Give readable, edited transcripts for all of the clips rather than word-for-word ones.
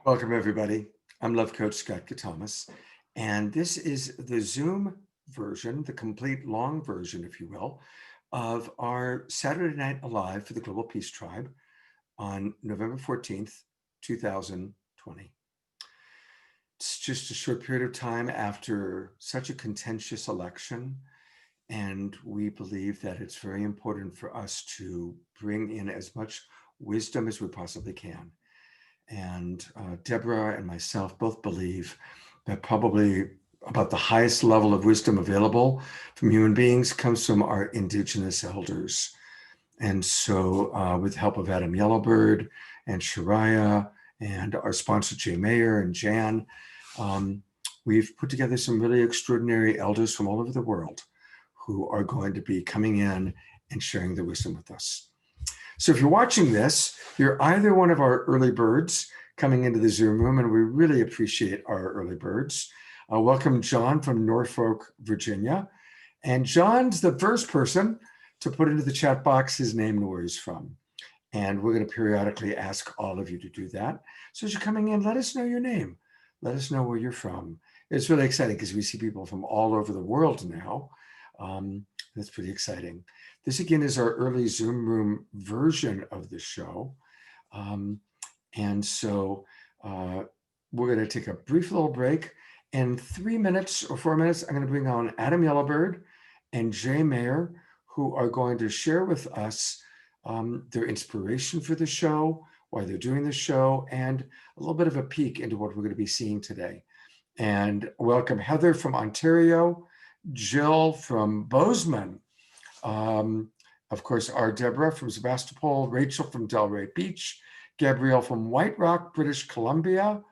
Welcome, everybody. I'm Love Coach Scott Thomas, and this is the Zoom version, the complete long version, if you will, of our Saturday Night Alive for the Global Peace Tribe on November 14th, 2020. It's just a short period of time after such a contentious election, and we believe that it's very important for us to bring in as much wisdom as we possibly can. And Deborah and myself both believe that probably about the highest level of wisdom available from human beings comes from our indigenous elders. And so with the help of Adam Yellowbird and Shariah and our sponsor Jay Mayer and Jan, we've put together some really extraordinary elders from all over the world who are going to be coming in and sharing their wisdom with us. So if you're watching this, you're either one of our early birds coming into the Zoom room, and we really appreciate our early birds. Welcome John from Norfolk, Virginia. And John's the first person to put into the chat box his name and where he's from. And we're going to periodically ask all of you to do that. So as you're coming in, let us know your name. Let us know where you're from. It's really exciting because we see people from all over the world now. That's pretty exciting. This again is our early Zoom room version of the show. And so we're going to take a brief little break. In 3 minutes or 4 minutes, I'm going to bring on Adam Yellowbird and Jay Mayer, who are going to share with us their inspiration for the show, why they're doing the show, and a little bit of a peek into what we're going to be seeing today. And welcome Heather from Ontario, Jill from Bozeman, of course, our Deborah from Sebastopol, Rachel from Delray Beach, Gabrielle from White Rock, British Columbia.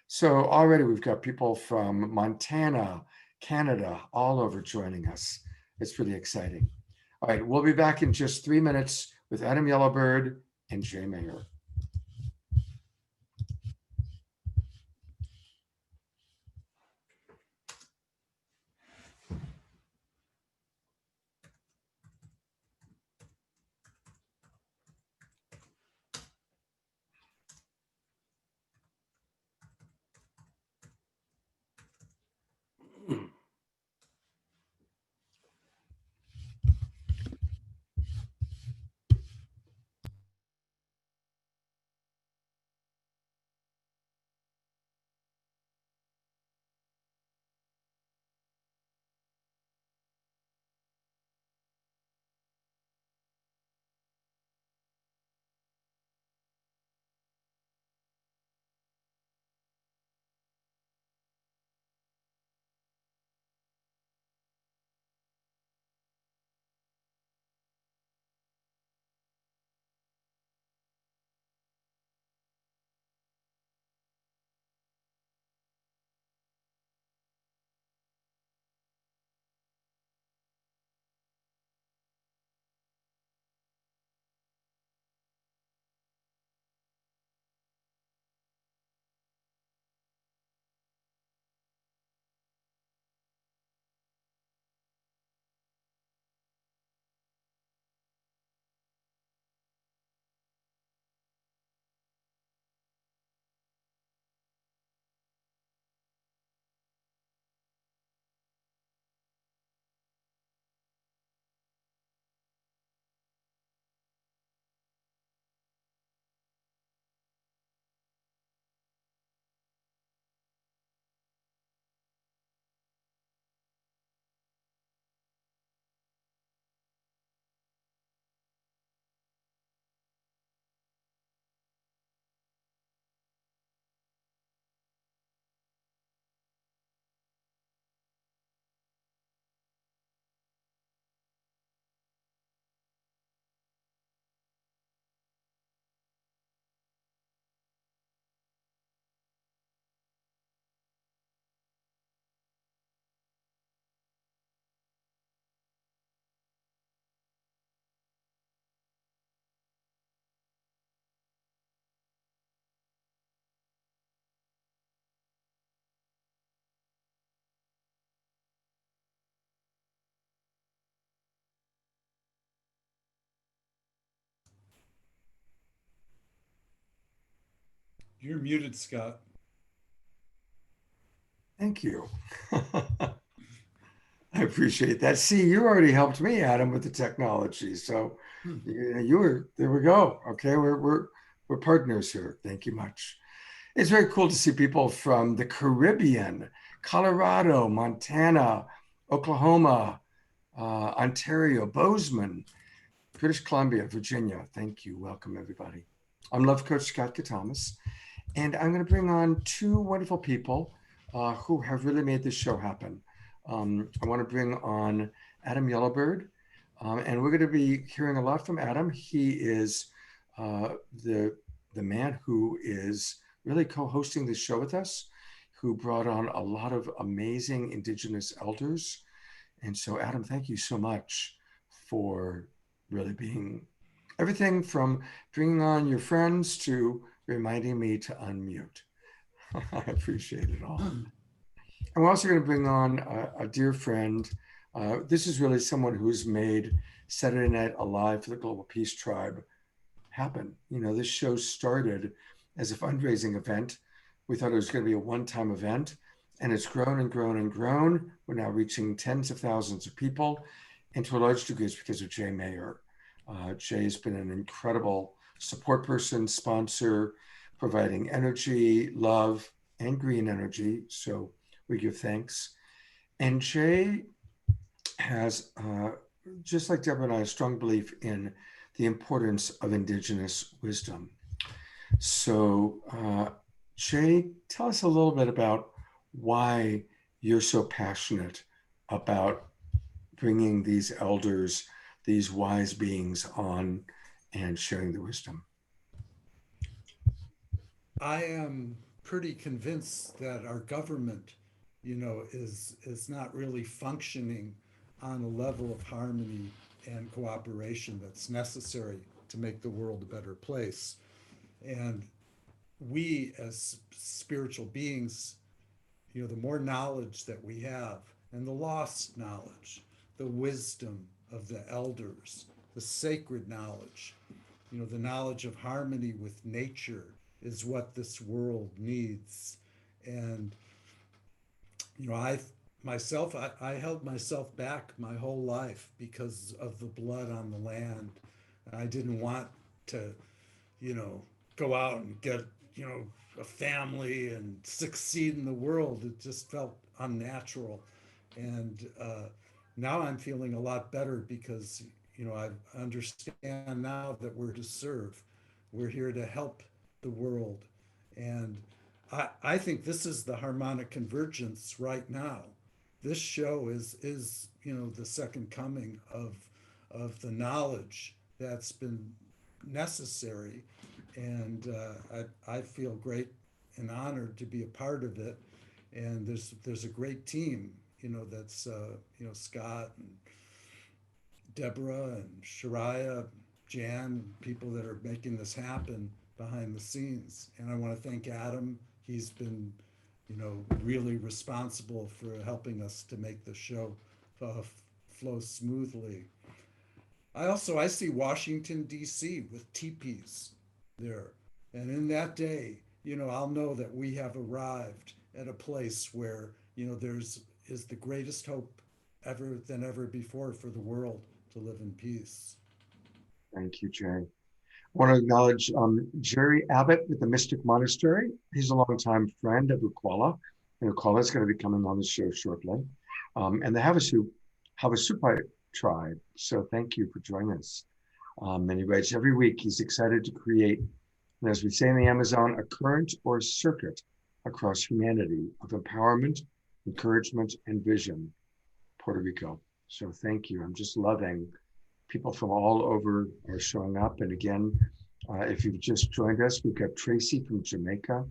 So already we've got people from Montana, Canada, all over joining us. It's really exciting. All right, we'll be back in just 3 minutes with Adam Yellowbird and Jay Mayer. You're muted, Scott. Thank you. I appreciate that. See, you already helped me, Adam, with the technology. So you were there. We go. Okay, we're partners here. Thank you much. It's very cool to see people from the Caribbean, Colorado, Montana, Oklahoma, Ontario, Bozeman, British Columbia, Virginia. Thank you. Welcome, everybody. I'm Love Coach Scott Katamas, and I'm going to bring on two wonderful people who have really made this show happen. I want to bring on Adam Yellowbird, and we're going to be hearing a lot from Adam. He is the man who is really co-hosting this show with us, who brought on a lot of amazing Indigenous elders. And so, Adam, thank you so much for really being everything from bringing on your friends to reminding me to unmute. I appreciate it all. And we're also going to bring on a dear friend. This is really someone who's made Saturday Night Alive for the Global Peace Tribe happen. You know, this show started as a fundraising event. We thought it was going to be a one-time event, and it's grown and grown and grown. We're now reaching tens of thousands of people, and to a large degree, it's because of Jay Mayer. Jay has been an incredible support person, sponsor, providing energy, love, and green energy. So we give thanks. And Jay has, just like Deborah and I, a strong belief in the importance of Indigenous wisdom. So, Jay, tell us a little bit about why you're so passionate about bringing these elders, these wise beings on and sharing the wisdom. I am pretty convinced that our government, is not really functioning on a level of harmony and cooperation that's necessary to make the world a better place. And we, as spiritual beings, the more knowledge that we have, and the lost knowledge, the wisdom of the elders, the sacred knowledge, the knowledge of harmony with nature is what this world needs. And I myself, I held myself back my whole life because of the blood on the land. I didn't want to, you know, go out and get, a family and succeed in the world. It just felt unnatural. And now I'm feeling a lot better because, I understand now that we're to serve. We're here to help the world. And I think this is the harmonic convergence right now. This show is the second coming of the knowledge that's been necessary, and I feel great and honored to be a part of it. And there's a great team, that's Scott and Deborah and Shariah, Jan, people that are making this happen behind the scenes. And I want to thank Adam. He's been, really responsible for helping us to make the show flow smoothly. I see Washington D.C. with teepees there, and in that day, I'll know that we have arrived at a place where there's is the greatest hope ever before for the world to live in peace. Thank you, Jay. I want to acknowledge Jerry Abbott with the Mystic Monastery. He's a longtime friend of Uqualla, and Uqualla is going to be coming on the show shortly. And the Havasupai tribe. So thank you for joining us. And he writes every week he's excited to create, and as we say in the Amazon, a current or circuit across humanity of empowerment, encouragement, and vision, Puerto Rico. So thank you. I'm just loving people from all over are showing up. And again, if you've just joined us, we've got Tracy from Jamaica.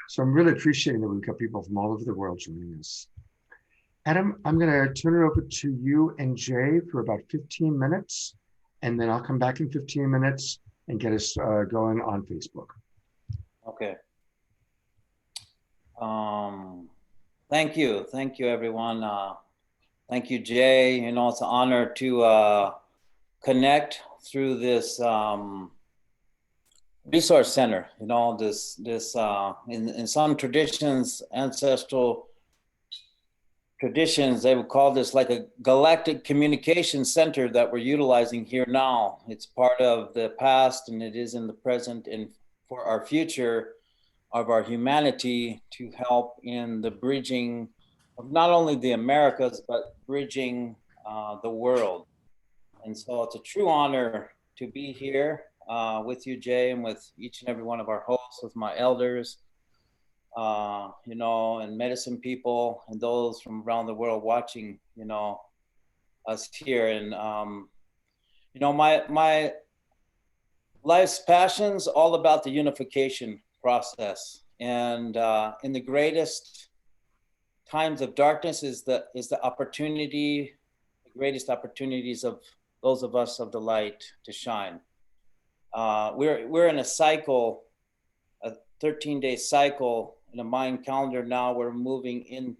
So I'm really appreciating that we've got people from all over the world joining us. Adam, I'm going to turn it over to you and Jay for about 15 minutes, and then I'll come back in 15 minutes and get us going on Facebook. Okay. Thank you, everyone. Thank you, Jay. It's an honor to connect through this resource center. You know, in some traditions, ancestral traditions, they would call this like a galactic communication center that we're utilizing here now. It's part of the past and it is in the present, and for our future of our humanity to help in the bridging of not only the Americas, but bridging the world. And so it's a true honor to be here with you, Jay, and with each and every one of our hosts, with my elders, you know, and medicine people and those from around the world watching, you know, us here. And, you know, my life's passion's all about the unification process. And in the greatest times of darkness is the opportunity, the greatest opportunities of those of us of the light to shine. We're in a cycle, a 13-day cycle in a Mayan calendar now. We're moving in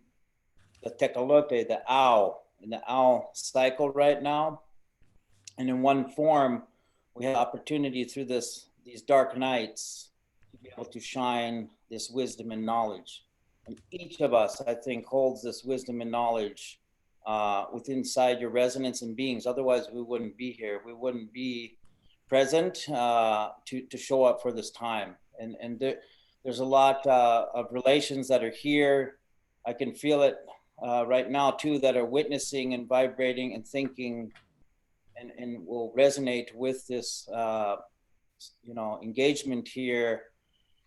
the Tecolote, the owl, in the owl cycle right now. And in one form, we have opportunity through these dark nights to be able to shine this wisdom and knowledge. And each of us, I think, holds this wisdom and knowledge within inside your resonance and beings. Otherwise, we wouldn't be here. We wouldn't be present to show up for this time. And there's a lot of relations that are here. I can feel it right now too, that are witnessing and vibrating and thinking and will resonate with this, you know, engagement here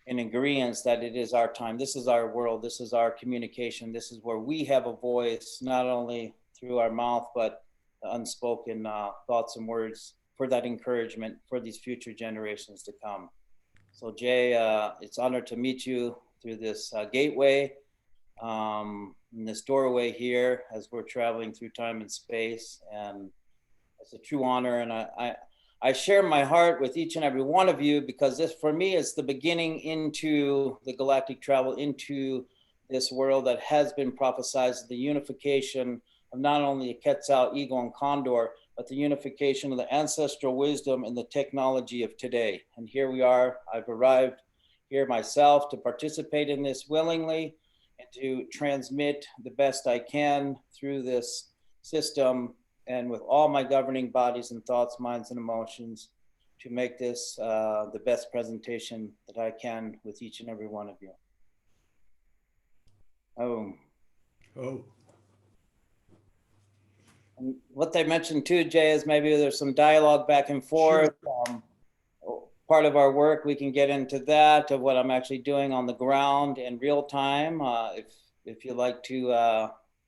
in agreement that it is our time. This is our world. This is our communication. This is where we have a voice, not only through our mouth, but the unspoken thoughts and words for that encouragement for these future generations to come. So Jay, it's an honor to meet you through this gateway, in this doorway here as we're traveling through time and space. And it's a true honor. And I share my heart with each and every one of you, because this, for me, is the beginning into the galactic travel into this world that has been prophesized, the unification of not only the Quetzal, Eagle, and Condor, but the unification of the ancestral wisdom and the technology of today. And here we are. I've arrived here myself to participate in this willingly and to transmit the best I can through this system and with all my governing bodies and thoughts, minds, and emotions to make this the best presentation that I can with each and every one of you. Oh. And what they mentioned too, Jay, is maybe there's some dialogue back and forth. Sure. Part of our work, we can get into that, of what I'm actually doing on the ground in real time. If you'd like to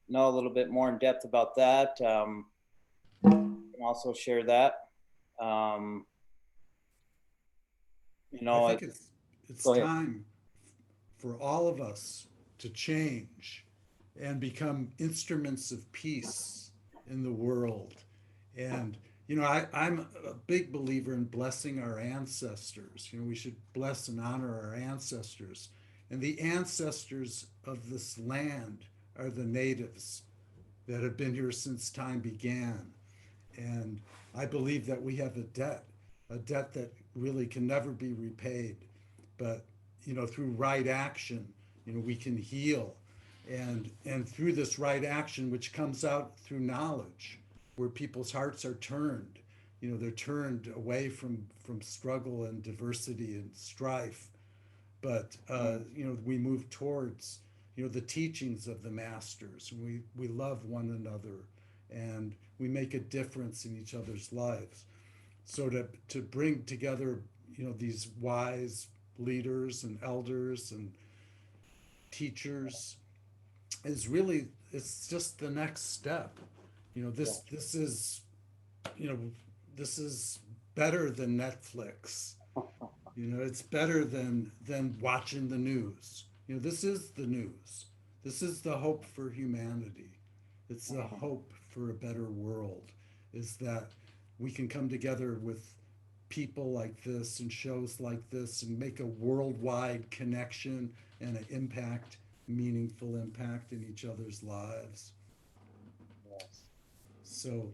know a little bit more in depth about that, I can also share that. You know, I think it's time for all of us to change and become instruments of peace in the world. And you know, I'm a big believer in blessing our ancestors. You know, we should bless and honor our ancestors. And the ancestors of this land are the natives that have been here since time began. And I believe that we have a debt that really can never be repaid. But, you know, through right action, you know, we can heal. And through this right action, which comes out through knowledge, where people's hearts are turned, you know, they're turned away from struggle and diversity and strife. But, you know, we move towards, you know, the teachings of the masters. We love one another and we make a difference in each other's lives. So to bring together, you know, these wise leaders and elders and teachers is really, it's just the next step. You know, this is, you know, this is better than Netflix. You know, it's better than watching the news. You know, this is the news. This is the hope for humanity. It's the hope for a better world, is that we can come together with people like this and shows like this and make a worldwide connection and an impact, meaningful impact in each other's lives. So,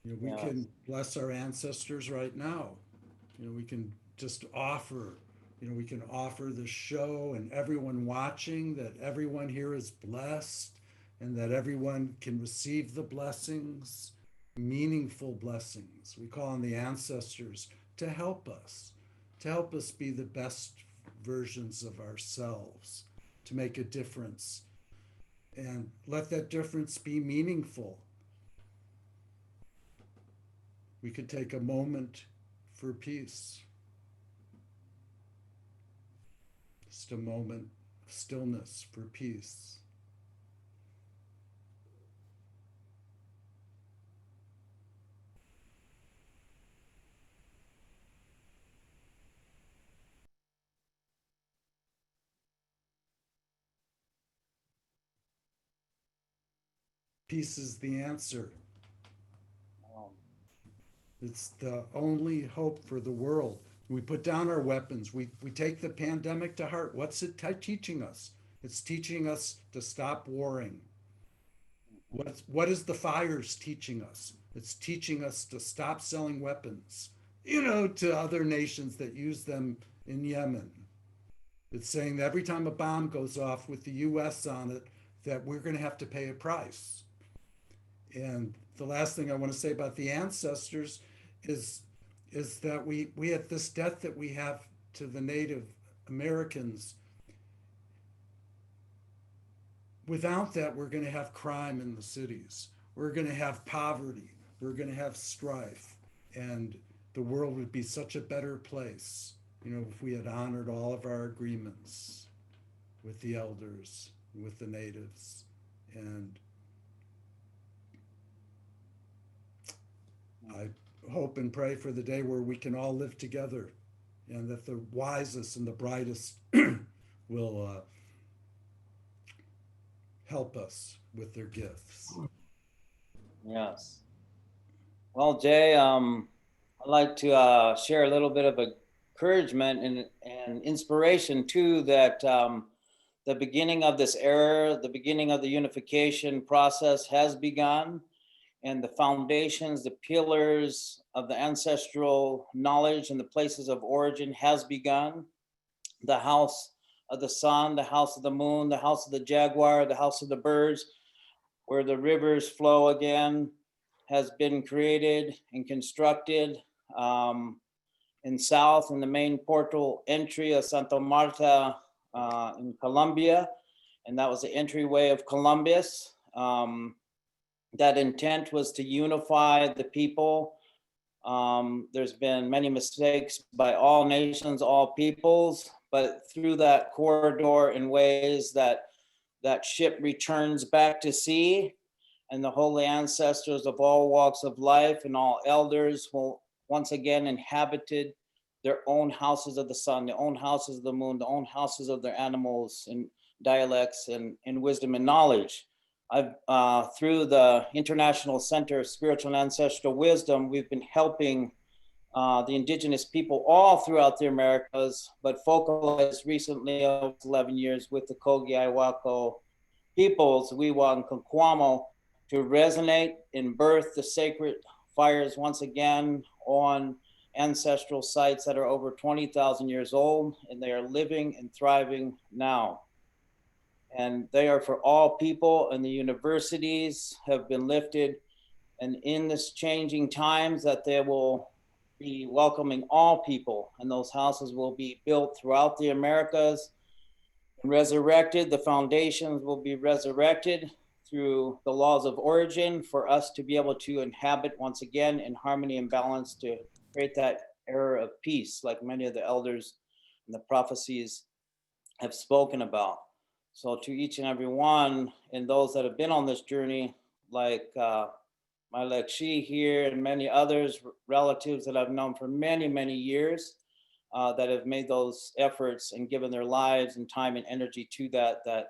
you know, we can bless our ancestors right now. You know, we can just offer, we can offer the show and everyone watching that everyone here is blessed and that everyone can receive the blessings, meaningful blessings. We call on the ancestors to help us be the best versions of ourselves, to make a difference, and let that difference be meaningful. We could take a moment for peace. Just a moment of stillness for peace. Peace is the answer. It's the only hope for the world. We put down our weapons. We take the pandemic to heart. What's it teaching us? It's teaching us to stop warring. What is the fires teaching us? It's teaching us to stop selling weapons, to other nations that use them in Yemen. It's saying that every time a bomb goes off with the US on it, that we're going to have to pay a price. And the last thing I want to say about the ancestors is that we have this debt that we have to the Native Americans. Without that, we're going to have crime in the cities. We're going to have poverty. We're going to have strife. And the world would be such a better place, if we had honored all of our agreements with the elders, with the natives. And I hope and pray for the day where we can all live together, and that the wisest and the brightest will help us with their gifts. Yes. Well, Jay, I'd like to share a little bit of encouragement and inspiration too, that the beginning of this era, the beginning of the unification process has begun, and the foundations, the pillars of the ancestral knowledge and the places of origin has begun. The house of the sun, the house of the moon, the house of the jaguar, the house of the birds, where the rivers flow again, has been created and constructed. In south, in the main portal entry of Santa Marta in Colombia, and that was the entryway of Columbus. That intent was to unify the people. There's been many mistakes by all nations, all peoples, but through that corridor in ways that ship returns back to sea, and the holy ancestors of all walks of life and all elders will once again inhabited their own houses of the sun, their own houses of the moon, their own houses of their animals and dialects and wisdom and knowledge. I've through the International Center of Spiritual and Ancestral Wisdom, we've been helping the indigenous people all throughout the Americas, but focalized recently over 11 years with the Kogi Arhuaco peoples, Wiwa and Kakwamo, to resonate and birth the sacred fires once again on ancestral sites that are over 20,000 years old, and they are living and thriving now. And they are for all people, and the universities have been lifted. And in this changing times, that they will be welcoming all people, and those houses will be built throughout the Americas and resurrected. The foundations will be resurrected through the laws of origin for us to be able to inhabit once again in harmony and balance, to create that era of peace, like many of the elders and the prophecies have spoken about. So to each and every one, and those that have been on this journey, like my Lekshi here and many others, relatives that I've known for many, many years, that have made those efforts and given their lives and time and energy to that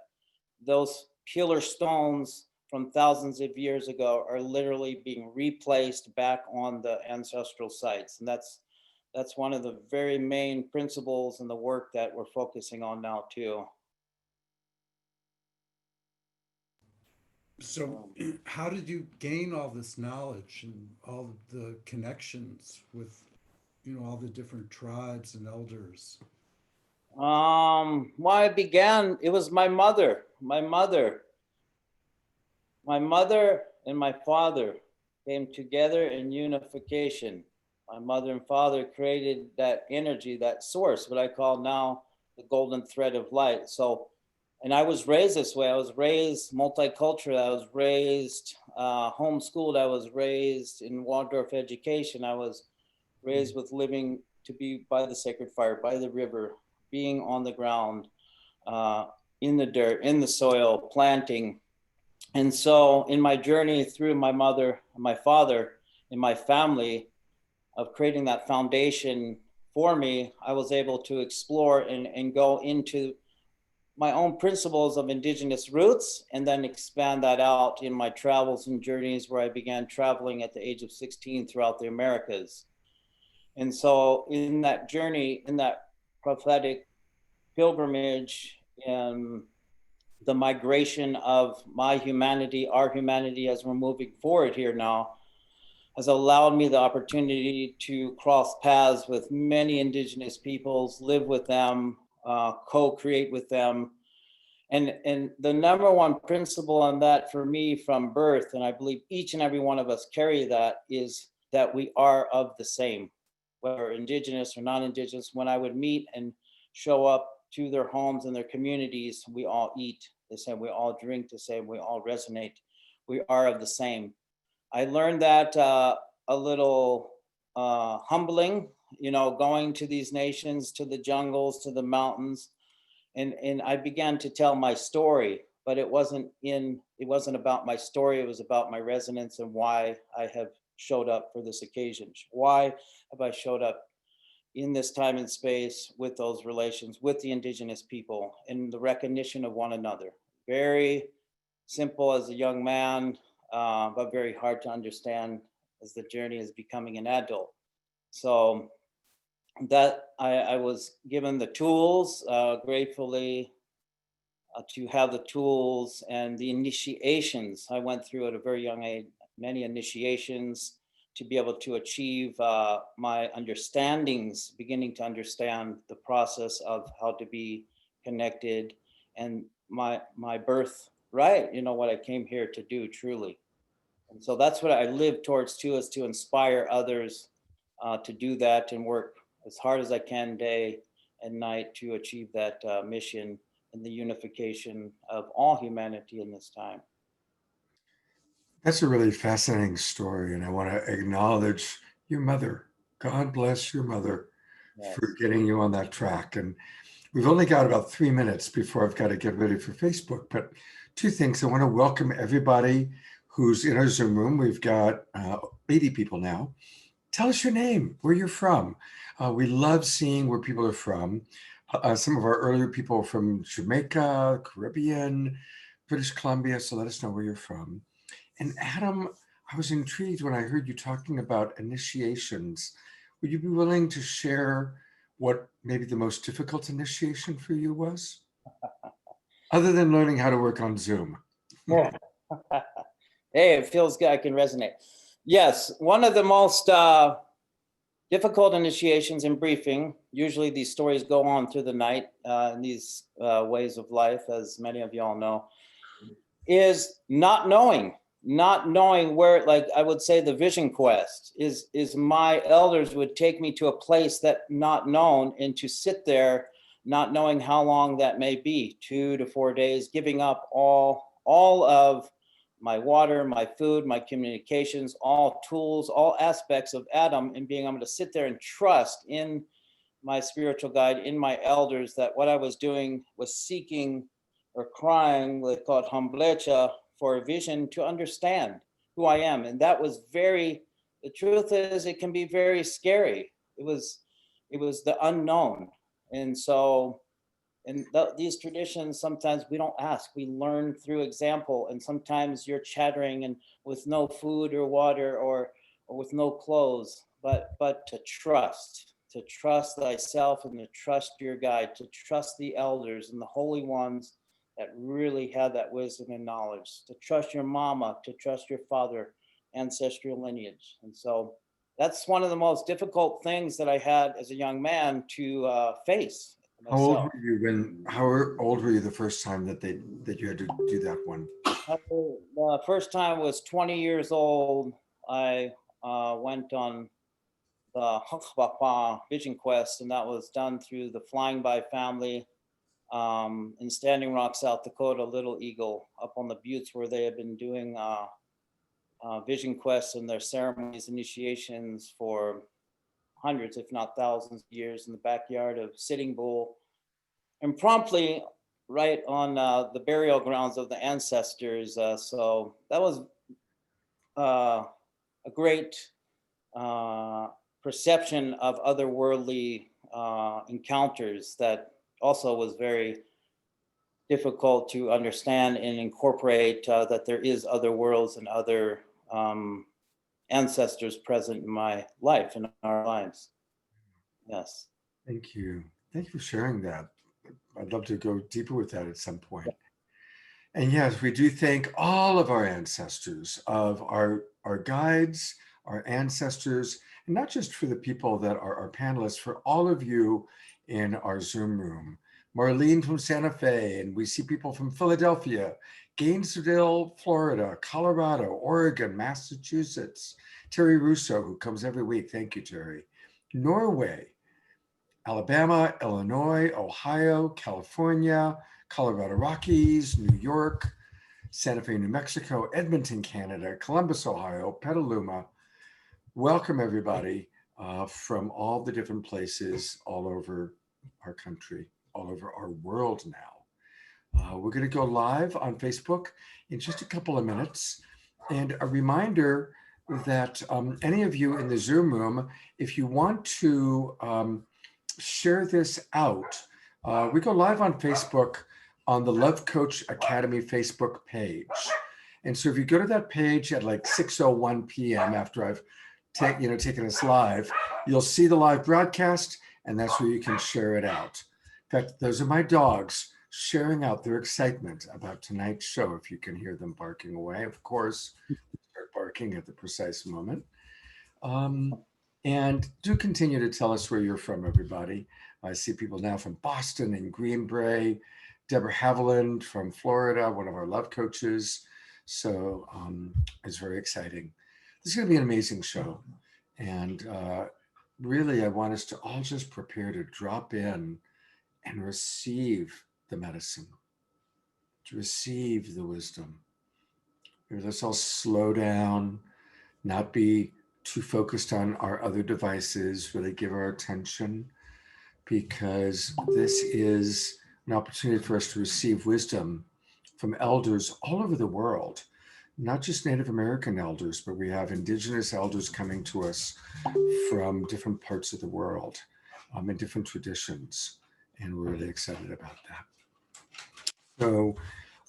those pillar stones from thousands of years ago are literally being replaced back on the ancestral sites. And that's one of the very main principles in the work that we're focusing on now too. So how did you gain all this knowledge and all the connections with all the different tribes and elders? Well, I began, it was my mother and my father came together in unification. My mother and father created that energy, that source, what I call now the golden thread of light. So, and I was raised this way. I was raised multicultural. I was raised homeschooled. I was raised in Waldorf education. I was raised with living to be by the sacred fire, by the river, being on the ground, uh, in the dirt, in the soil, planting. And so, in my journey through my mother, my father, and my family of creating that foundation for me, I was able to explore and go into my own principles of indigenous roots and then expand that out in my travels and journeys where I began traveling at the age of 16 throughout the Americas. And so, in that journey, in that prophetic pilgrimage, and the migration of my humanity, our humanity, as we're moving forward here now, has allowed me the opportunity to cross paths with many indigenous peoples, live with them, co-create with them. And the number one principle on that for me from birth, and I believe each and every one of us carry that, is that we are of the same, whether indigenous or non-indigenous. When I would meet and show up to their homes and their communities, we all eat the same, we all drink the same, we all resonate, we are of the same. I learned that a little humbling, going to these nations, to the jungles, to the mountains, and I began to tell my story, but it wasn't about my story. It was about my resonance and why I have showed up for this occasion. Why have I showed up in this time and space with those relations with the indigenous people and the recognition of one another? Very simple as a young man, but very hard to understand as the journey is becoming an adult. So that I was given the tools, gratefully, to have the tools and the initiations. I went through at a very young age, many initiations to be able to achieve my understandings, beginning to understand the process of how to be connected and my birth, right? What I came here to do truly. And so that's what I live towards too, is to inspire others to do that and work as hard as I can day and night to achieve that mission and the unification of all humanity in this time. That's a really fascinating story, and I want to acknowledge your mother. God bless your mother for Yes. getting you on that track. And we've only got about 3 minutes before I've got to get ready for Facebook. But two things. I want to welcome everybody who's in our Zoom room. We've got 80 people now. Tell us your name, where you're from. We love seeing where people are from. Some of our earlier people are from Jamaica, Caribbean, British Columbia. So let us know where you're from. And Adam, I was intrigued when I heard you talking about initiations. Would you be willing to share what maybe the most difficult initiation for you was? Other than learning how to work on Zoom. Yeah. Hey, it feels good. I can resonate. Yes, one of the most difficult initiations in briefing. Usually these stories go on through the night in these ways of life, as many of y'all know, is not knowing where, like I would say, the vision quest is my elders would take me to a place that not known, and to sit there not knowing how long that may be, 2 to 4 days, giving up all of my water, my food, my communications, all tools, all aspects of Adam, and being able to sit there and trust in my spiritual guide, in my elders, that what I was doing was seeking or crying, they call it hamblecha, for a vision to understand who I am. And that was the truth is, it can be very scary. It was the unknown. And so, these traditions, sometimes we don't ask, we learn through example. And sometimes you're chattering and with no food or water, or with no clothes, but to trust thyself, and to trust your guide, to trust the elders and the holy ones that really have that wisdom and knowledge, to trust your mama, to trust your father, ancestral lineage. And so that's one of the most difficult things that I had as a young man to face How old myself. were you how old were you the first time that you had to do that one? The first time was 20 years old. I went on the Havasupai vision quest, and that was done through the Flying By family in Standing Rock, South Dakota, Little Eagle, up on the buttes where they had been doing vision quests and their ceremonies, initiations for hundreds, if not thousands of years in the backyard of Sitting Bull, and promptly right on the burial grounds of the ancestors. So that was a great perception of otherworldly encounters that also was very difficult to understand and incorporate, that there is other worlds and other ancestors present in my life, in our lives. Yes. Thank you. Thank you for sharing that. I'd love to go deeper with that at some point. And yes, we do thank all of our ancestors, of our guides, our ancestors, and not just for the people that are our panelists, for all of you in our Zoom room. Marlene from Santa Fe, and we see people from Philadelphia, Gainesville, Florida, Colorado, Oregon, Massachusetts, Terry Russo, who comes every week. Thank you, Terry. Norway, Alabama, Illinois, Ohio, California, Colorado Rockies, New York, Santa Fe, New Mexico, Edmonton, Canada, Columbus, Ohio, Petaluma. Welcome, everybody, from all the different places all over our country, all over our world now. We're going to go live on Facebook in just a couple of minutes. And a reminder that any of you in the Zoom room, if you want to share this out, we go live on Facebook on the Love Coach Academy Facebook page. And so if you go to that page at like 6:01 p.m. after I've taken us live, you'll see the live broadcast, and that's where you can share it out. In fact, those are my dogs sharing out their excitement about tonight's show. If you can hear them barking away, of course, start barking at the precise moment. And do continue to tell us where you're from, everybody. I see people now from Boston and Green Bay, Deborah Haviland from Florida, one of our love coaches. So it's very exciting. This is going to be an amazing show. And really, I want us to all just prepare to drop in and receive the medicine, to receive the wisdom. Let's all slow down, not be too focused on our other devices, really give our attention, because this is an opportunity for us to receive wisdom from elders all over the world, not just Native American elders, but we have Indigenous elders coming to us from different parts of the world, in different traditions, and we're really excited about that. So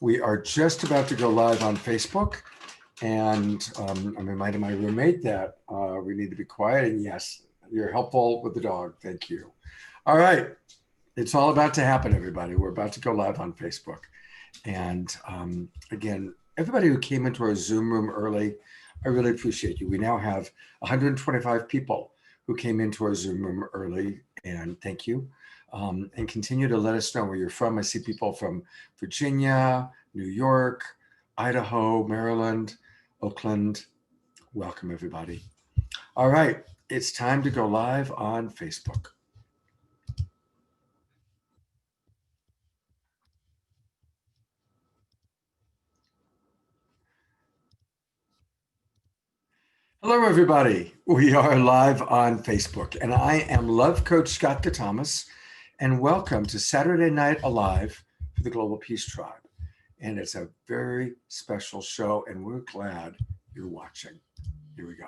we are just about to go live on Facebook, and I'm reminding my roommate that we need to be quiet, and yes, you're helpful with the dog. Thank you. All right. It's all about to happen, everybody. We're about to go live on Facebook. And again, everybody who came into our Zoom room early, I really appreciate you. We now have 125 people who came into our Zoom room early, and thank you. And continue to let us know where you're from. I see people from Virginia, New York, Idaho, Maryland, Oakland. Welcome, everybody. All right, it's time to go live on Facebook. Hello, everybody. We are live on Facebook, and I am Love Coach Scott Katamas, and welcome to Saturday Night Alive for the Global Peace Tribe. And it's a very special show, and we're glad you're watching. Here we go.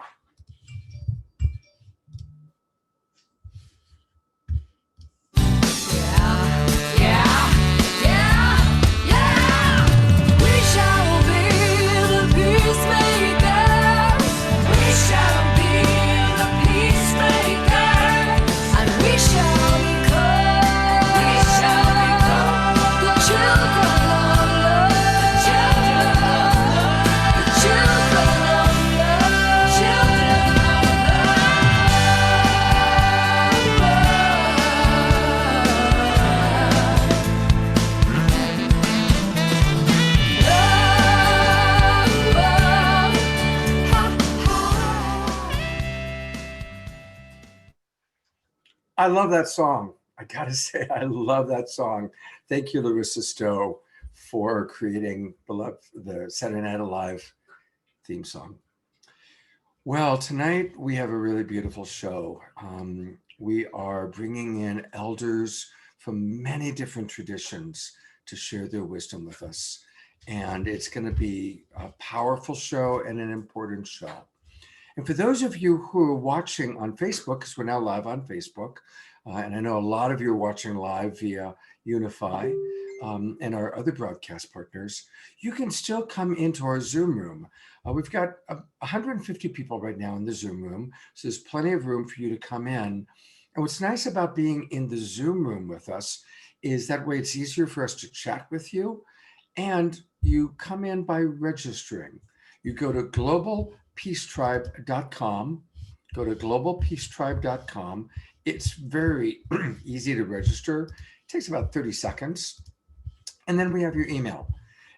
Children I love that song. I gotta say, I love that song. Thank you, Larissa Stowe, for creating the Saturday Night Alive theme song. Well, tonight we have a really beautiful show. We are bringing in elders from many different traditions to share their wisdom with us. And it's going to be a powerful show and an important show. And for those of you who are watching on Facebook, because we're now live on Facebook, and I know a lot of you are watching live via Unify and our other broadcast partners, you can still come into our Zoom room. We've got 150 people right now in the Zoom room, so there's plenty of room for you to come in. And what's nice about being in the Zoom room with us is that way it's easier for us to chat with you, and you come in by registering. You go to globalpeacetribe.com, go to globalpeacetribe.com. It's very easy to register. It takes about 30 seconds. And then we have your email.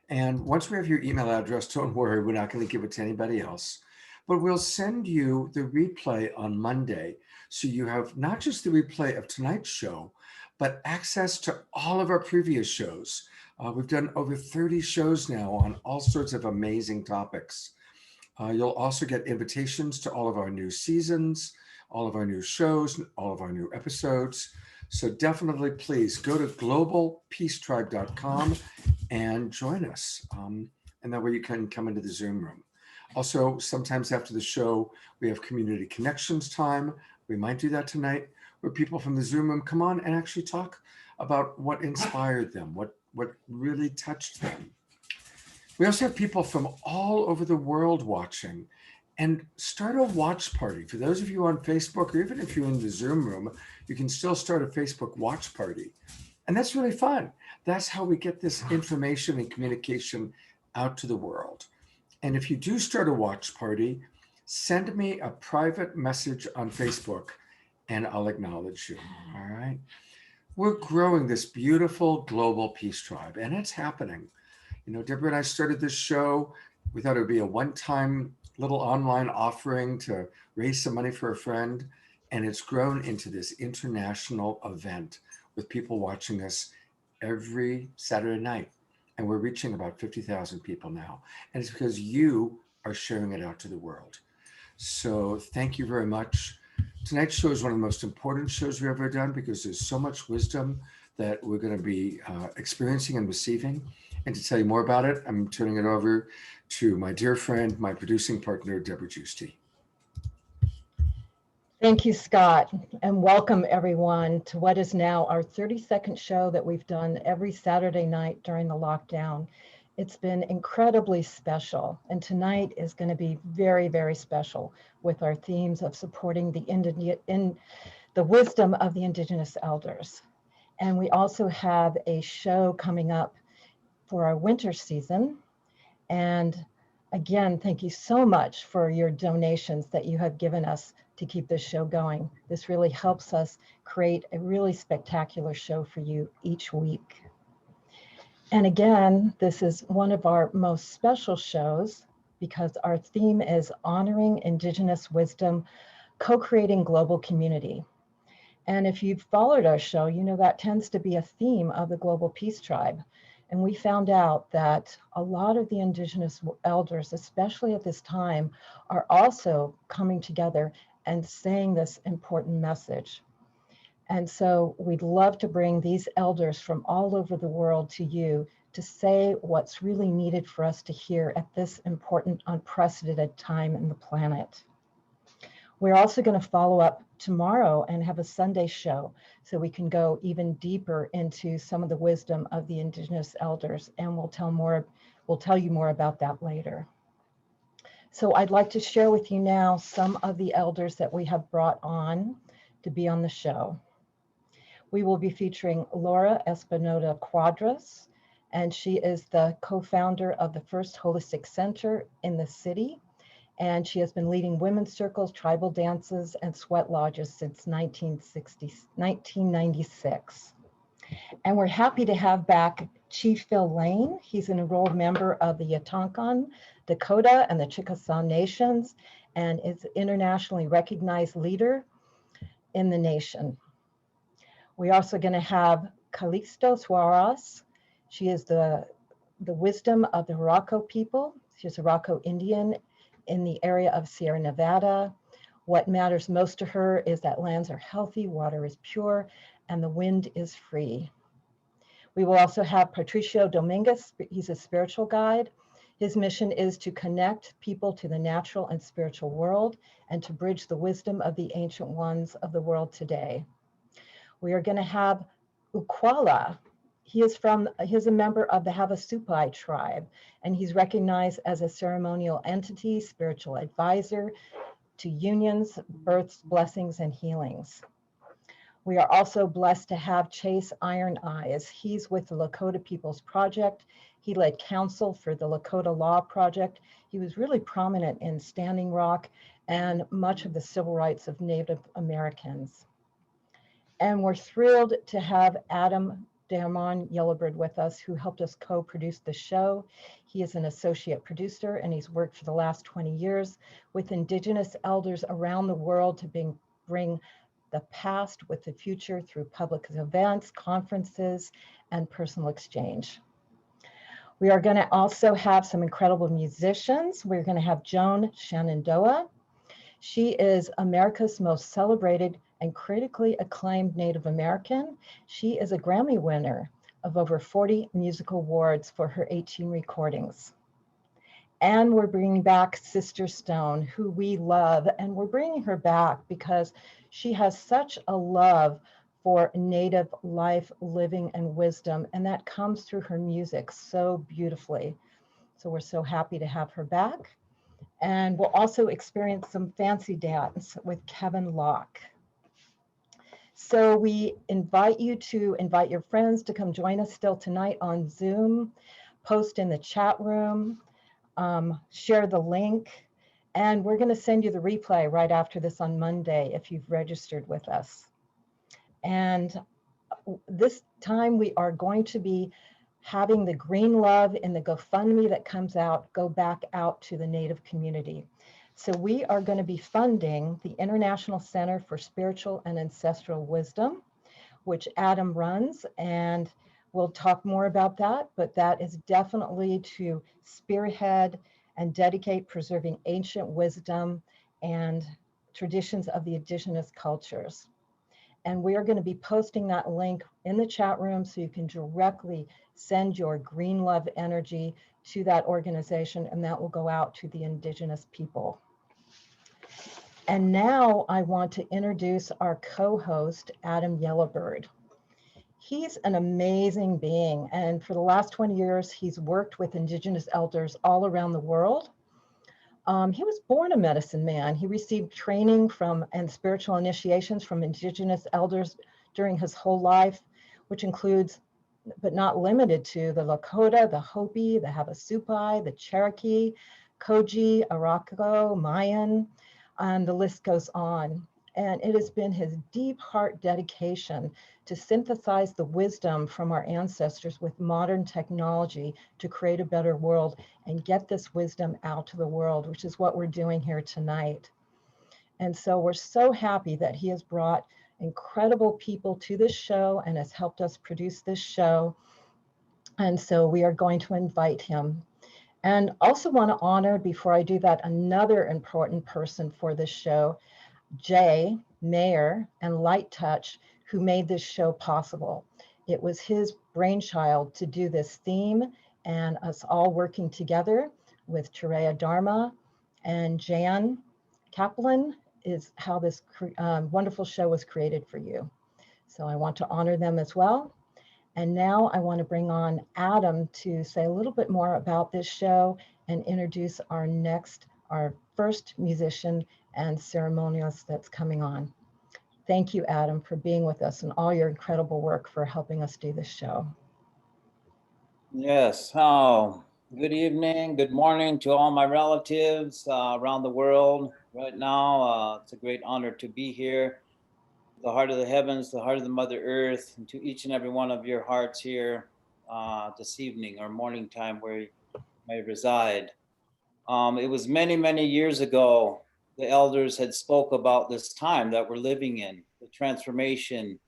And once we have your email address, don't worry, we're not going to give it to anybody else. But we'll send you the replay on Monday. So you have not just the replay of tonight's show, but access to all of our previous shows. We've done over 30 shows now on all sorts of amazing topics. You'll also get invitations to all of our new seasons, all of our new shows, all of our new episodes. So definitely, please go to globalpeacetribe.com and join us. And that way you can come into the Zoom room. Also, sometimes after the show, we have community connections time. We might do that tonight, where people from the Zoom room come on and actually talk about what inspired them, what really touched them. We also have people from all over the world watching, and start a watch party. For those of you on Facebook, or even if you're in the Zoom room, you can still start a Facebook watch party. And that's really fun. That's how we get this information and communication out to the world. And if you do start a watch party, send me a private message on Facebook and I'll acknowledge you. All right. We're growing this beautiful global peace tribe, and it's happening. You know, Deborah and I started this show. We thought it would be a one-time little online offering to raise some money for a friend. And it's grown into this international event with people watching us every Saturday night. And we're reaching about 50,000 people now. And it's because you are sharing it out to the world. So thank you very much. Tonight's show is one of the most important shows we've ever done because there's so much wisdom that we're going to be experiencing and receiving. And to tell you more about it, I'm turning it over to my dear friend, my producing partner, Deborah Giusti. Thank you, Scott, and welcome everyone to what is now our 32nd show that we've done every Saturday night during the lockdown. It's been incredibly special, and tonight is going to be very, very special with our themes of supporting the wisdom of the Indigenous elders. And we also have a show coming up for our winter season. And again, thank you so much for your donations that you have given us to keep this show going. This really helps us create a really spectacular show for you each week. And again, this is one of our most special shows because our theme is honoring Indigenous wisdom, co-creating global community. And if you've followed our show, you know that tends to be a theme of the Global Peace Tribe. And we found out that a lot of the Indigenous elders, especially at this time, are also coming together and saying this important message. And so we'd love to bring these elders from all over the world to you to say what's really needed for us to hear at this important, unprecedented time in the planet. We're also going to follow up tomorrow and have a Sunday show so we can go even deeper into some of the wisdom of the Indigenous elders, and we'll tell you more about that later. So I'd like to share with you now some of the elders that we have brought on to be on the show. We will be featuring Laura Espinoza Cuadras, and she is the co-founder of the first holistic center in the city. And she has been leading women's circles, tribal dances, and sweat lodges since 1996. And we're happy to have back Chief Phil Lane. He's an enrolled member of the Yatonkan, Dakota, and the Chickasaw Nations, and is an internationally recognized leader in the nation. We're also going to have Calixto Suarez. She is the wisdom of the Arhuaco people. She's a Arhuaco Indian in the area of Sierra Nevada. What matters most to her is that lands are healthy, water is pure, and the wind is free. We will also have Patricio Dominguez. He's a spiritual guide. His mission is to connect people to the natural and spiritual world and to bridge the wisdom of the ancient ones of the world today. We are going to have Uqualla. He's a member of the Havasupai tribe, and he's recognized as a ceremonial entity, spiritual advisor to unions, births, blessings, and healings. We are also blessed to have Chase Iron Eyes. He's with the Lakota People's Project. He led counsel for the Lakota Law Project. He was really prominent in Standing Rock and much of the civil rights of Native Americans. And we're thrilled to have Adam DeArmon Yellowbird with us, who helped us co-produce the show. He is an associate producer, and he's worked for the last 20 years with Indigenous elders around the world to bring the past with the future through public events, conferences, and personal exchange. We are going to also have some incredible musicians. We're going to have Joan Shenandoah. She is America's most celebrated and critically acclaimed Native American. She is a Grammy winner of over 40 musical awards for her 18 recordings. And we're bringing back Sister Stone, who we love, and we're bringing her back because she has such a love for Native life, living, and wisdom, and that comes through her music so beautifully. So we're so happy to have her back. And we'll also experience some fancy dance with Kevin Locke. So we invite you to invite your friends to come join us still tonight on Zoom, post in the chat room, share the link, and we're going to send you the replay right after this on Monday if you've registered with us. And this time we are going to be having the green love in the GoFundMe that comes out go back out to the Native community. So we are going to be funding the International Center for Spiritual and Ancestral Wisdom, which Adam runs, and we'll talk more about that, but that is definitely to spearhead and dedicate preserving ancient wisdom and traditions of the indigenous cultures. And we are going to be posting that link in the chat room so you can directly send your green love energy to that organization, and that will go out to the indigenous people. And now I want to introduce our co-host, Adam Yellowbird. He's an amazing being, and for the last 20 years, he's worked with Indigenous elders all around the world. He was born a medicine man. He received training and spiritual initiations from Indigenous elders during his whole life, which includes, but not limited to, the Lakota, the Hopi, the Havasupai, the Cherokee, Koji, Arhuaco, Mayan, and the list goes on. And it has been his deep heart dedication to synthesize the wisdom from our ancestors with modern technology to create a better world and get this wisdom out to the world, which is what we're doing here tonight. And so we're so happy that he has brought incredible people to this show and has helped us produce this show. And so we are going to invite him. And also want to honor, before I do that, another important person for this show, Jay, Mayor, and Light Touch, who made this show possible. It was his brainchild to do this theme, and us all working together with Tereya Dharma and Jan Kaplan is how this wonderful show was created for you. So I want to honor them as well. And now I want to bring on Adam to say a little bit more about this show and introduce our first musician and ceremonialist that's coming on. Thank you, Adam, for being with us and all your incredible work for helping us do this show. Yes. Oh, good evening, good morning to all my relatives around the world right now. It's a great honor to be here. The heart of the heavens, the heart of the Mother Earth, and to each and every one of your hearts here this evening or morning time where you may reside. It was many, many years ago, the elders had spoke about this time that we're living in, the transformation,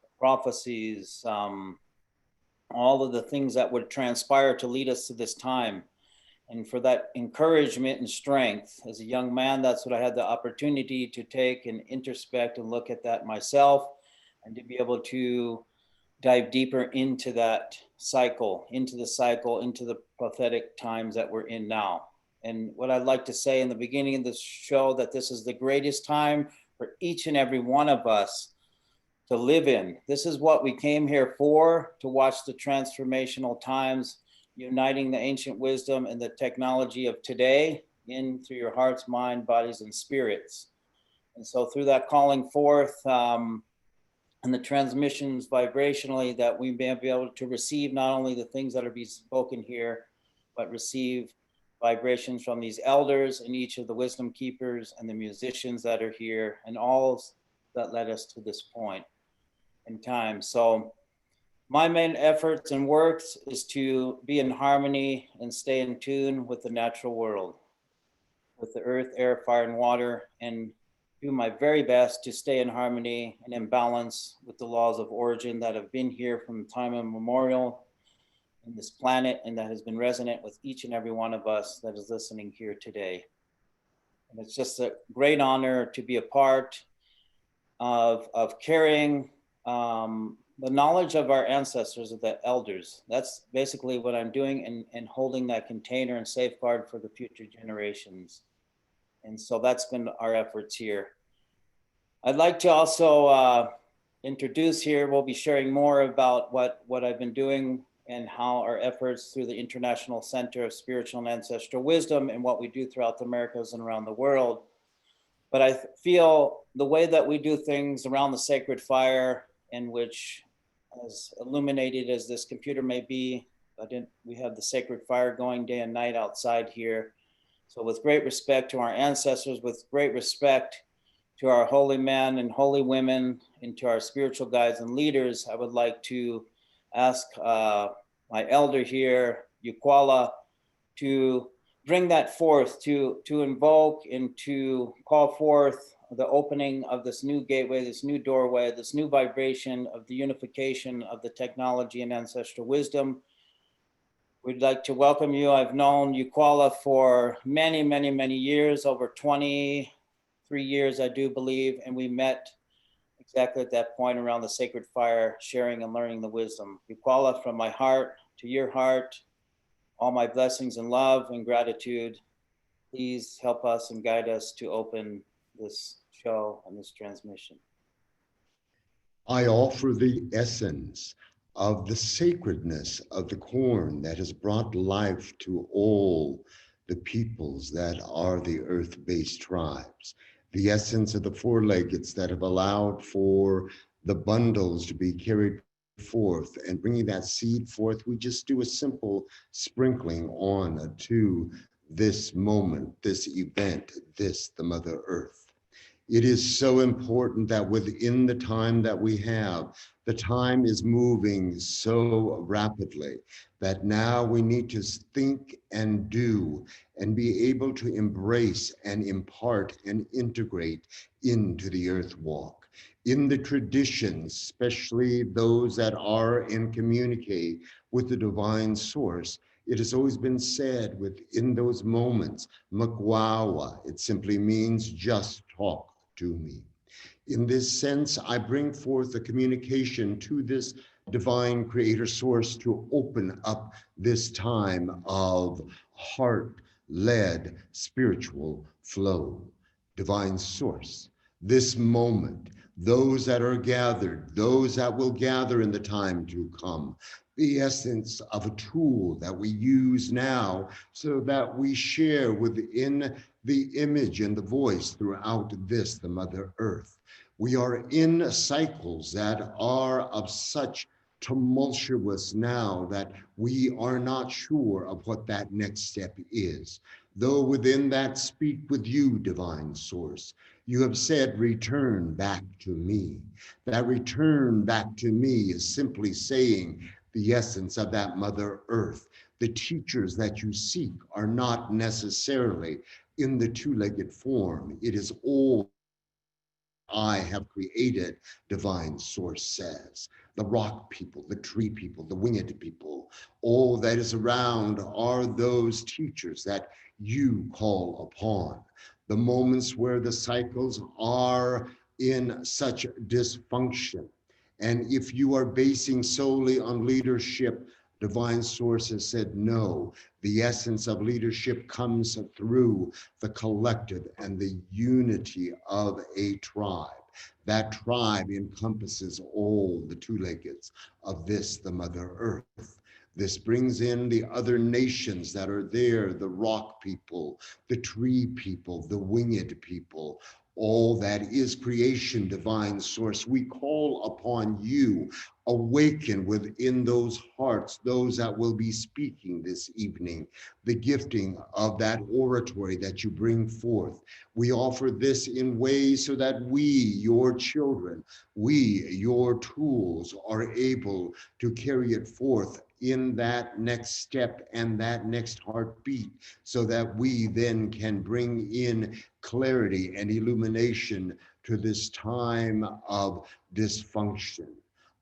the prophecies, all of the things that would transpire to lead us to this time. And for that encouragement and strength as a young man, that's what I had the opportunity to take and introspect and look at that myself, and to be able to dive deeper into that cycle, into the prophetic times that we're in now. And what I'd like to say in the beginning of this show, that this is the greatest time for each and every one of us to live in. This is what we came here for, to watch the transformational times, uniting the ancient wisdom and the technology of today in through your hearts, mind, bodies, and spirits. And so through that calling forth, and the transmissions vibrationally, that we may be able to receive not only the things that are being spoken here, but receive vibrations from these elders and each of the wisdom keepers and the musicians that are here, and all that led us to this point in time. So my main efforts and works is to be in harmony and stay in tune with the natural world, with the earth, air, fire, and water, and do my very best to stay in harmony and in balance with the laws of origin that have been here from time immemorial in this planet, and that has been resonant with each and every one of us that is listening here today. And it's just a great honor to be a part of carrying the knowledge of our ancestors, of the elders. That's basically what I'm doing, and holding that container and safeguard for the future generations. And so that's been our efforts here. I'd like to also introduce here, we'll be sharing more about what I've been doing and how our efforts through the International Center of Spiritual and Ancestral Wisdom and what we do throughout the Americas and around the world. But I feel the way that we do things around the sacred fire, in which, as illuminated as this computer may be, we have the sacred fire going day and night outside here. So with great respect to our ancestors, with great respect to our holy men and holy women, and to our spiritual guides and leaders, I would like to ask my elder here, Uqualla, to bring that forth, to invoke and to call forth the opening of this new gateway, this new doorway, this new vibration of the unification of the technology and ancestral wisdom. We'd like to welcome you. I've known Uqualla for many, many, many years, over 23 years, I do believe, and we met exactly at that point around the sacred fire, sharing and learning the wisdom. Uqualla, from my heart to your heart, all my blessings and love and gratitude. Please help us and guide us to open this show and this transmission. I offer the essence of the sacredness of the corn that has brought life to all the peoples that are the earth-based tribes, the essence of the four-leggeds that have allowed for the bundles to be carried forth, and bringing that seed forth. We just do a simple sprinkling on to this moment, this event, this, the Mother Earth. It is so important that within the time that we have, the time is moving so rapidly that now we need to think and do and be able to embrace and impart and integrate into the earth walk. In the traditions, especially those that are in communicate with the divine source, it has always been said within those moments, Makwawa, it simply means just talk to me. In this sense, I bring forth the communication to this divine creator source to open up this time of heart-led spiritual flow. Divine source, this moment, those that are gathered, those that will gather in the time to come, the essence of a tool that we use now so that we share within the image and the voice throughout this, the Mother Earth. We are in cycles that are of such tumultuous now that we are not sure of what that next step is. Though within that speak with you, divine source, you have said, return back to me. That return back to me is simply saying the essence of that Mother Earth. The teachers that you seek are not necessarily in the two-legged form. It is all I have created, divine source says. The rock people, the tree people, the winged people, all that is around are those teachers that you call upon. The moments where the cycles are in such dysfunction. And if you are basing solely on leadership, divine source has said no. The essence of leadership comes through the collective and the unity of a tribe. That tribe encompasses all the two-leggeds of this, the Mother Earth. This brings in the other nations that are there, the rock people, the tree people, the winged people, all that is creation, divine source. We call upon you. Awaken within those hearts, those that will be speaking this evening, the gifting of that oratory that you bring forth. We offer this in ways so that we, your children, we, your tools, are able to carry it forth in that next step and that next heartbeat, so that we then can bring in clarity and illumination to this time of dysfunction.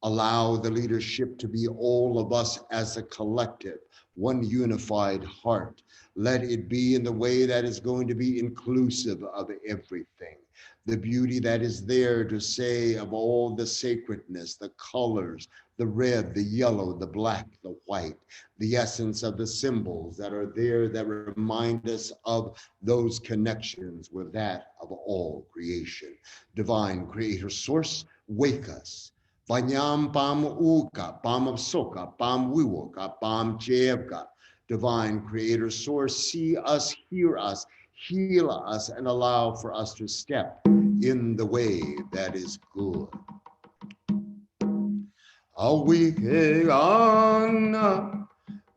Allow the leadership to be all of us as a collective, one unified heart. Let it be in the way that is going to be inclusive of everything. The beauty that is there to say of all the sacredness, the colors, the red, the yellow, the black, the white, the essence of the symbols that are there that remind us of those connections with that of all creation. Divine creator source, wake us. Vanyam pam uka, pam soka, pam wiwoka, pam jevka. Divine creator source, see us, hear us, heal us, and allow for us to step in the way that is good. Awikegana,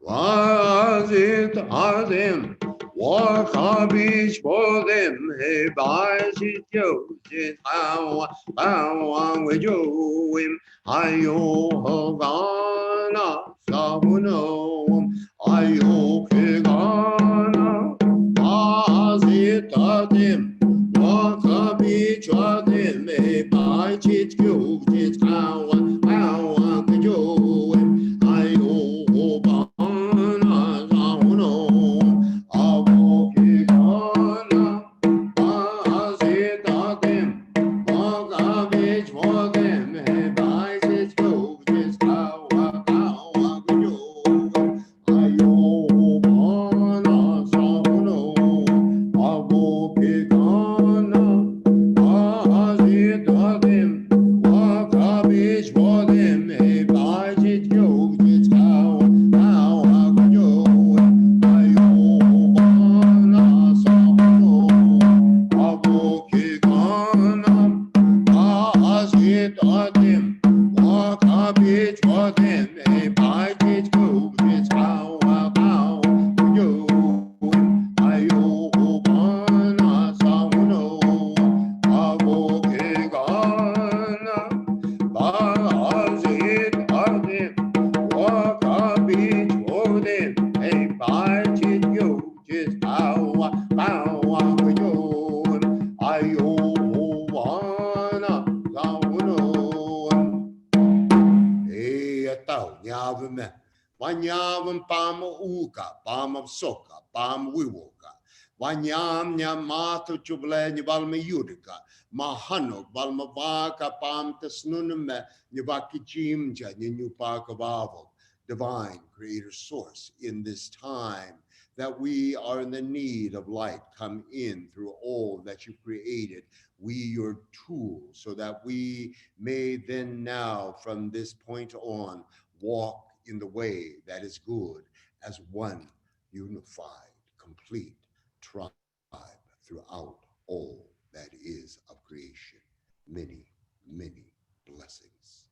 wazit adim, wakabich bodem, he bajit yojit, awa wejoim, ayo hogana, sabunom, ayo kegana, wazit adim, wakabich adim, he bajit yojit, awa Wanyam pam uka, pam soka, pam wiwoka. Wanyam nyamato chuble nyibalme yudika. Mahano balma vaka pam tasnunume nyibaki chimja nyupaka bavo. Divine creator source, in this time that we are in the need of light, come in through all that you created. We your tools, so that we may then now from this point on walk in the way that is good as one unified, complete tribe throughout all that is of creation. Many, many blessings.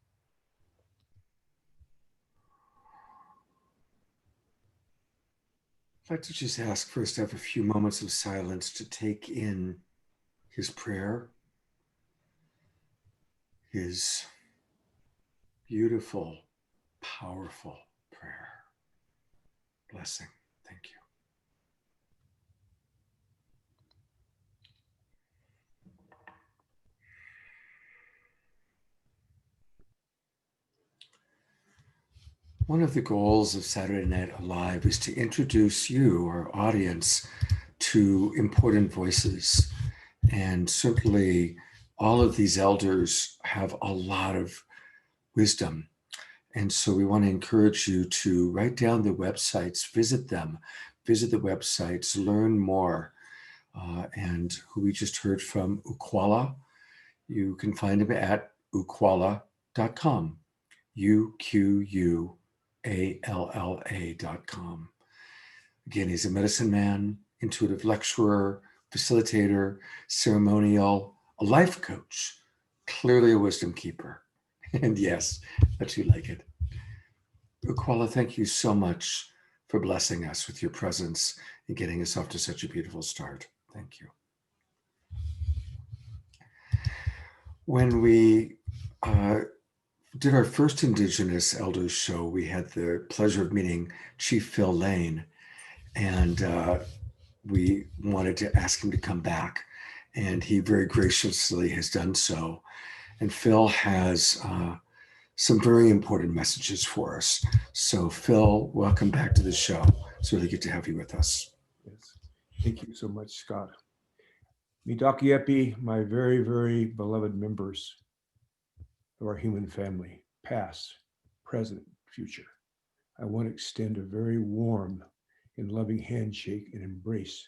I'd like to just ask for us to have a few moments of silence to take in his prayer, his beautiful, powerful prayer. Blessing. Thank you. One of the goals of Saturday Night Alive is to introduce you, our audience, to important voices. And certainly all of these elders have a lot of wisdom. And so we want to encourage you to write down the websites, visit them, visit the websites, learn more. And who we just heard from, Uqualla, you can find him at uqualla.com, UQUALLA.com. Again, he's a medicine man, intuitive lecturer, facilitator, ceremonial, a life coach, clearly a wisdom keeper. And yes, I do like it. Uqualla, thank you so much for blessing us with your presence and getting us off to such a beautiful start. Thank you. When we did our first Indigenous Elders show, we had the pleasure of meeting Chief Phil Lane, and we wanted to ask him to come back, and he very graciously has done so. And Phil has some very important messages for us. So Phil, welcome back to the show. It's really good to have you with us. Yes. Thank you so much, Scott. Midakiepi, my very, very beloved members of our human family, past, present, future. I want to extend a very warm and loving handshake and embrace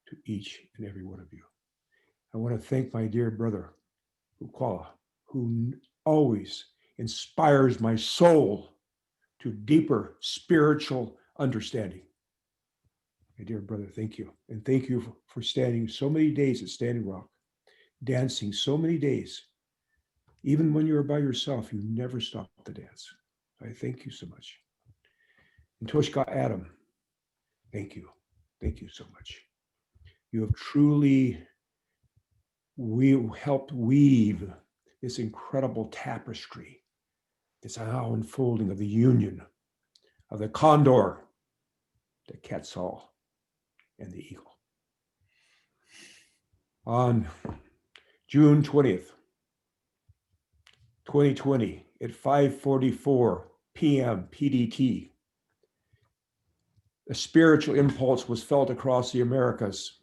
to each and every one of you. I want to thank my dear brother, Uqualla, who always inspires my soul to deeper spiritual understanding. My dear brother, thank you. And thank you for standing so many days at Standing Rock, dancing so many days. Even when you were by yourself, you never stopped to dance. I thank you so much. And Toshka Adam, thank you. Thank you so much. You have truly helped weave this incredible tapestry, this now unfolding of the union of the condor, the quetzal, and the eagle. On June 20th, 2020, at 5:44 p.m. PDT, a spiritual impulse was felt across the Americas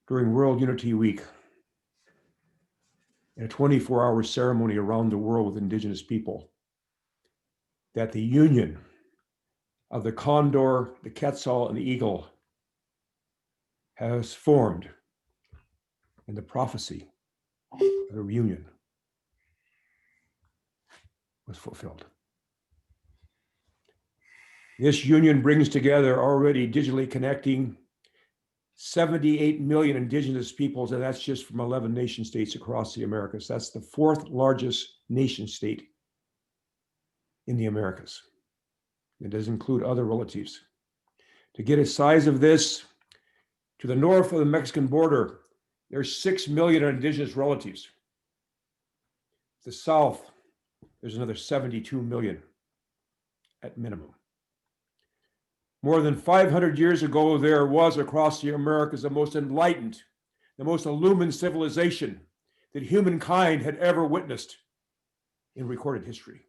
during World Unity Week, in a 24-hour ceremony around the world with Indigenous people, that the union of the condor, the quetzal, and the eagle has formed, and the prophecy of the reunion was fulfilled. This union brings together, already digitally connecting 78 million Indigenous peoples, and that's just from 11 nation states across the Americas. That's the fourth largest nation state in the Americas. It does include other relatives. To get a size of this, to the north of the Mexican border, there's 6 million Indigenous relatives. The south, there's another 72 million at minimum. More than 500 years ago, there was across the Americas the most enlightened, the most illumined civilization that humankind had ever witnessed in recorded history.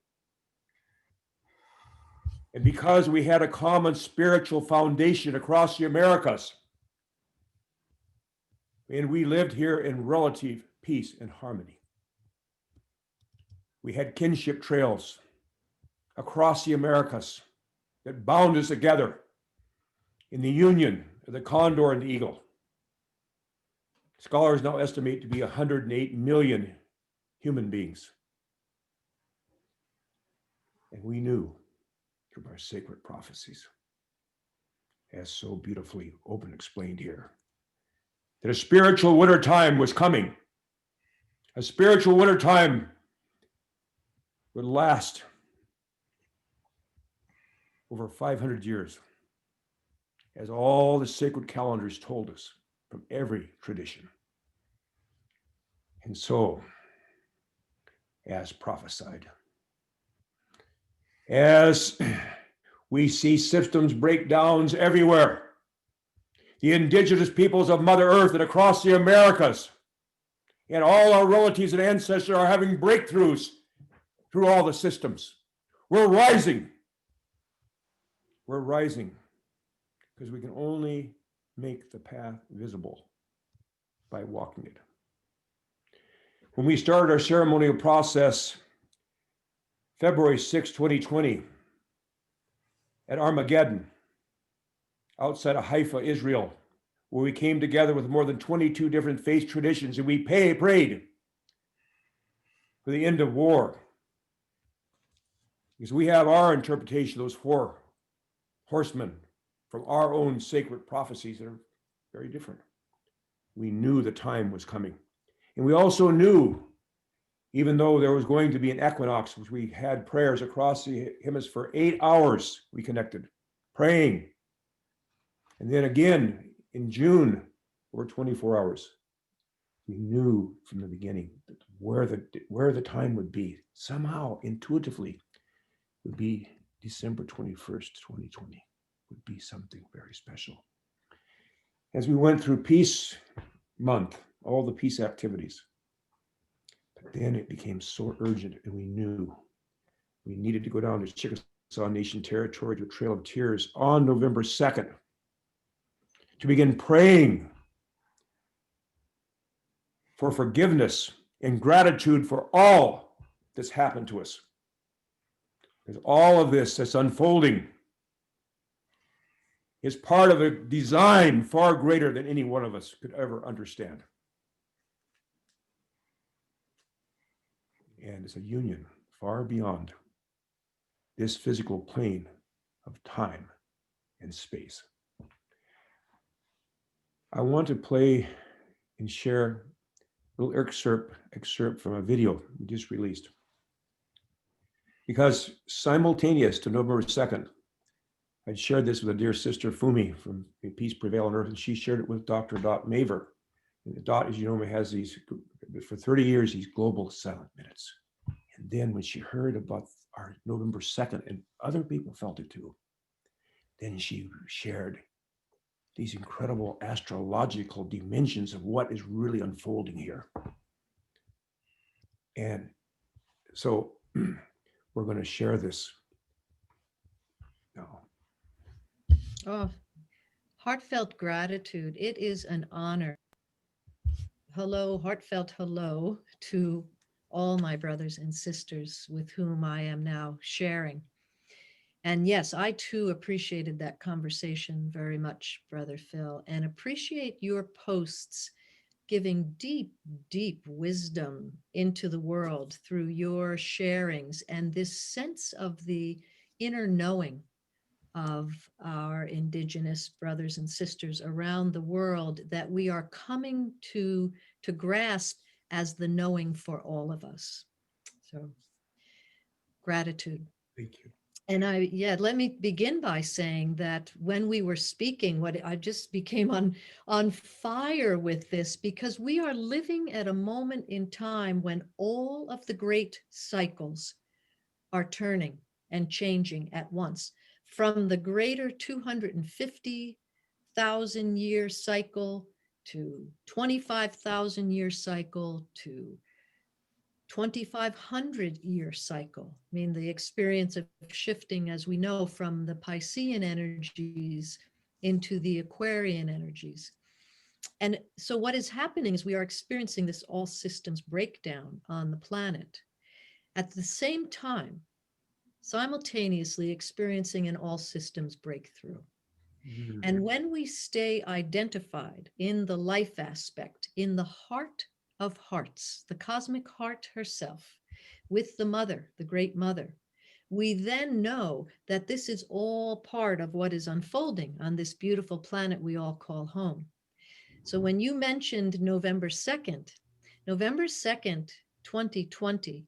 And because we had a common spiritual foundation across the Americas, and we lived here in relative peace and harmony. We had kinship trails across the Americas that bound us together in the union of the condor and the eagle. Scholars now estimate to be 108 million human beings. And we knew from our sacred prophecies, as so beautifully open explained here, that a spiritual winter time was coming. A spiritual winter time would last over 500 years, as all the sacred calendars told us from every tradition. And so, as prophesied, as we see systems breakdowns everywhere, the Indigenous peoples of Mother Earth and across the Americas, and all our relatives and ancestors are having breakthroughs through all the systems. We're rising. We're rising because we can only make the path visible by walking it. When we started our ceremonial process, February 6, 2020, at Armageddon, outside of Haifa, Israel, where we came together with more than 22 different faith traditions, and we prayed for the end of war. Because we have our interpretation of those 4 horsemen from our own sacred prophecies that are very different. We knew the time was coming. And we also knew, even though there was going to be an equinox, which we had prayers across the hemisphere, 8 hours we connected, praying. And then again in June, over 24 hours. We knew from the beginning that where the time would be, somehow intuitively, would be December 21st, 2020, would be something very special. As we went through Peace Month, all the peace activities, but then it became so urgent, and we knew we needed to go down to Chickasaw Nation territory to Trail of Tears on November 2nd to begin praying for forgiveness and gratitude for all that's happened to us. Because all of this that's unfolding is part of a design far greater than any one of us could ever understand. And it's a union far beyond this physical plane of time and space. I want to play and share a little excerpt from a video we just released. Because simultaneous to November 2nd, I shared this with a dear sister, Fumi, from Peace Prevail on Earth, and she shared it with Dr. Dot Maver. And Dot, as you know, has these, for 30 years, these global silent minutes. And then when she heard about our November 2nd, and other people felt it too, then she shared these incredible astrological dimensions of what is really unfolding here. And so we're going to share this now. Oh, heartfelt gratitude. It is an honor. Hello, heartfelt hello to all my brothers and sisters with whom I am now sharing. And yes, I too appreciated that conversation very much, Brother Phil, and appreciate your posts giving deep, deep wisdom into the world through your sharings and this sense of the inner knowing of our Indigenous brothers and sisters around the world that we are coming to grasp as the knowing for all of us. So gratitude. Thank you. And let me begin by saying that when we were speaking, what I just became on fire with this, because we are living at a moment in time when all of the great cycles are turning and changing at once. From the greater 250,000 year cycle to 25,000 year cycle to 2,500 year cycle. I mean, the experience of shifting, as we know, from the Piscean energies into the Aquarian energies. And so what is happening is we are experiencing this all systems breakdown on the planet. At the same time, simultaneously experiencing an all systems breakthrough. Mm-hmm. And when we stay identified in the life aspect, in the heart of hearts, the cosmic heart herself, with the mother, the great mother, we then know that this is all part of what is unfolding on this beautiful planet we all call home. So when you mentioned November 2nd, 2020,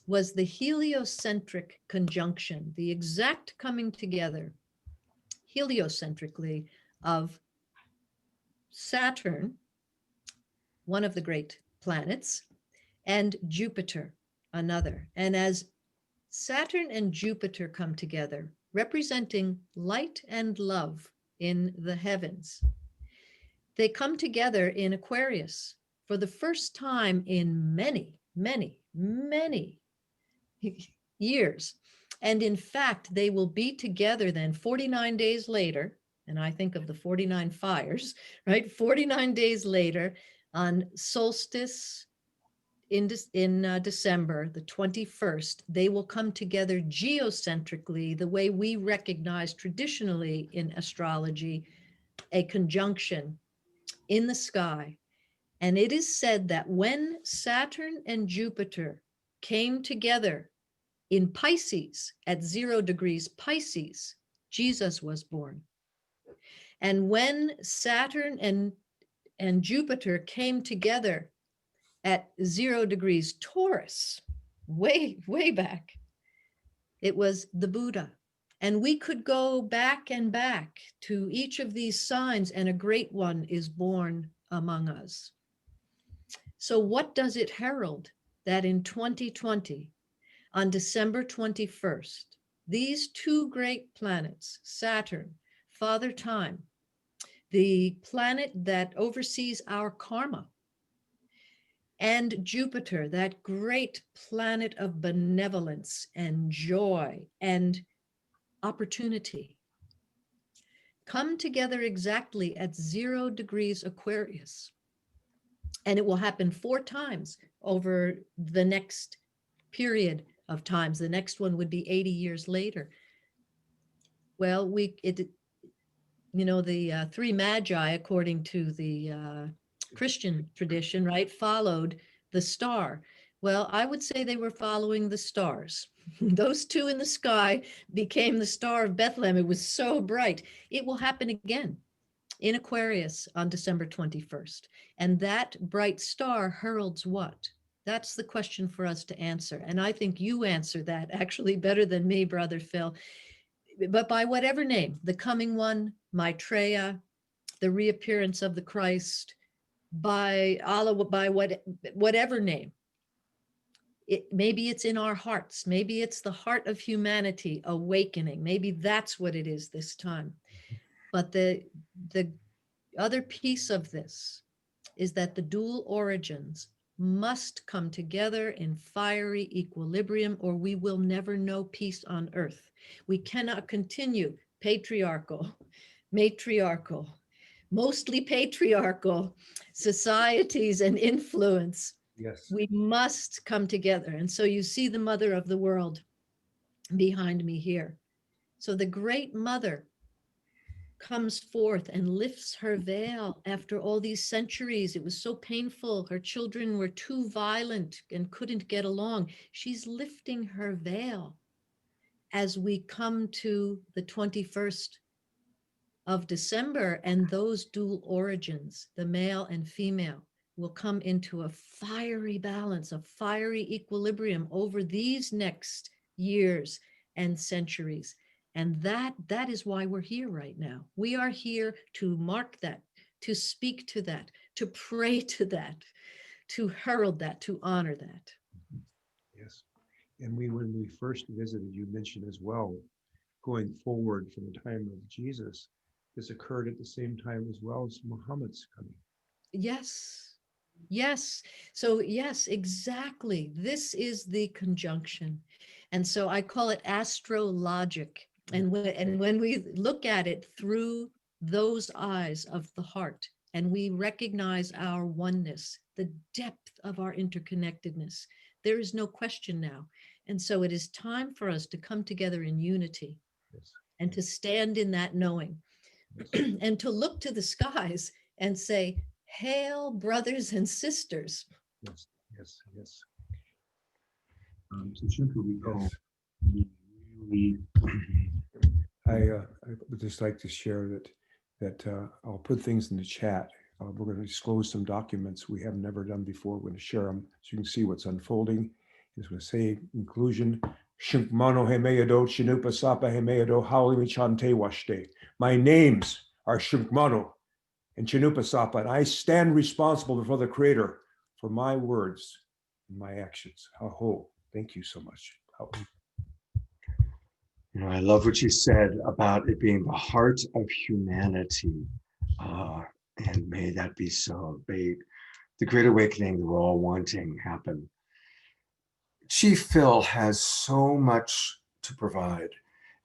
was the heliocentric conjunction, the exact coming together heliocentrically of Saturn, one of the great planets, and Jupiter, another. And as Saturn and Jupiter come together, representing light and love in the heavens, they come together in Aquarius for the first time in many, many, many years. And in fact, they will be together then 49 days later. And I think of the 49 fires, right? 49 days later on solstice in December, the 21st, they will come together geocentrically, the way we recognize traditionally in astrology, a conjunction in the sky. And it is said that when Saturn and Jupiter came together in Pisces at 0 degrees Pisces, Jesus was born. And when Saturn and Jupiter came together at 0 degrees Taurus, way back, it was the Buddha. And we could go back and back to each of these signs, and a great one is born among us. So what does it herald? That in 2020, on December 21st, these two great planets, Saturn, Father Time, the planet that oversees our karma, and Jupiter, that great planet of benevolence and joy and opportunity, come together exactly at 0 degrees Aquarius. And it will happen 4 times over the next period of times. The next one would be 80 years later. Well, the 3 magi, according to the Christian tradition, right, followed the star. Well, I would say they were following the stars. Those 2 in the sky became the Star of Bethlehem. It was so bright. It will happen again in Aquarius on December 21st. And that bright star heralds what? That's the question for us to answer. And I think you answer that actually better than me, Brother Phil. But by whatever name, the coming one, Maitreya, the reappearance of the Christ, by Allah, by whatever name, maybe it's in our hearts. Maybe it's the heart of humanity awakening. Maybe that's what it is this time. But the other piece of this is that the dual origins must come together in fiery equilibrium, or we will never know peace on earth. We cannot continue patriarchal, matriarchal, mostly patriarchal societies and influence. Yes. We must come together. And so you see the mother of the world behind me here. So the great mother comes forth and lifts her veil after all these centuries. It was so painful. Her children were too violent and couldn't get along. She's lifting her veil as we come to the 21st of December, and those dual origins, the male and female, will come into a fiery balance, a fiery equilibrium over these next years and centuries. And that is why we're here right now. We are here to mark that, to speak to that, to pray to that, to herald that, to honor that. Yes. And when we first visited, you mentioned as well, going forward from the time of Jesus, this occurred at the same time as well as Muhammad's coming. Yes. Yes. So yes, exactly. This is the conjunction. And so I call it astrologic. And when we look at it through those eyes of the heart, and we recognize our oneness, the depth of our interconnectedness, there is no question now. And so it is time for us to come together in unity. Yes. And to stand in that knowing. Yes. And to look to the skies and say, hail, brothers and sisters. Yes, yes, yes. So Shunka, I would just like to share that I'll put things in the chat. We're going to disclose some documents we have never done before. We're going to share them so you can see what's unfolding. It's going to say inclusion. Shinkmano Hemeado, Chinupa Sapa Hemeado, Haulimi Chante Washte. My names are Shinkmano and Chinupa Sapa, and I stand responsible before the Creator for my words and my actions. Aho. Thank you so much. I love what you said about it being the heart of humanity. And may that be so. May the great awakening that we're all wanting happen. Chief Phil has so much to provide.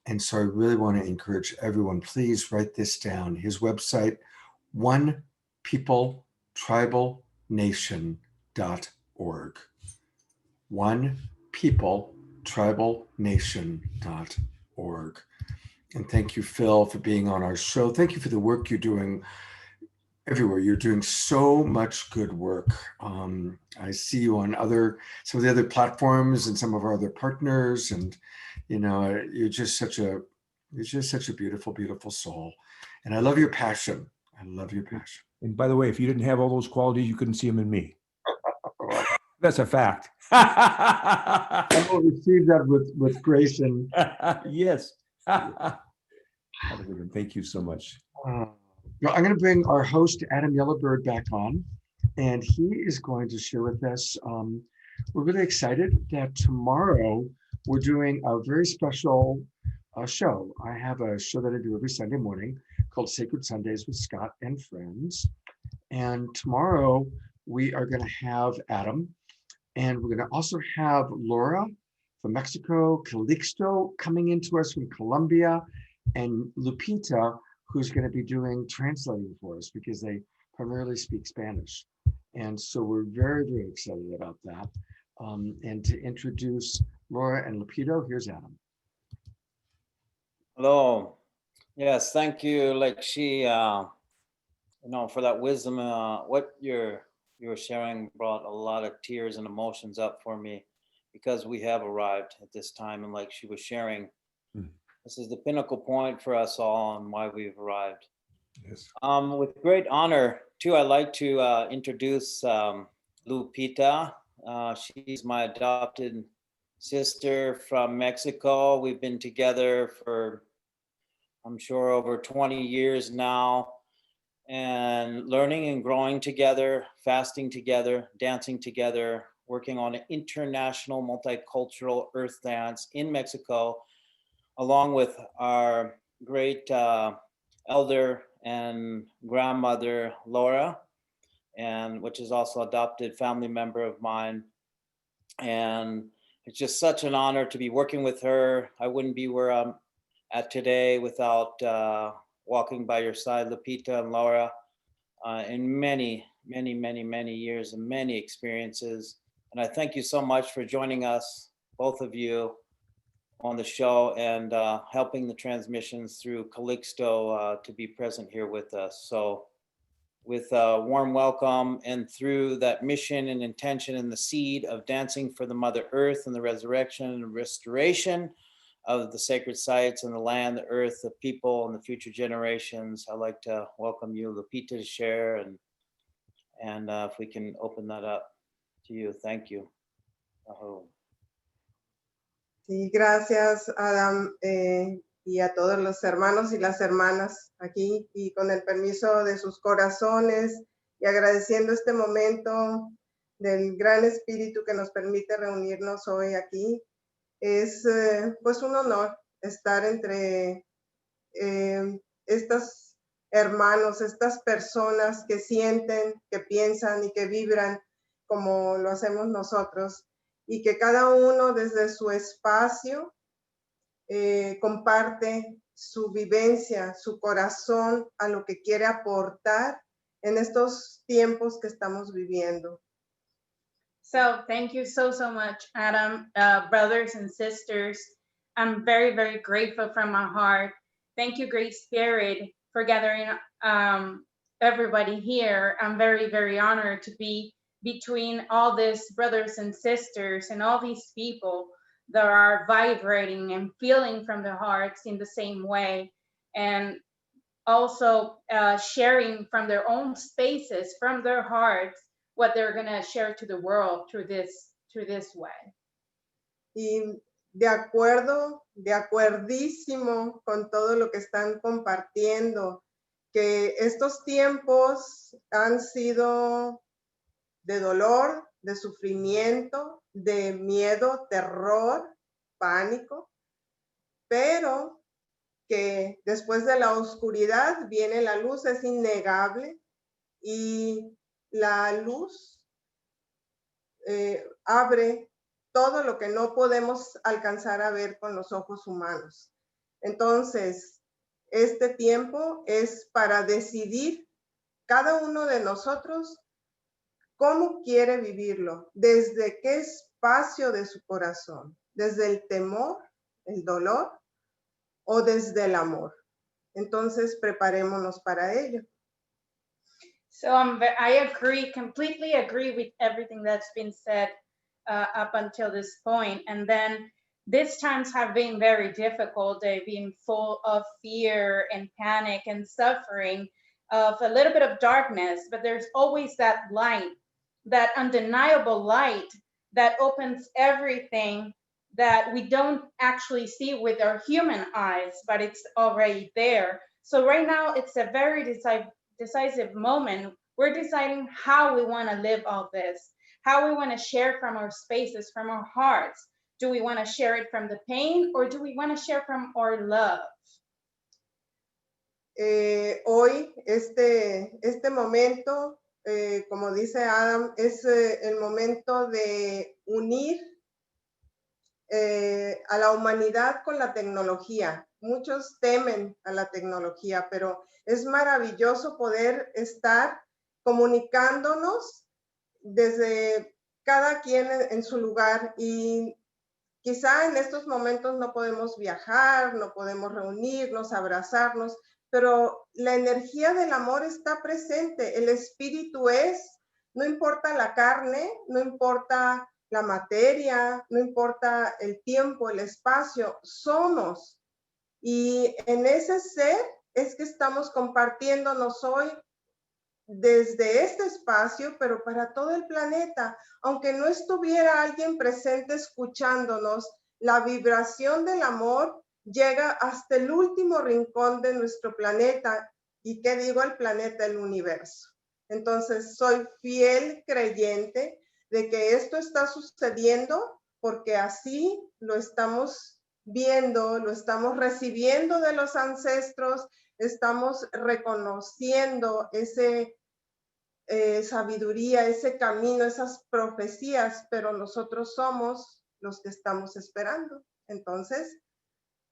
And so I really want to encourage everyone, please write this down. His website, onepeopletribalnation.org. onepeopletribalnation.org. And thank you, Phil, for being on our show. Thank you for the work you're doing everywhere. You're doing so much good work. I see you on some of the other platforms and some of our other partners, and you're just such a beautiful, beautiful soul. And I love your passion. I love your passion. And by the way, if you didn't have all those qualities, you couldn't see them in me. That's a fact. I will receive that with grace and yes. Thank you so much. Now I'm going to bring our host, Adam Yellowbird, back on, and he is going to share with us. We're really excited that tomorrow we're doing a very special show. I have a show that I do every Sunday morning called Sacred Sundays with Scott and Friends. And tomorrow we are going to have Adam, and we're going to also have Laura from Mexico, Calixto coming into us from Colombia, and Lupita, who's going to be doing translating for us because they primarily speak Spanish. And so we're very, very excited about that. And to introduce Laura and Lupita, here's Adam. Hello. Yes, thank you, for that wisdom. What you were sharing brought a lot of tears and emotions up for me, because we have arrived at this time, and like she was sharing, this is the pinnacle point for us all and why we've arrived. Yes. With great honor, too, I'd like to introduce Lupita. She's my adopted sister from Mexico. We've been together for, I'm sure, over 20 years now, and learning and growing together, fasting together, dancing together, working on an international multicultural earth dance in Mexico, along with our great elder and grandmother, Laura, and which is also adopted family member of mine. And it's just such an honor to be working with her. I wouldn't be where I'm at today without walking by your side, Lupita and Laura, in many, many, many, many years and many experiences. And I thank you so much for joining us, both of you, on the show, and helping the transmissions through Calixto to be present here with us. So with a warm welcome, and through that mission and intention and the seed of dancing for the Mother Earth and the resurrection and restoration of the sacred sites and the land, the earth, the people, and the future generations, I'd like to welcome you, Lupita, to share, and if we can open that up to you. Thank you. Sí, gracias, Adam, y a todos los hermanos y las hermanas aquí, y con el permiso de sus corazones, y agradeciendo este momento del gran espíritu que nos permite reunirnos hoy aquí. Es pues un honor estar entre estos hermanos, estas personas que sienten, que piensan y que vibran como lo hacemos nosotros, y que cada uno desde su espacio comparte su vivencia, su corazón a lo que quiere aportar en estos tiempos que estamos viviendo. So thank you so much, Adam, brothers and sisters. I'm very, very grateful from my heart. Thank you, Great Spirit, for gathering everybody here. I'm very, very honored to be between all these brothers and sisters and all these people that are vibrating and feeling from their hearts in the same way, and also sharing from their own spaces, from their hearts, what they're going to share to the world through this way. Y de acuerdísimo con todo lo que están compartiendo, que estos tiempos han sido de dolor, de sufrimiento, de miedo, terror, pánico, pero que después de la oscuridad viene la luz, es innegable, y la luz abre todo lo que no podemos alcanzar a ver con los ojos humanos. Entonces, este tiempo es para decidir cada uno de nosotros cómo quiere vivirlo, desde qué espacio de su corazón, desde el temor, el dolor o desde el amor. Entonces, preparémonos para ello. So I completely agree with everything that's been said up until this point. And then these times have been very difficult. They've been full of fear and panic and suffering, of a little bit of darkness, but there's always that light, that undeniable light that opens everything that we don't actually see with our human eyes, but it's already there. So right now it's a very decisive moment. We're deciding how we want to live all this, how we want to share from our spaces, from our hearts. Do we want to share it from the pain, or do we want to share from our love? Hoy, este momento, como dice Adam, es el momento de unir a la humanidad con la tecnología. Muchos temen a la tecnología, pero es maravilloso poder estar comunicándonos desde cada quien en su lugar, y quizá en estos momentos no podemos viajar, no podemos reunirnos, abrazarnos, pero la energía del amor está presente, el espíritu es, no importa la carne, no importa la materia, no importa el tiempo, el espacio, somos. Y en ese ser es que estamos compartiéndonos hoy desde este espacio, pero para todo el planeta. Aunque no estuviera alguien presente escuchándonos, la vibración del amor llega hasta el último rincón de nuestro planeta. ¿Y qué digo el planeta? El universo. Entonces, soy fiel creyente de que esto está sucediendo porque así lo estamos viendo, lo estamos recibiendo de los ancestros, estamos reconociendo ese sabiduría, ese camino, esas profecías, pero nosotros somos los que estamos esperando. Entonces,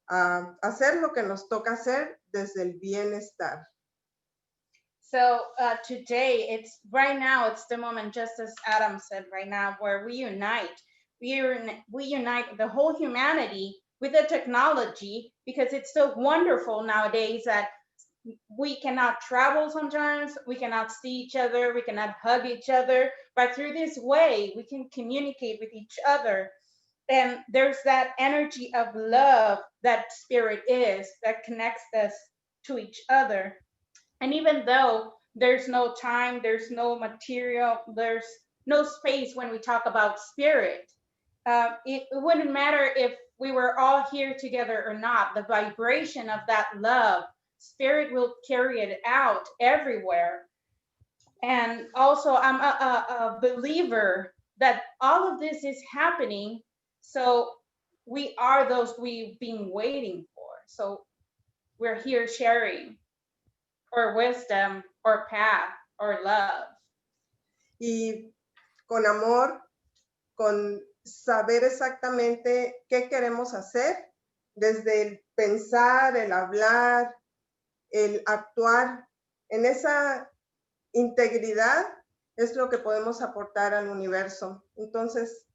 hacer lo que nos toca hacer desde el bienestar. So today, it's the moment, just as Adam said right now, where we unite. We unite the whole humanity with the technology, because it's so wonderful nowadays that we cannot travel sometimes, we cannot see each other, we cannot hug each other, but through this way, we can communicate with each other. And there's that energy of love that spirit is, that connects us to each other. And even though there's no time, there's no material, there's no space when we talk about spirit, it wouldn't matter if we were all here together or not. The vibration of that love, spirit will carry it out everywhere. And also, I'm a believer that all of this is happening, so we are those we've been waiting for. So we're here sharing or wisdom or path or love. Y con amor, con saber exactamente qué queremos hacer, desde el pensar, el hablar, el actuar, en esa integridad es lo que podemos aportar al universo. Entonces,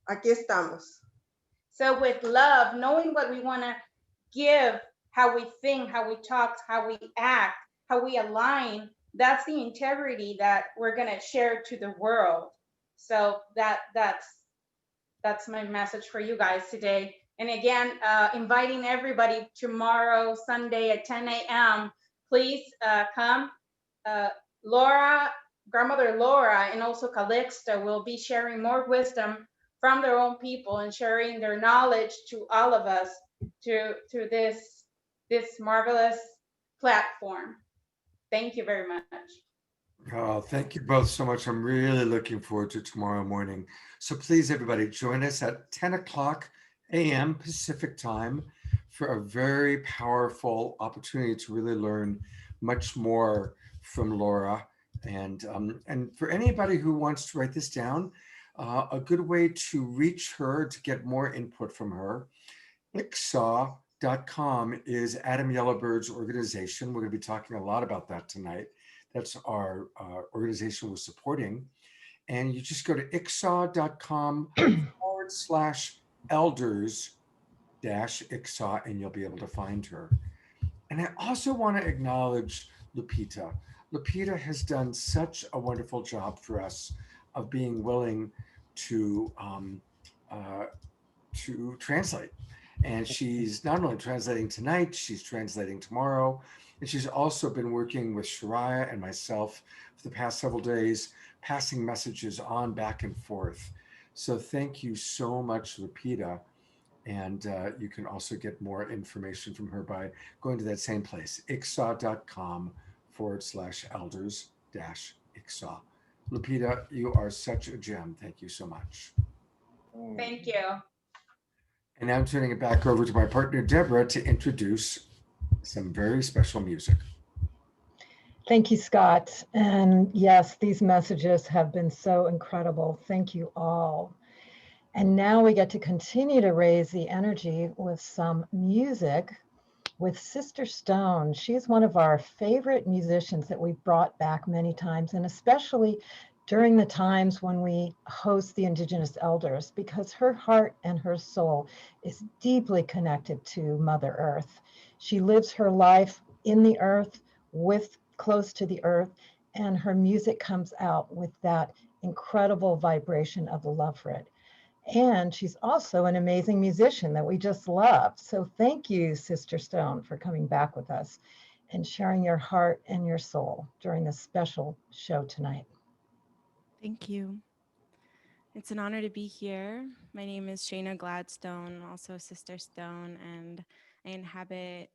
aquí estamos. So with love, knowing what we want to give, how we think, how we talk, how we act, how we align, that's the integrity that we're going to share to the world. So that's my message for you guys today. And again, inviting everybody tomorrow, Sunday at 10 a.m. Please come. Laura, grandmother Laura, and also Calixto will be sharing more wisdom from their own people and sharing their knowledge to all of us through this marvelous platform. Thank you very much. Oh, thank you both so much. I'm really looking forward to tomorrow morning. So please, everybody, join us at 10 o'clock a.m. Pacific time for a very powerful opportunity to really learn much more from Laura. And for anybody who wants to write this down, a good way to reach her, to get more input from her, ICSAW.com is Adam Yellowbird's organization. We're going to be talking a lot about that tonight. That's our organization we're supporting. And you just go to ICSAW.com/elders-ICSAW, and you'll be able to find her. And I also want to acknowledge Lupita. Lupita has done such a wonderful job for us of being willing to translate. And she's not only translating tonight, she's translating tomorrow. And she's also been working with Shariah and myself for the past several days, passing messages on back and forth. So thank you so much, Lupita. And you can also get more information from her by going to that same place, ICSAW.com/elders-ICSAW. Lupita, you are such a gem. Thank you so much. Thank you. And now I'm turning it back over to my partner, Deborah, to introduce some very special music. Thank you, Scott. And yes, these messages have been so incredible. Thank you all. And now we get to continue to raise the energy with some music with Sister Stone. She's one of our favorite musicians that we've brought back many times, and especially during the times when we host the Indigenous Elders, because her heart and her soul is deeply connected to Mother Earth. She lives her life in the earth, close to the earth, and her music comes out with that incredible vibration of the love for it. And she's also an amazing musician that we just love. So thank you, Sister Stone, for coming back with us and sharing your heart and your soul during this special show tonight. Thank you. It's an honor to be here. My name is Shayna Gladstone, also Sister Stone, and I inhabit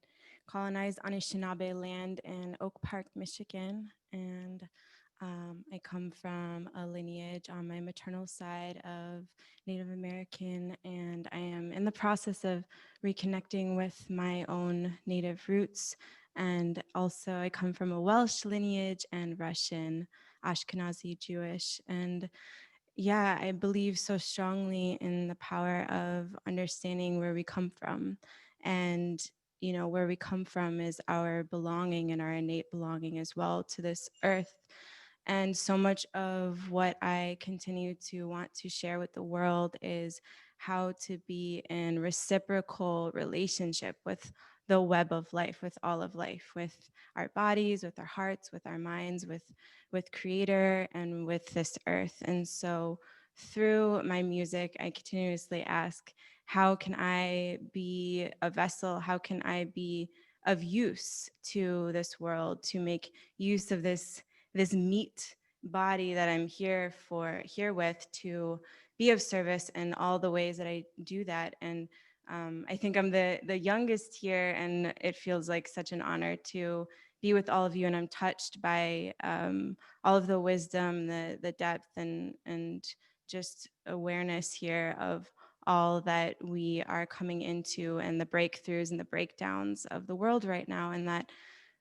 colonized Anishinaabe land in Oak Park, Michigan. And I come from a lineage on my maternal side of Native American, and I am in the process of reconnecting with my own Native roots. And also I come from a Welsh lineage and Russian, Ashkenazi Jewish. And yeah, I believe so strongly in the power of understanding where we come from. And, you know, where we come from is our belonging and our innate belonging as well to this earth. And so much of what I continue to want to share with the world is how to be in reciprocal relationship with the web of life, with all of life, with our bodies, with our hearts, with our minds, with Creator, and with this earth. And so through my music, I continuously ask, how can I be a vessel? How can I be of use to this world, to make use of this meat body that I'm here with, to be of service in all the ways that I do that. And I think I'm the youngest here, and it feels like such an honor to be with all of you. And I'm touched by all of the wisdom, the depth, and just awareness here of all that we are coming into, and the breakthroughs and the breakdowns of the world right now. And that,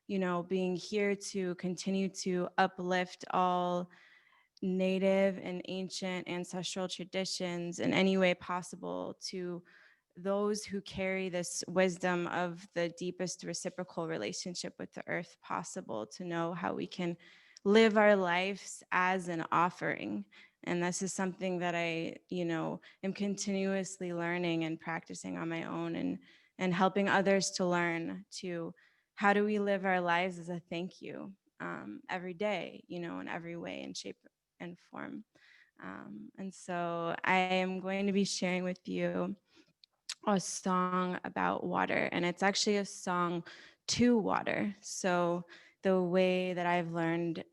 you know, being here to continue to uplift all Native and ancient ancestral traditions in any way possible to those who carry this wisdom of the deepest reciprocal relationship with the earth possible, to know how we can live our lives as an offering. And this is something that I, you know, am continuously learning and practicing on my own, and helping others to learn, to how do we live our lives as a thank you every day, you know, in every way and shape and form. And so I am going to be sharing with you a song about water, and it's actually a song to water. So the way that I've learned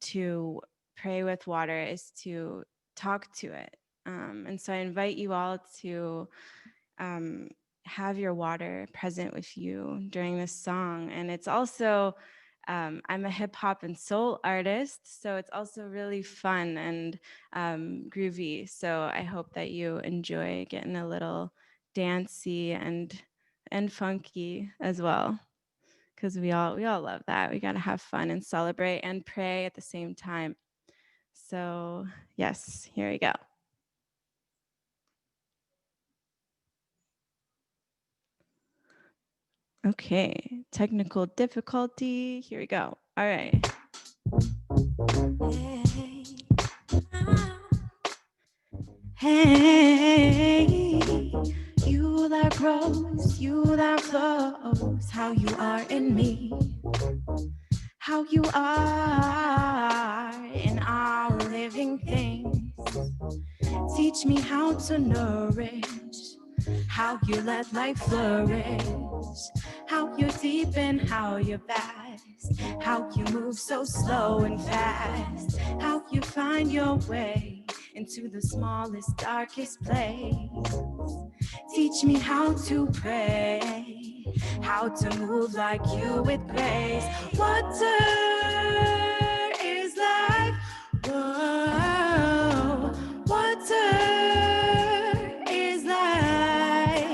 to pray with water is to talk to it. And so I invite you all to have your water present with you during this song. And it's also, I'm a hip hop and soul artist, so it's also really fun and groovy. So I hope that you enjoy getting a little dancey and funky as well, because we all love that. We got to have fun and celebrate and pray at the same time. So yes, here we go. Okay, technical difficulty. Here we go. All right. Hey, you that grows, you that flows, how you are in me, how you are in all living things. Teach me how to nourish, how you let life flourish, how you're deep and how you're vast, how you move so slow and fast, how you find your way into the smallest, darkest place. Teach me how to pray, how to move like you with grace. Water is life. Whoa, water is life.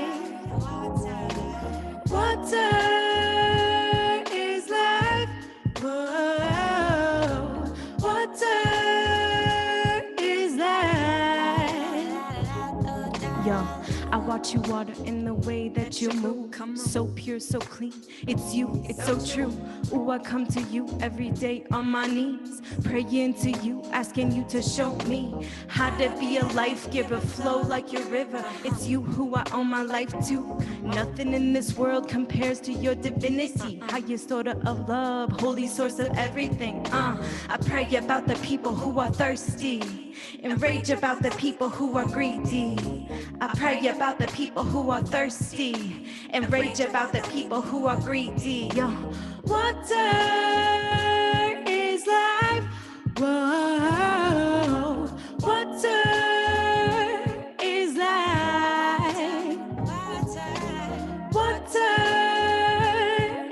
Water is life. Whoa, water is life. Yo, I watch you water in the way that you move. So pure, so clean. It's you, it's so true. Ooh, I come to you every day on my knees, praying to you, asking you to show me how to be a life giver, flow like your river. It's you who I owe my life to. Nothing in this world compares to your divinity. Highest order of love, holy source of everything. I pray about the people who are thirsty, enrage about the people who are greedy. I pray about the people who are thirsty, enrage about the people who are greedy. Yo, water is life. Whoa, water is life. Water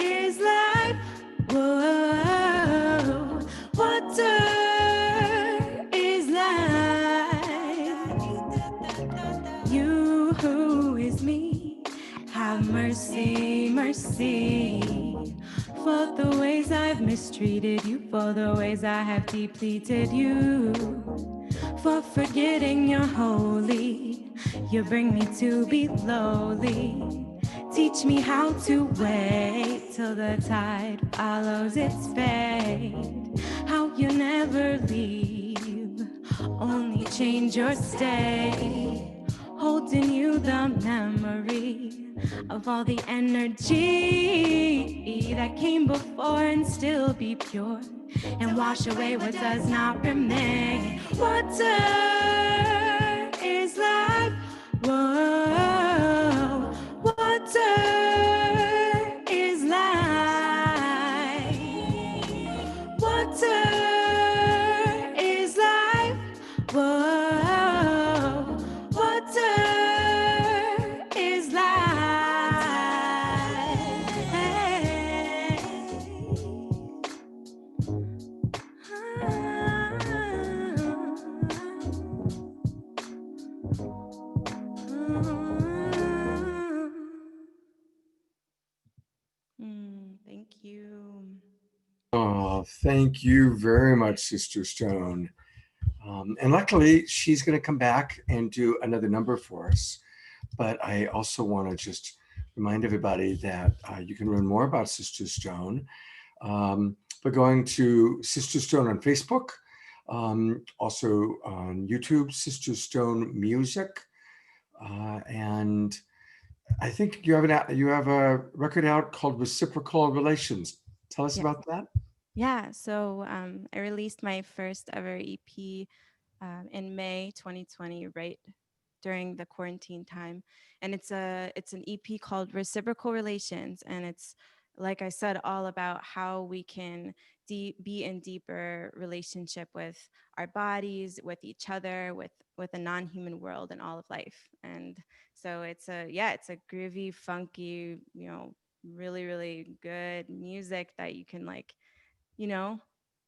is life. Whoa, water is life. You who is me, have mercy, mercy, for the ways I've mistreated you, for the ways I have depleted you, for forgetting you're holy. You bring me to be lowly. Teach me how to wait till the tide follows its fate. How you never leave, only change your state. Holding you the memory of all the energy that came before and still be pure and wash away what does not remain. Water is life. Whoa, water is life. Water is life. Whoa, water is Thank you. Oh, thank you very much, Sister Stone. And luckily, she's going to come back and do another number for us. But I also want to just remind everybody that you can learn more about Sister Stone by going to Sister Stone on Facebook, also on YouTube, Sister Stone Music, and I think you have a record out called Reciprocal Relations. Tell us about that. Yeah, so I released my first ever EP in May 2020, right during the quarantine time, and it's an EP called Reciprocal Relations, and it's, like I said, all about how we can be in deeper relationship with our bodies, with each other, with the non-human world and all of life. And so it's a groovy, funky, really, really good music that you can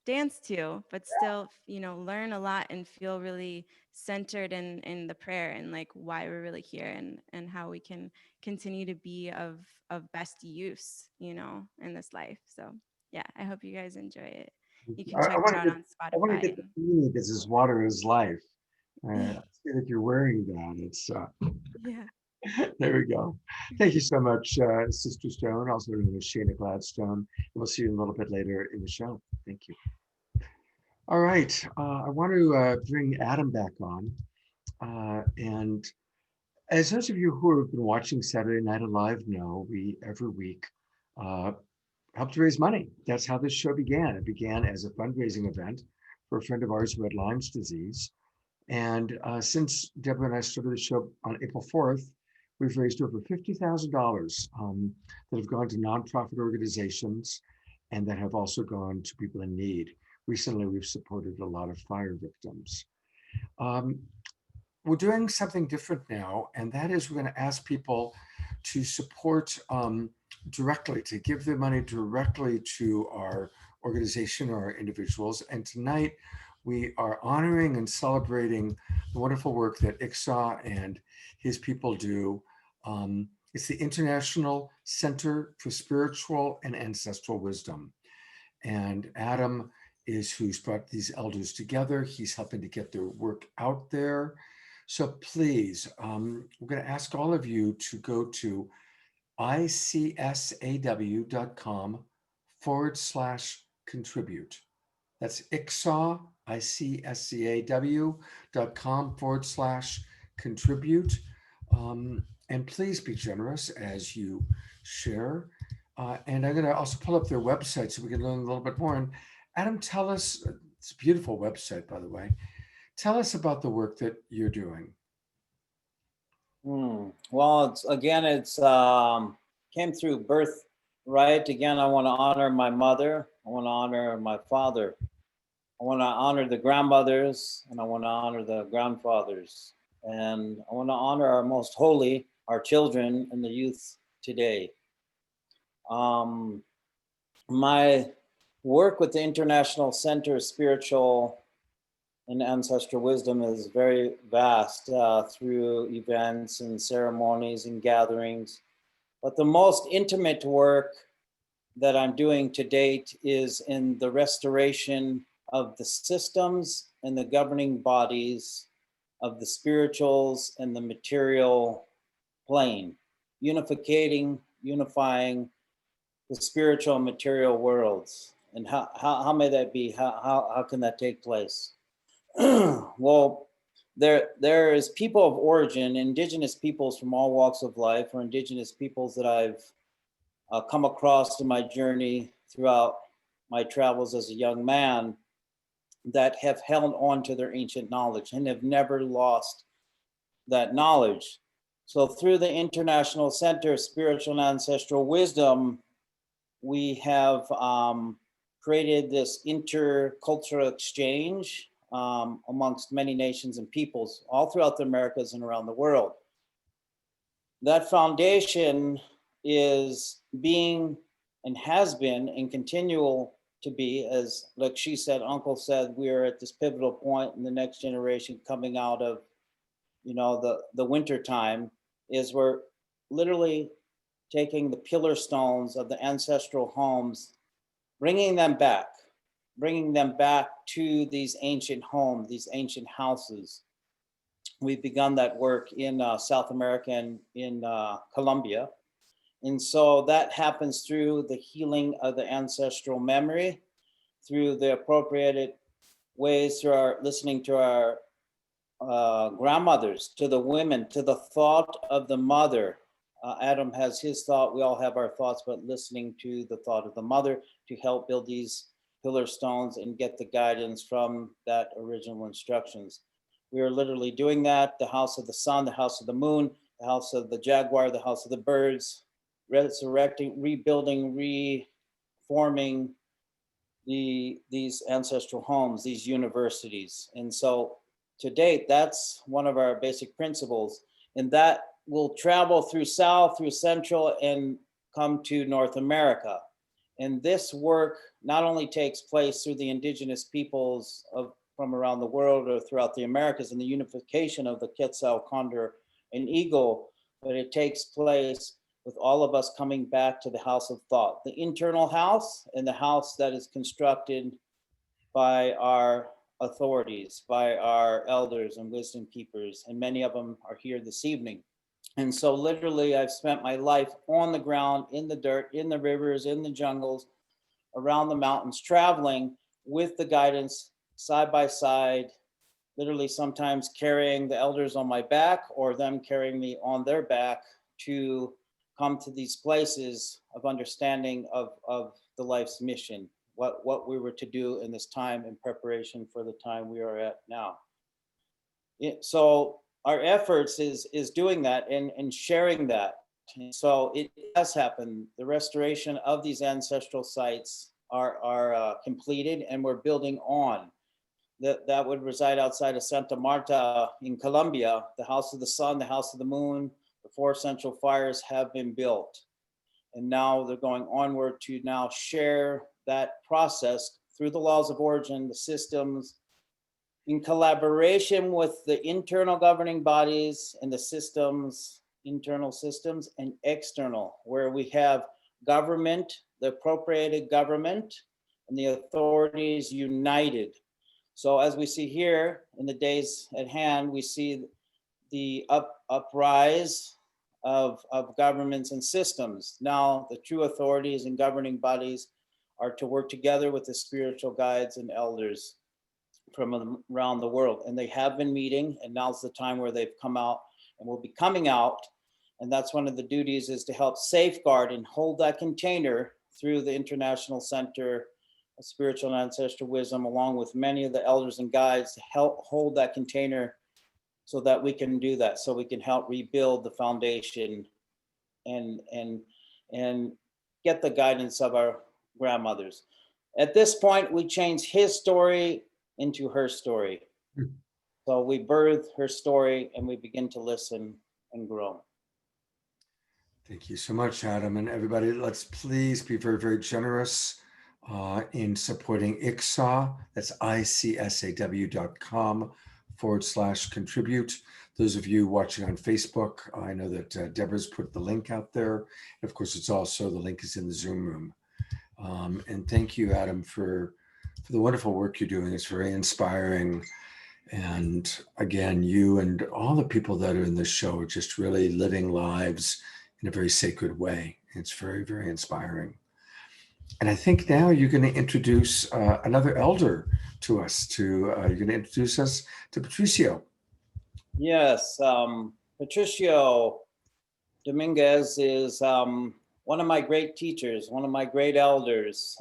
dance to, but still, learn a lot and feel really centered in the prayer and like why we're really here, and how we can continue to be of best use, in this life. So yeah, I hope you guys enjoy it. You can I check want it to out get, on I want to Spotify. get the feeling this is water is life. I see that you're wearing that. It's Yeah. there we go. Thank you so much, Sister Stone, also known as Shana Gladstone. And we'll see you a little bit later in the show. Thank you. All right, I want to bring Adam back on. And as those of you who have been watching Saturday Night Alive know, we every week help to raise money. That's how this show began. It began as a fundraising event for a friend of ours who had Lyme's disease. And since Deborah and I started the show on April 4th, we've raised over $50,000 that have gone to nonprofit organizations and that have also gone to people in need. Recently, we've supported a lot of fire victims. We're doing something different now, and that is we're going to ask people to support directly, to give their money directly to our organization or our individuals. And tonight, we are honoring and celebrating the wonderful work that ICSAW and his people do. It's the International Center for Spiritual and Ancestral Wisdom. And Adam is who's brought these elders together. He's helping to get their work out there. So please, we're going to ask all of you to go to ICSAW.com/contribute. That's ICSAW, ICSAW.com/contribute. And please be generous as you share. And I'm going to also pull up their website so we can learn a little bit more. And Adam, tell us, it's a beautiful website, by the way. Tell us about the work that you're doing. Well, it's came through birth, right? Again, I want to honor my mother. I want to honor my father. I want to honor the grandmothers, and I want to honor the grandfathers. And I want to honor our most holy, our children and the youth today. My work with the International Center of Spiritual and Ancestral Wisdom is very vast through events and ceremonies and gatherings. But the most intimate work that I'm doing to date is in the restoration of the systems and the governing bodies of the spirituals and the material plane, unifying the spiritual and material worlds. And how may that be? How can that take place? Well, there is people of origin, indigenous peoples from all walks of life, or indigenous peoples that I've come across in my journey throughout my travels as a young man, that have held on to their ancient knowledge and have never lost that knowledge. So through the International Center of Spiritual and Ancestral Wisdom, we have created this intercultural exchange amongst many nations and peoples all throughout the Americas and around the world. That foundation is being and has been and continual to be, as like she said, Uncle said, we are at this pivotal point in the next generation coming out of, the winter time, is we're literally taking the pillar stones of the ancestral homes, bringing them back to these ancient homes, these ancient houses. We've begun that work in South America and in Colombia. And so that happens through the healing of the ancestral memory, through the appropriated ways, through our listening to our grandmothers, to the women, to the thought of the mother. Adam has his thought, we all have our thoughts, but listening to the thought of the mother to help build these pillar stones and get the guidance from that original instructions. We are literally doing that. The house of the sun, the house of the moon, the house of the jaguar, the house of the birds, resurrecting, rebuilding, reforming these ancestral homes, these universities. And so to date, that's one of our basic principles. And that will travel through South, through Central, and come to North America. And this work not only takes place through the indigenous peoples from around the world or throughout the Americas and the unification of the Quetzal, Condor, and Eagle, but it takes place with all of us coming back to the house of thought, the internal house and the house that is constructed by our authorities, by our elders and wisdom keepers, and many of them are here this evening. And so literally I've spent my life on the ground, in the dirt, in the rivers, in the jungles, around the mountains, traveling with the guidance side by side, literally sometimes carrying the elders on my back or them carrying me on their back to come to these places of understanding of the life's mission, what we were to do in this time in preparation for the time we are at now. So our efforts is doing that and sharing that. And so it has happened. The restoration of these ancestral sites are completed, and we're building on. That would reside outside of Santa Marta in Colombia. The House of the Sun, the House of the Moon, the 4 central fires have been built. And now they're going onward to now share that process through the laws of origin, the systems, in collaboration with the internal governing bodies and the systems, internal systems and external, where we have government, the appropriated government, and the authorities united. So as we see here in the days at hand, we see the uprise of governments and systems. Now the true authorities and governing bodies are to work together with the spiritual guides and elders from around the world. And they have been meeting, and now's the time where they've come out and will be coming out. And that's one of the duties, is to help safeguard and hold that container through the International Center of Spiritual and Ancestral Wisdom, along with many of the elders and guides, to help hold that container so that we can do that, so we can help rebuild the foundation and get the guidance of our grandmothers. At this point, we change his story into her story. So we birth her story and we begin to listen and grow. Thank you so much, Adam. And everybody, let's please be very, very generous in supporting ICSAW. That's ICSAW.com/contribute. Those of you watching on Facebook, I know that Deborah's put the link out there. Of course, it's also, the link is in the Zoom room. And thank you, Adam, for the wonderful work you're doing. It's very inspiring. And again, you and all the people that are in this show are just really living lives in a very sacred way. It's very, very inspiring. And I think now you're going to introduce another elder to us. You're going to introduce us to Patricio. Yes, Patricio Dominguez is one of my great teachers, one of my great elders.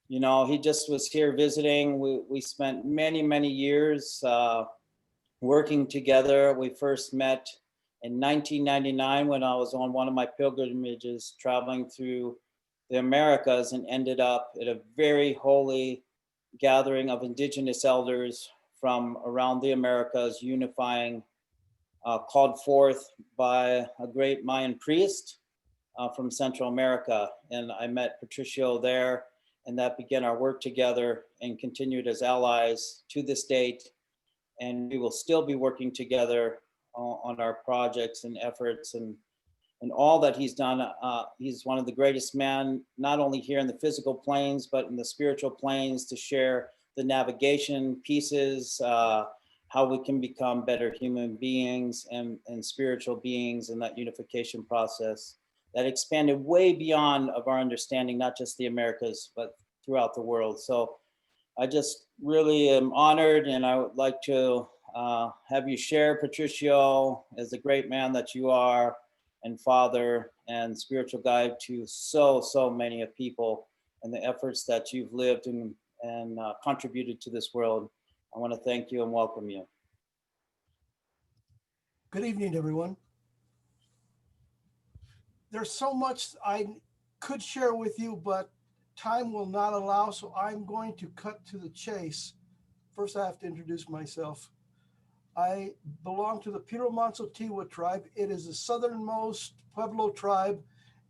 You know, he just was here visiting. We spent many, many years working together. We first met in 1999 when I was on one of my pilgrimages traveling through the Americas, and ended up at a very holy gathering of indigenous elders from around the Americas, unifying, called forth by a great Mayan priest from Central America. And I met Patricio there, and that began our work together and continued as allies to this date. And we will still be working together on our projects and efforts and all that he's done. He's one of the greatest men, not only here in the physical planes, but in the spiritual planes, to share the navigation pieces, how we can become better human beings and spiritual beings in that unification process that expanded way beyond of our understanding, not just the Americas, but throughout the world. So I just really am honored, and I would like to have you share, Patricio, as the great man that you are, and father and spiritual guide to so many of people, and the efforts that you've lived and contributed to this world. I want to thank you and welcome you. Good evening, everyone. There's so much I could share with you, but time will not allow, so I'm going to cut to the chase. First, I have to introduce myself. I belong to the Piro Manso Tiwa tribe. It is the southernmost Pueblo tribe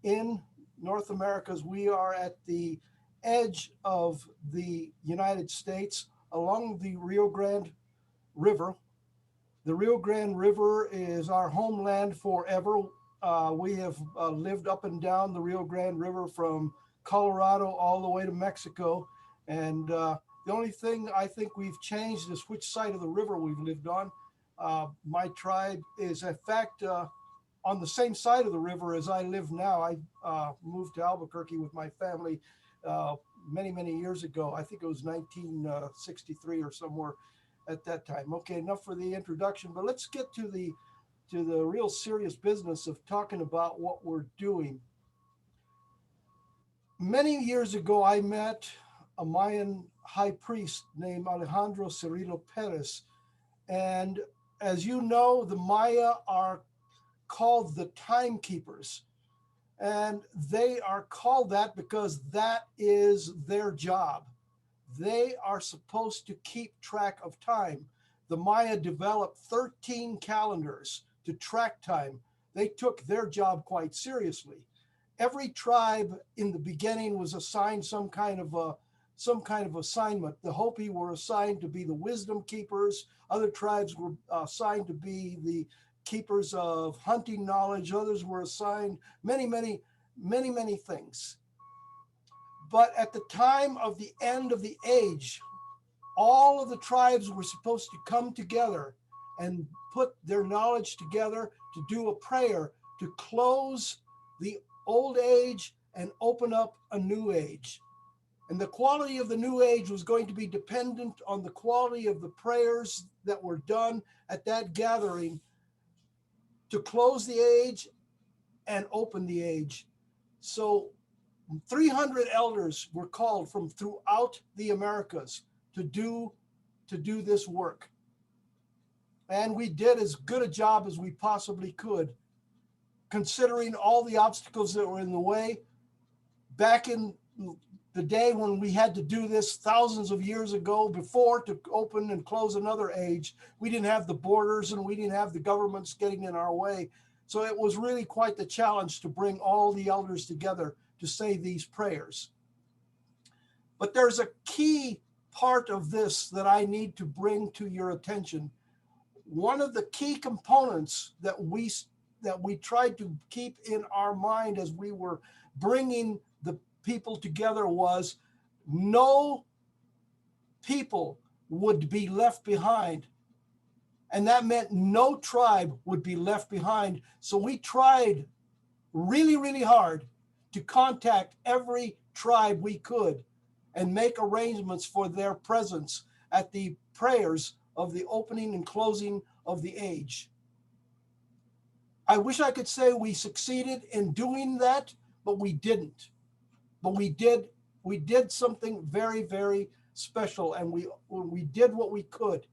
in North America. As we are at the edge of the United States along the Rio Grande River. The Rio Grande River is our homeland forever. We have lived up and down the Rio Grande River from Colorado all the way to Mexico. And the only thing I think we've changed is which side of the river we've lived on. My tribe is, in fact, on the same side of the river as I live now. I moved to Albuquerque with my family many, many years ago. I think it was 1963 or somewhere at that time. Okay, enough for the introduction, but let's get to the real serious business of talking about what we're doing. Many years ago, I met a Mayan high priest named Alejandro Cerrillo Perez. And as you know, the Maya are called the timekeepers. And they are called that because that is their job. They are supposed to keep track of time. The Maya developed 13 calendars to track time. They took their job quite seriously. Every tribe in the beginning was assigned some kind of assignment. The Hopi were assigned to be the wisdom keepers. Other tribes were assigned to be the keepers of hunting knowledge. Others were assigned many things. But at the time of the end of the age, all of the tribes were supposed to come together and put their knowledge together to do a prayer to close the old age and open up a new age. And the quality of the new age was going to be dependent on the quality of the prayers that were done at that gathering to close the age and open the age. So 300 elders were called from throughout the Americas to do this work. And we did as good a job as we possibly could, considering all the obstacles that were in the way. Back in the day when we had to do this thousands of years ago, before to open and close another age, we didn't have the borders and we didn't have the governments getting in our way. So it was really quite the challenge to bring all the elders together to say these prayers. But there's a key part of this that I need to bring to your attention. One of the key components that we tried to keep in our mind as we were bringing the people together was no people would be left behind. And that meant no tribe would be left behind. So we tried really, really hard to contact every tribe we could and make arrangements for their presence at the prayers of the opening and closing of the age. I wish I could say we succeeded in doing that, but we didn't. But we did something very, very special, and we did what we could.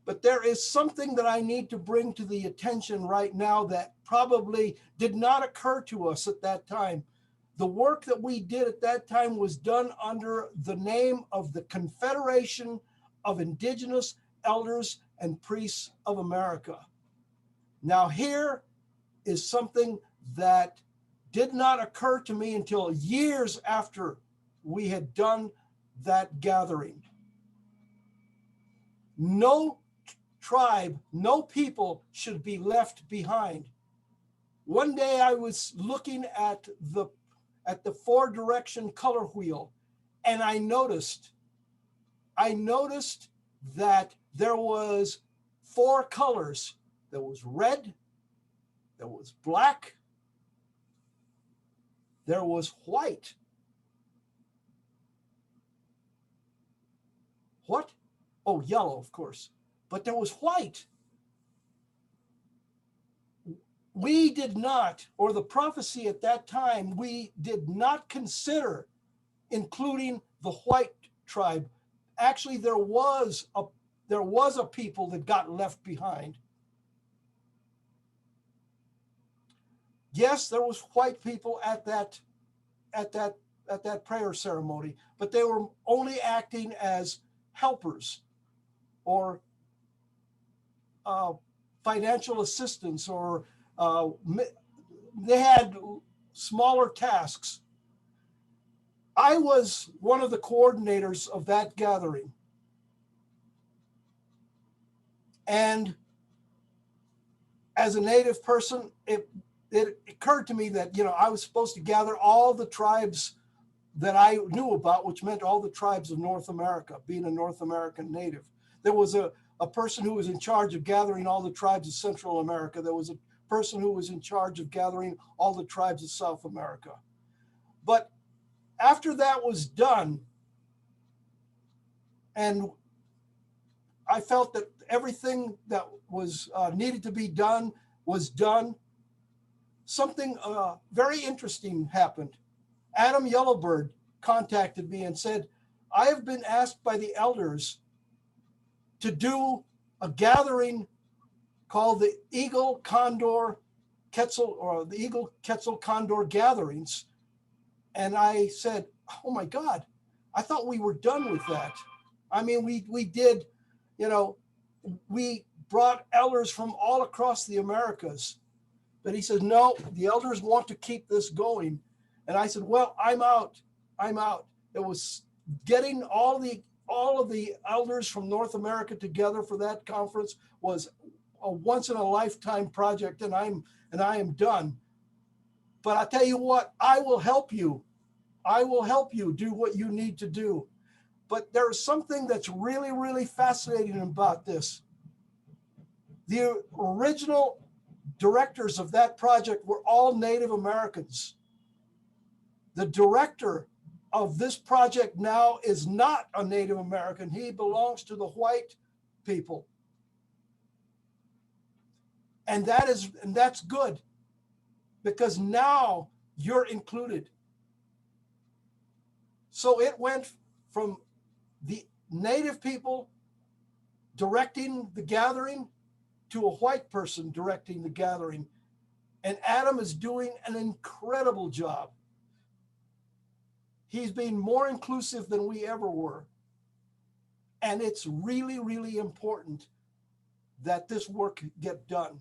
But there is something that I need to bring to the attention right now that probably did not occur to us at that time. The work that we did at that time was done under the name of the Confederation of Indigenous Elders and Priests of America. Now, here is something that did not occur to me until years after we had done that gathering. No tribe, no people should be left behind. One day I was looking at the 4-direction color wheel, and I noticed that there was 4 colors. There was red, there was black, there was white. What? Oh, yellow, of course. But there was white. We did not, or the prophecy at that time, we did not consider including the white tribe. Actually, there was a people that got left behind. Yes, there was white people at that prayer ceremony, but they were only acting as helpers or financial assistance, or they had smaller tasks. I was one of the coordinators of that gathering. And as a Native person, it occurred to me that, I was supposed to gather all the tribes that I knew about, which meant all the tribes of North America, being a North American native. There was a person who was in charge of gathering all the tribes of Central America. There was a person who was in charge of gathering all the tribes of South America. But after that was done, and I felt that everything that was needed to be done was done, something very interesting happened. Adam Yellowbird contacted me and said, I have been asked by the elders to do a gathering called the Eagle Condor Quetzal, or the Eagle Quetzal Condor gatherings. And I said, oh my God, I thought we were done with that. I mean, we did, you know, we brought elders from all across the Americas. But he says, no, the elders want to keep this going. And I said, well, I'm out. It was getting all of the elders from North America together for that conference was a once in a lifetime project, and I am done. But I tell you what, I will help you. I will help you do what you need to do. But there is something that's really, really fascinating about this. The original directors of that project were all Native Americans. The director of this project now is not a Native American. He belongs to the white people. And that's good, because now you're included. So it went from the Native people directing the gathering to a white person directing the gathering. And Adam is doing an incredible job. He's being more inclusive than we ever were. And it's really, really important that this work get done.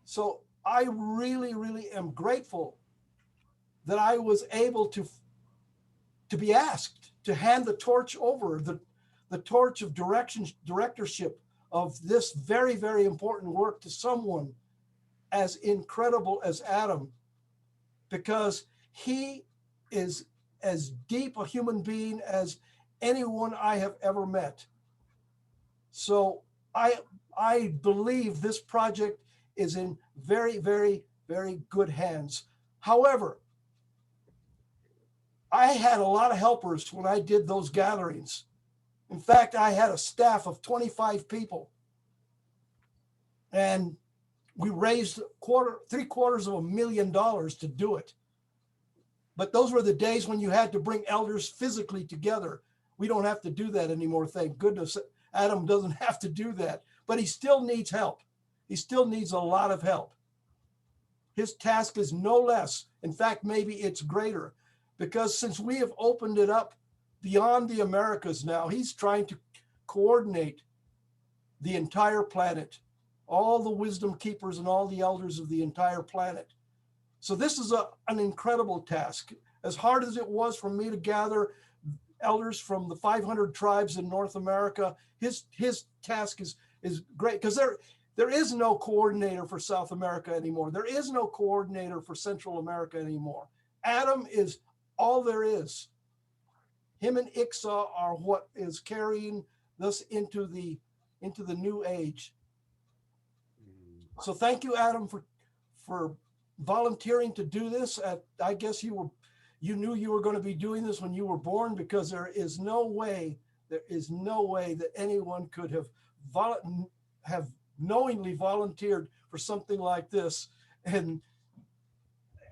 So I really, really am grateful that I was able to be asked to hand the torch over, the torch of directorship of this very, very important work to someone as incredible as Adam, because he is as deep a human being as anyone I have ever met. So I believe this project is in very, very, very good hands. However, I had a lot of helpers when I did those gatherings. In fact, I had a staff of 25 people. And we raised $750,000 to do it. But those were the days when you had to bring elders physically together. We don't have to do that anymore. Thank goodness Adam doesn't have to do that, but he still needs help. He still needs a lot of help. His task is no less. In fact, maybe it's greater, because since we have opened it up beyond the Americas now, he's trying to coordinate the entire planet, all the wisdom keepers and all the elders of the entire planet. So this is an incredible task. As hard as it was for me to gather elders from the 500 tribes in North America, his task is great, because there is no coordinator for South America anymore. There is no coordinator for Central America anymore. Adam is all there is. Him and ICSAW are what is carrying us into the new age. So thank you, Adam, for volunteering to do this. I guess you knew you were going to be doing this when you were born, because there is no way that anyone could have knowingly volunteered for something like this, and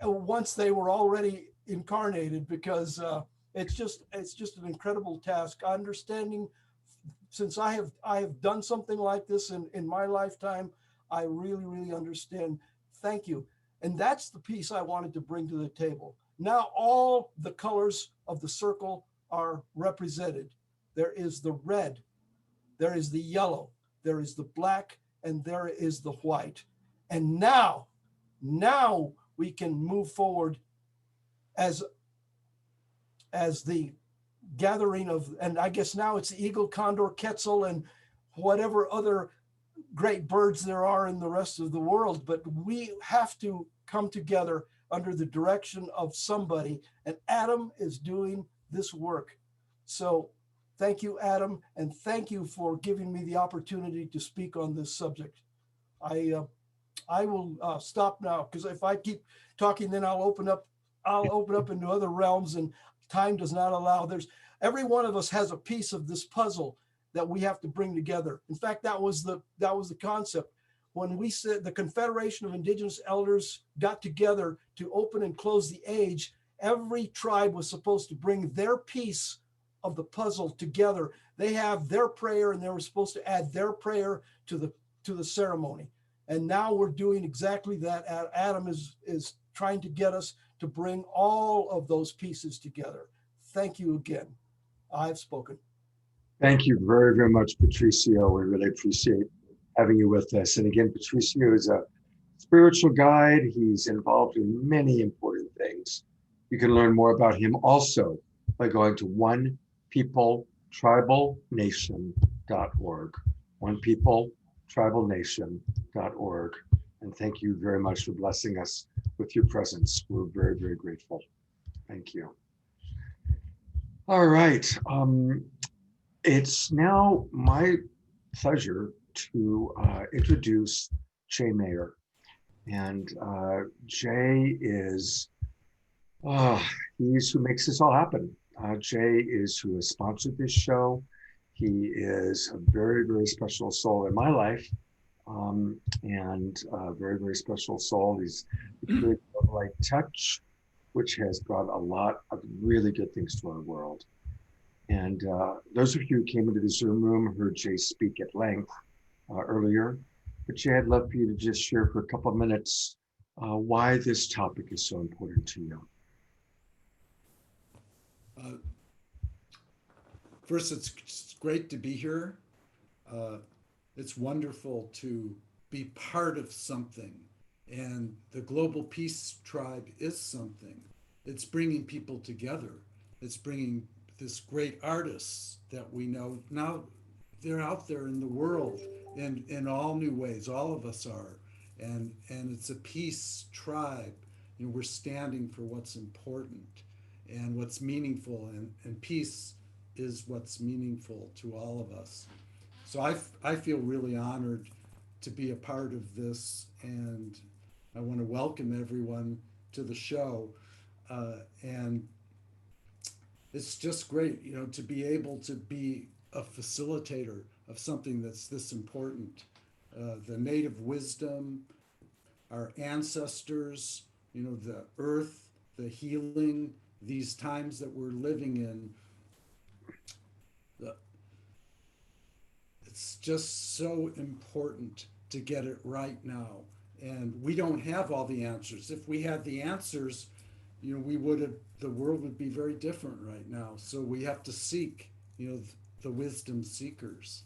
once they were already incarnated, because it's just an incredible task. Understanding, since I have done something like this in my lifetime, I really, really understand. Thank you. And that's the piece I wanted to bring to the table. Now all the colors of the circle are represented. There is the red, there is the yellow, there is the black, and there is the white. And now we can move forward as the gathering of, and I guess now it's the eagle, condor, quetzal, and whatever other great birds there are in the rest of the world. But we have to come together under the direction of somebody, and Adam is doing this work. So thank you, Adam, and thank you for giving me the opportunity to speak on this subject. I will stop now, because if I keep talking, then I'll open up into other realms, and time does not allow. Every one of us has a piece of this puzzle that we have to bring together. In fact, that was the concept. When we said the Confederation of Indigenous Elders got together to open and close the age, every tribe was supposed to bring their piece of the puzzle together. They have their prayer, and they were supposed to add their prayer to the ceremony. And now we're doing exactly that. Adam is trying to get us to bring all of those pieces together. Thank you again. I've spoken. Thank you very, very much, Patricio. We really appreciate having you with us. And again, Patricio is a spiritual guide. He's involved in many important things. You can learn more about him also by going to onepeopletribalnation.org. onepeopletribalnation.org. And thank you very much for blessing us with your presence. We're very, very grateful. Thank you. All right. It's now my pleasure to introduce Jay Mayer. And Jay is, he's who makes this all happen. Jay is who has sponsored this show. He is a very, very special soul in my life, and a very, very special soul. He's the creator of Light Touch, which has brought a lot of really good things to our world. And those of you who came into the Zoom room heard Jay speak at length earlier. But Jay, I'd love for you to just share for a couple of minutes why this topic is so important to you. First, it's great to be here. It's wonderful to be part of something. And the Global Peace Tribe is something. It's bringing people together. It's bringing this great artists that we know. Now they're out there in the world in all new ways. All of us are. And it's a peace tribe. You know, we're standing for what's important and what's meaningful, and peace is what's meaningful to all of us. So I feel really honored to be a part of this, and I want to welcome everyone to the show. And it's just great, you know, to be able to be a facilitator of something that's this important. The native wisdom, our ancestors, you know, the earth, the healing, these times that we're living in. It's just so important to get it right now. And we don't have all the answers. If we had the answers, you know, the world would be very different right now. So we have to seek, you know, the wisdom seekers,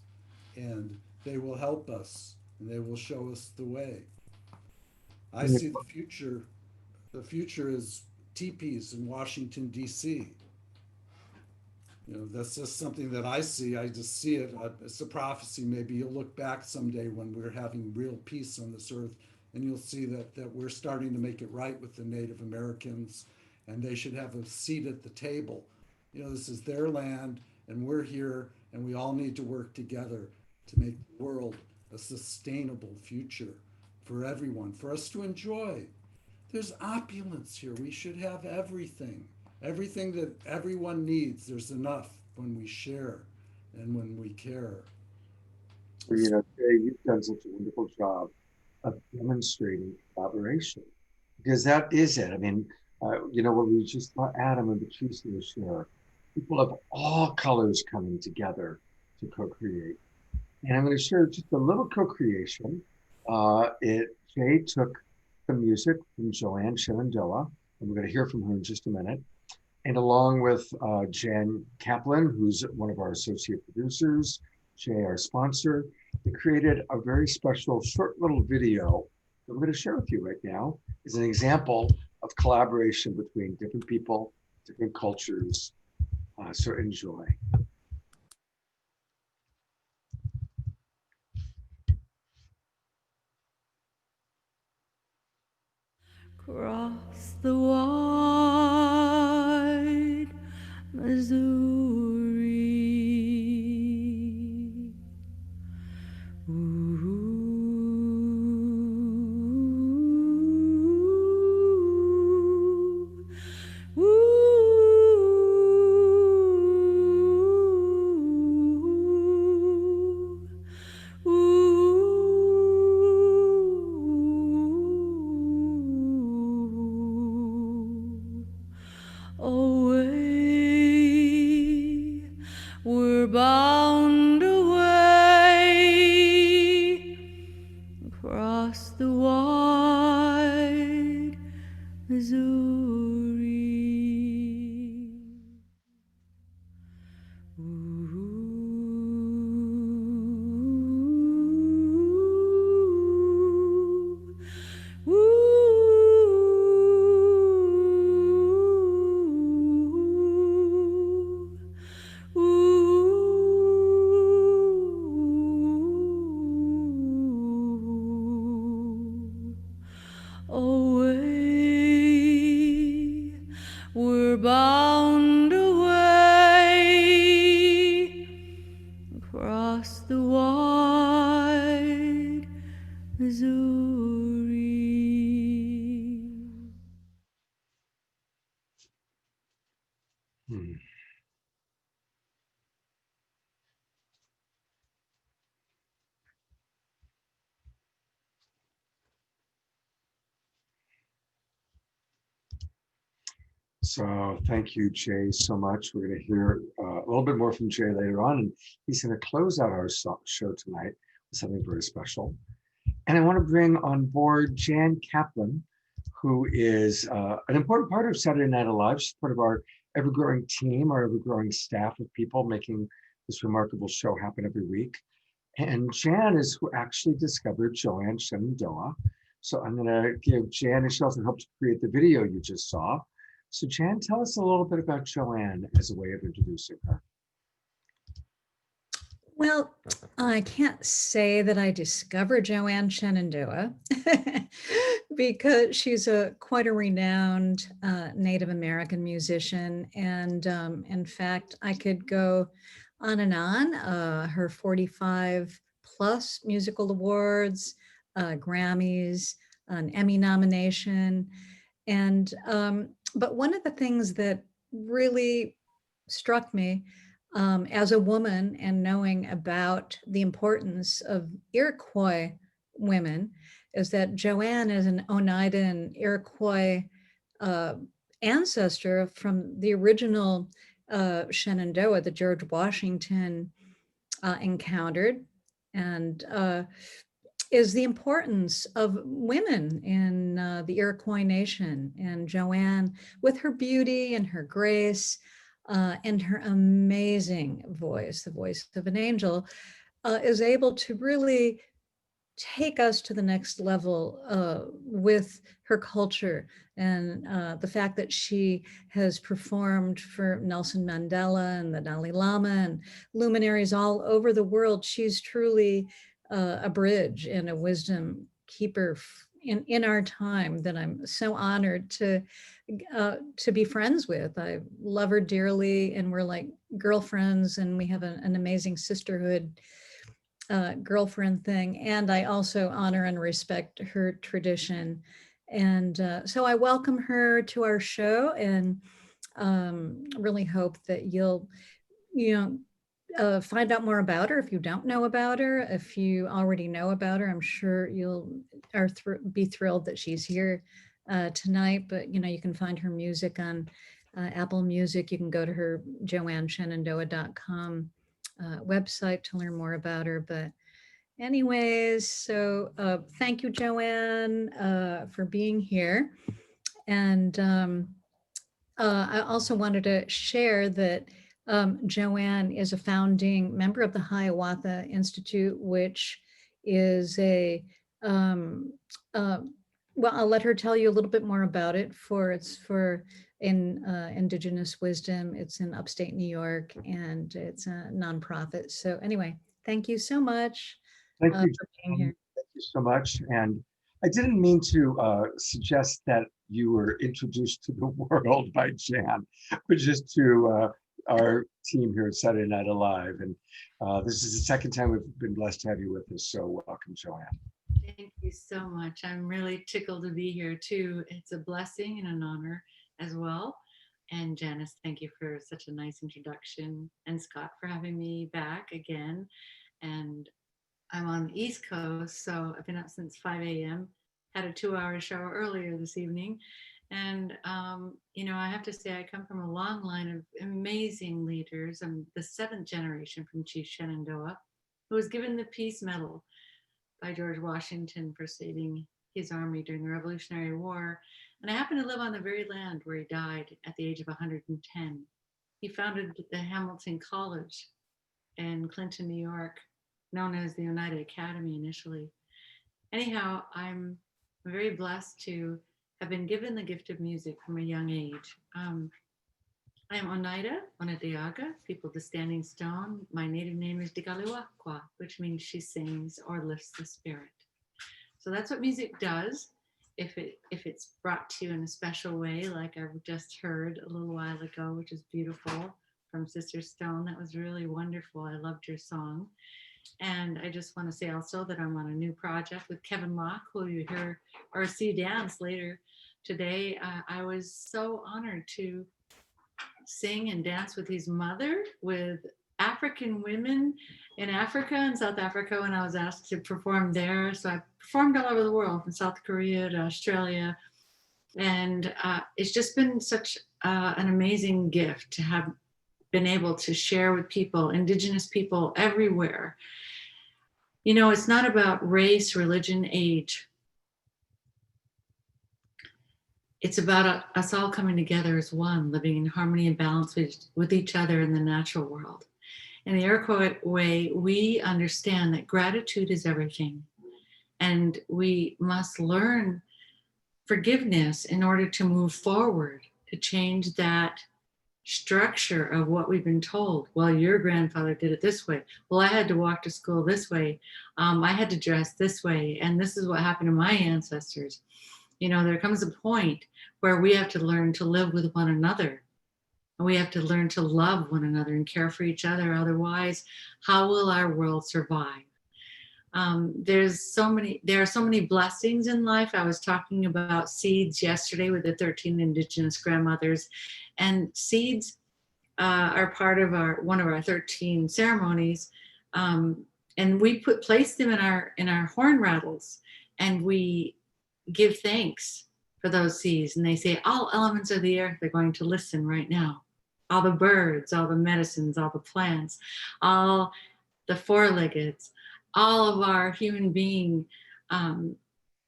and they will help us and they will show us the way. I see the future. The future is teepees in Washington, D.C. You know, that's just something that I see. I just see it. It's a prophecy. Maybe you'll look back someday when we're having real peace on this earth, and you'll see that we're starting to make it right with the Native Americans, and they should have a seat at the table. You know, this is their land, and we're here, and we all need to work together to make the world a sustainable future for everyone, for us to enjoy. There's opulence here. We should have everything. Everything that everyone needs, there's enough when we share and when we care. Well, you know, Jay, you've done such a wonderful job of demonstrating collaboration, because that is it. I mean, you know, what we just saw Adam and Patricio share, people of all colors coming together to co-create. And I'm going to share just a little co-creation. Jay took the music from Joanne Shenandoah, and we're going to hear from her in just a minute. And along with Jan Kaplan, who's one of our associate producers, Jay, our sponsor, they created a very special short little video that I'm going to share with you right now. Is an example of collaboration between different people, different cultures. So enjoy. across the wide Missouri. Away, we're bound away across the wide Missouri. Away, we're bound away across the wide Missouri. Hmm. So thank you, Jay, so much. We're going to hear a little bit more from Jay later on, and he's going to close out our show tonight with something very special. And I want to bring on board Jan Kaplan, who is an important part of Saturday Night Alive. She's part of our ever-growing team, our ever-growing staff of people making this remarkable show happen every week. And Jan is who actually discovered Joanne Shenandoah. So I'm going to give Jan, and she also helped create the video you just saw. So Jan, tell us a little bit about Joanne as a way of introducing her. Well, I can't say that I discovered Joanne Shenandoah because she's quite a renowned Native American musician. And in fact, I could go on and on. Her 45 plus musical awards, Grammys, an Emmy nomination. And but one of the things that really struck me as a woman and knowing about the importance of Iroquois women is that Joanne is an Oneida Iroquois ancestor from the original Shenandoah that George Washington encountered, and is the importance of women in the Iroquois nation. And Joanne, with her beauty and her grace and her amazing voice, the voice of an angel, is able to really take us to the next level with her culture. And the fact that she has performed for Nelson Mandela and the Dalai Lama and luminaries all over the world, she's truly a bridge and a wisdom keeper in our time that I'm so honored to be friends with. I love her dearly, and we're like girlfriends, and we have an amazing sisterhood girlfriend thing. And I also honor and respect her tradition. And so I welcome her to our show, and really hope that you'll, find out more about her if you don't know about her. If you already know about her, I'm sure you'll be thrilled that she's here tonight. But you can find her music on Apple Music. You can go to her joanneshenandoah.com website to learn more about her. But anyways, so thank you, Joanne, for being here. And I also wanted to share that Joanne is a founding member of the Hiawatha Institute, which is well, I'll let her tell you a little bit more about it. It's for Indigenous wisdom. It's in upstate New York, and it's a nonprofit. So anyway, thank you so much Thank you, for being here. Thank you so much. And I didn't mean to suggest that you were introduced to the world by Jan, but just to our team here at Saturday Night Alive. And this is the second time we've been blessed to have you with us. So welcome, Joanne. Thank you so much. I'm really tickled to be here too. It's a blessing and an honor as well. And Janice, thank you for such a nice introduction. And Scott for having me back again. And I'm on the East Coast, so I've been up since 5 a.m. Had a 2-hour show earlier this evening. And, you know, I have to say, I come from a long line of amazing leaders. I'm the 7th generation from Chief Shenandoah, who was given the Peace Medal by George Washington for saving his army during the Revolutionary War. And I happen to live on the very land where he died at the age of 110. He founded the Hamilton College in Clinton, New York, known as the Oneida Academy initially. Anyhow, I'm very blessed to have been given the gift of music from a young age. I am Oneida, Onondaga, people of the Standing Stone. My native name is Uqualla, which means she sings or lifts the spirit. So that's what music does. If it's brought to you in a special way, like I've just heard a little while ago, which is beautiful, from Sister Stone. That was really wonderful. I loved your song. And I just want to say also that I'm on a new project with Kevin Locke, who you hear or see dance later today. I was so honored to sing and dance with his mother, with African women in Africa and South Africa when I was asked to perform there. So I performed all over the world, from South Korea to Australia. And it's just been such an amazing gift to have been able to share with people, Indigenous people everywhere. You know, it's not about race, religion, age. It's about us all coming together as one, living in harmony and balance with each other in the natural world. In the Arhuaco way, we understand that gratitude is everything. And we must learn forgiveness in order to move forward, to change that structure of what we've been told. Well, your grandfather did it this way. Well, I had to walk to school this way. I had to dress this way. And this is what happened to my ancestors. You know, there comes a point where we have to learn to live with one another. And we have to learn to love one another and care for each other. Otherwise, how will our world survive? There are so many blessings in life. I was talking about seeds yesterday with the 13 Indigenous grandmothers, and seeds are part of one of our 13 ceremonies. And we place them in our horn rattles, and we give thanks for those seeds. And they say, all elements of the earth are going to listen right now. All the birds, all the medicines, all the plants, all the four-leggeds, all of our human being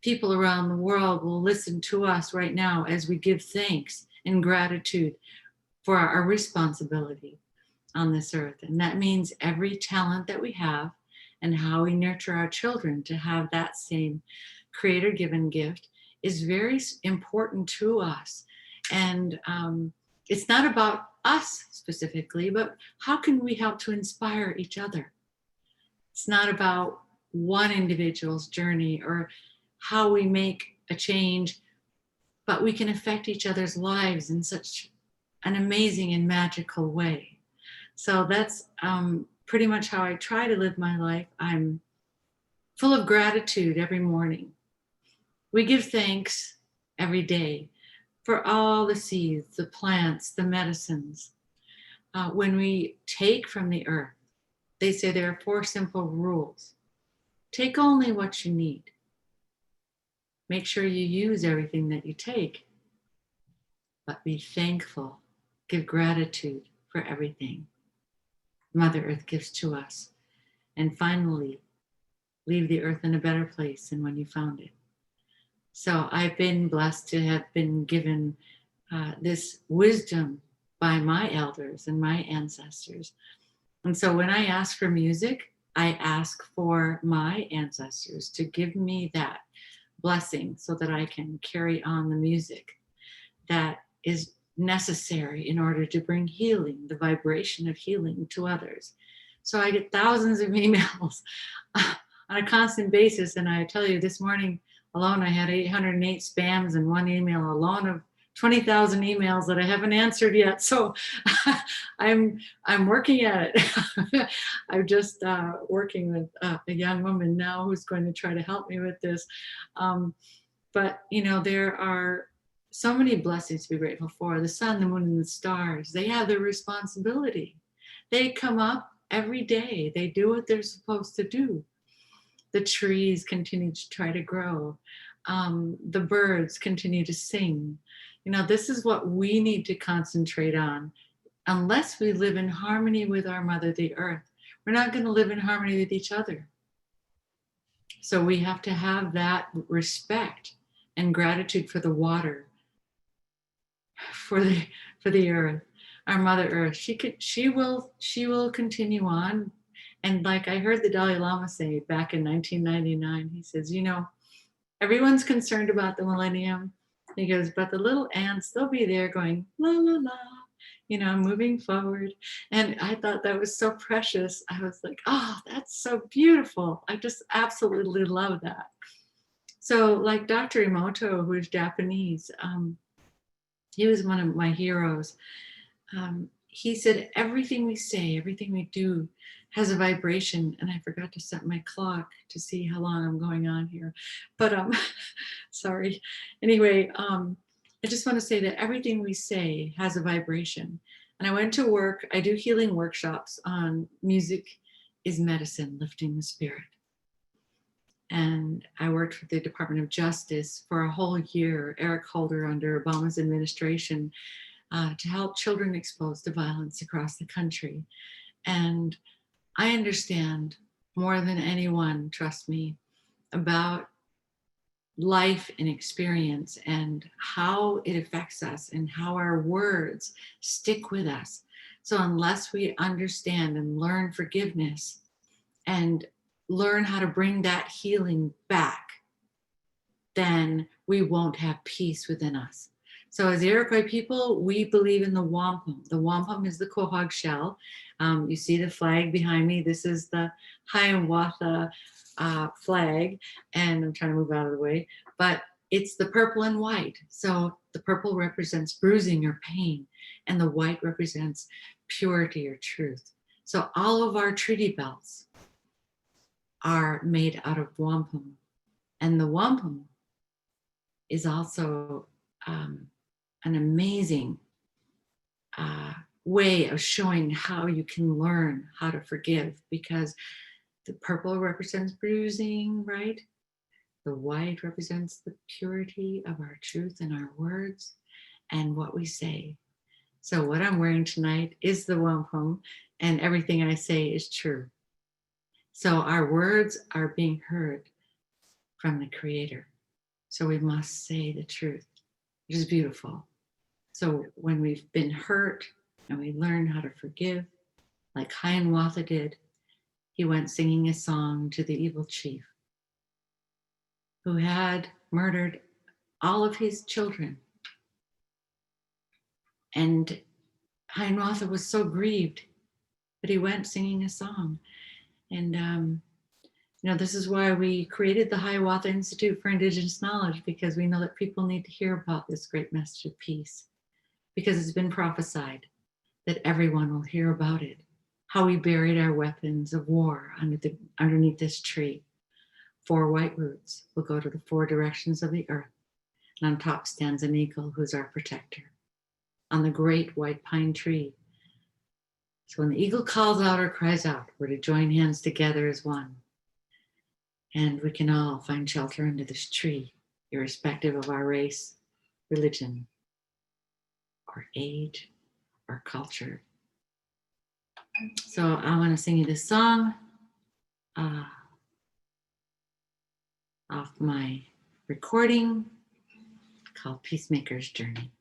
people around the world will listen to us right now as we give thanks and gratitude for our responsibility on this earth. And that means every talent that we have and how we nurture our children to have that same creator-given gift is very important to us. And it's not about us specifically, but how can we help to inspire each other? It's not about one individual's journey or how we make a change, but we can affect each other's lives in such an amazing and magical way. So that's pretty much how I try to live my life. I'm full of gratitude every morning. We give thanks every day for all the seeds, the plants, the medicines. When we take from the earth, they say there are 4 simple rules. Take only what you need. Make sure you use everything that you take, but be thankful. Give gratitude for everything Mother Earth gives to us. And finally, leave the earth in a better place than when you found it. So I've been blessed to have been given this wisdom by my elders and my ancestors. And so when I ask for music, I ask for my ancestors to give me that blessing so that I can carry on the music that is necessary in order to bring healing, the vibration of healing to others. So I get thousands of emails on a constant basis. And I tell you, this morning, alone I had 808 spams and one email alone of 20,000 emails that I haven't answered yet. So I'm working at it. I'm just working with a young woman now who's going to try to help me with this. But you know, there are so many blessings to be grateful for. The sun, the moon, and the stars, they have their responsibility. They come up every day. They do what they're supposed to do. The trees continue to try to grow. The birds continue to sing. You know, this is what we need to concentrate on. Unless we live in harmony with our mother, the earth, we're not going to live in harmony with each other. So we have to have that respect and gratitude for the water, for the earth, our mother earth. She will continue on. And like I heard the Dalai Lama say back in 1999, he says, you know, everyone's concerned about the millennium. He goes, but the little ants, they'll be there going, la, la, la, you know, moving forward. And I thought that was so precious. I was like, oh, that's so beautiful. I just absolutely love that. So like Dr. Emoto, who is Japanese, he was one of my heroes. He said, everything we say, everything we do has a vibration. And I forgot to set my clock to see how long I'm going on here. But sorry. Anyway, I just want to say that everything we say has a vibration. And I went to work. I do healing workshops on music is medicine, lifting the spirit. And I worked for the Department of Justice for a whole year, Eric Holder under Obama's administration, to help children exposed to violence across the country. And I understand more than anyone, trust me, about life and experience and how it affects us and how our words stick with us. So unless we understand and learn forgiveness and learn how to bring that healing back, then we won't have peace within us. So as Iroquois people, we believe in the wampum. The wampum is the quahog shell. You see the flag behind me. This is the Hiawatha flag, and I'm trying to move out of the way, but it's the purple and white. So the purple represents bruising or pain, and the white represents purity or truth. So all of our treaty belts are made out of wampum, and the wampum is also an amazing way of showing how you can learn how to forgive, because the purple represents bruising, right? The white represents the purity of our truth and our words and what we say. So what I'm wearing tonight is the wampum, and everything I say is true. So our words are being heard from the Creator. So we must say the truth, which is beautiful. So when we've been hurt and we learn how to forgive, like Hiawatha did, he went singing a song to the evil chief who had murdered all of his children. And Hiawatha was so grieved that he went singing a song. And you know, this is why we created the Hiawatha Institute for Indigenous Knowledge, because we know that people need to hear about this great message of peace, because it's been prophesied that everyone will hear about it, how we buried our weapons of war underneath this tree. 4 white roots will go to the 4 directions of the earth, and on top stands an eagle who's our protector on the great white pine tree. So when the eagle calls out or cries out, we're to join hands together as one. And we can all find shelter under this tree, irrespective of our race, religion, or age, or culture. So I want to sing you this song off my recording called Peacemaker's Journey.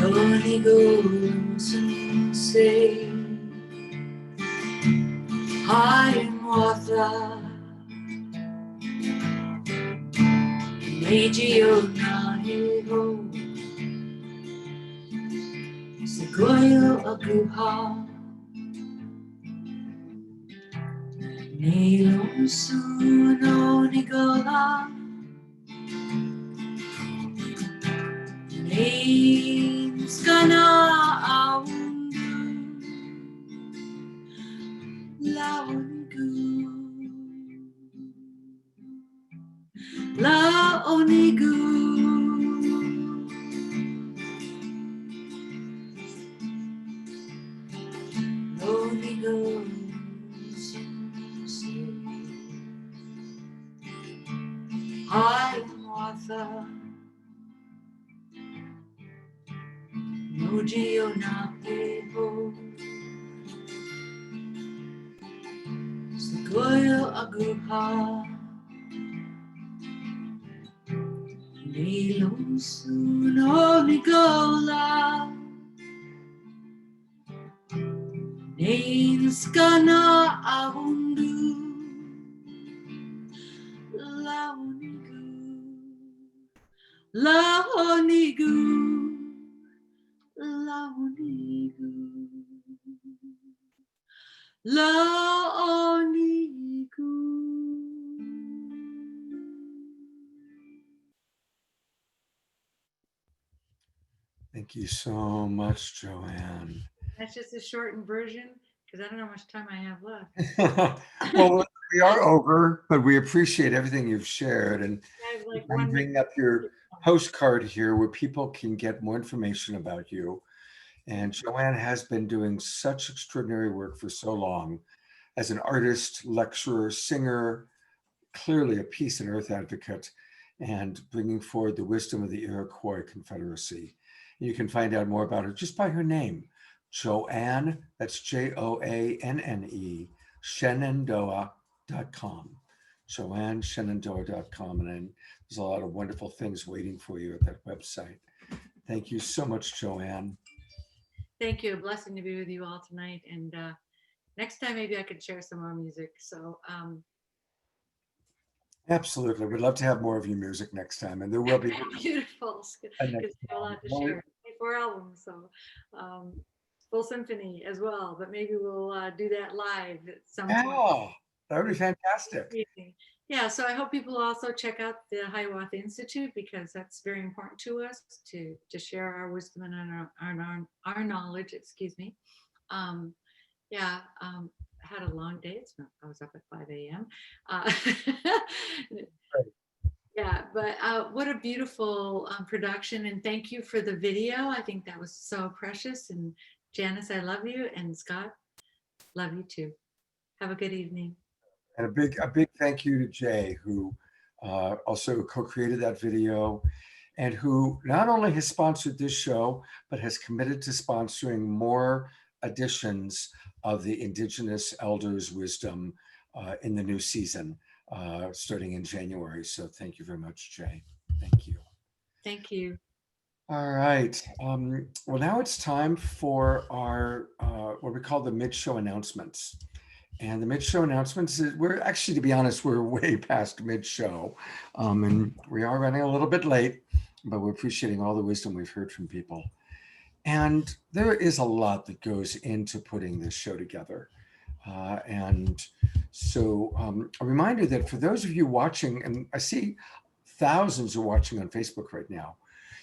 Lonely goes and say, Hiawatha, Meiji-o na-e-ho, Sequoia-a-guha, Nilon-su-no-nigola, Names-kana-aundu, Laonigu, Laonigu, Laonigu, Hi, Martha. Moji-o na-e-ho, Sequoia-a-guha, Nilon-su-no-nigola, Names-kana-aundu, Laonigu, Laonigu, Laonigu, Laonigu. Thank you so much, Joanne. That's just a shortened version because I don't know how much time I have left. Well, we are over, but we appreciate everything you've shared. And I have like I'm 1 bringing minute. up your postcard here where people can get more information about you. And Joanne has been doing such extraordinary work for so long as an artist, lecturer, singer, clearly a peace and earth advocate, and bringing forward the wisdom of the Iroquois Confederacy. You can find out more about her just by her name, Joanne, that's Joanne, Shenandoah.com. JoanneShenandoah.com. And there's a lot of wonderful things waiting for you at that website. Thank you so much, Joanne. Thank you. A blessing to be with you all tonight. And next time, maybe I could share some more music. So Absolutely. We'd love to have more of your music next time. And there will be beautiful. a Because next I have a lot to one. share. 4 albums, so full symphony as well. But maybe we'll do that live at some point. Yeah, that would be fantastic. Yeah, so I hope people also check out the Hiawatha Institute because that's very important to us to share our wisdom and our knowledge. Excuse me. Yeah, had a long day. I was up at 5 a.m. Yeah, but what a beautiful production, and thank you for the video. I think that was so precious. And Janice, I love you, and Scott, love you too. Have a good evening. And a big thank you to Jay, who also co-created that video, and who not only has sponsored this show, but has committed to sponsoring more editions of the Indigenous Elders Wisdom in the new season, starting in January. So thank you very much, Jay. Thank you. Thank you. All right. Well, now it's time for our what we call the mid-show announcements. And the mid-show announcements, we're actually, to be honest, we're way past mid-show. And we are running a little bit late, but we're appreciating all the wisdom we've heard from people. And there is a lot that goes into putting this show together. And so a reminder that for those of you watching, and I see thousands are watching on Facebook right now,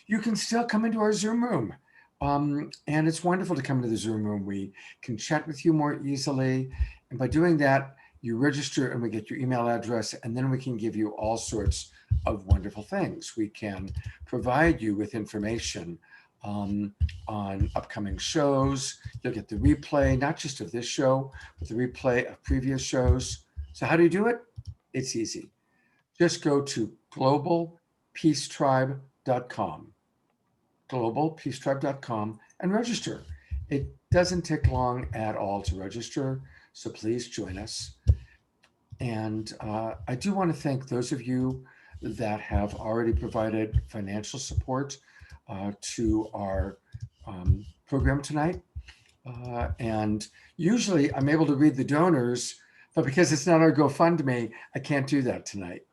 you can still come into our Zoom room. And it's wonderful to come into the Zoom room. We can chat with you more easily. And by doing that, you register and we get your email address, and then we can give you all sorts of wonderful things. We can provide you with information on upcoming shows. You'll get the replay, not just of this show, but the replay of previous shows. So how do you do it? It's easy. Just go to globalpeacetribe.com, globalpeacetribe.com, and register. It doesn't take long at all to register, so please join us. And I do want to thank those of you that have already provided financial support to our program tonight. And usually I'm able to read the donors, but because it's not our GoFundMe, I can't do that tonight.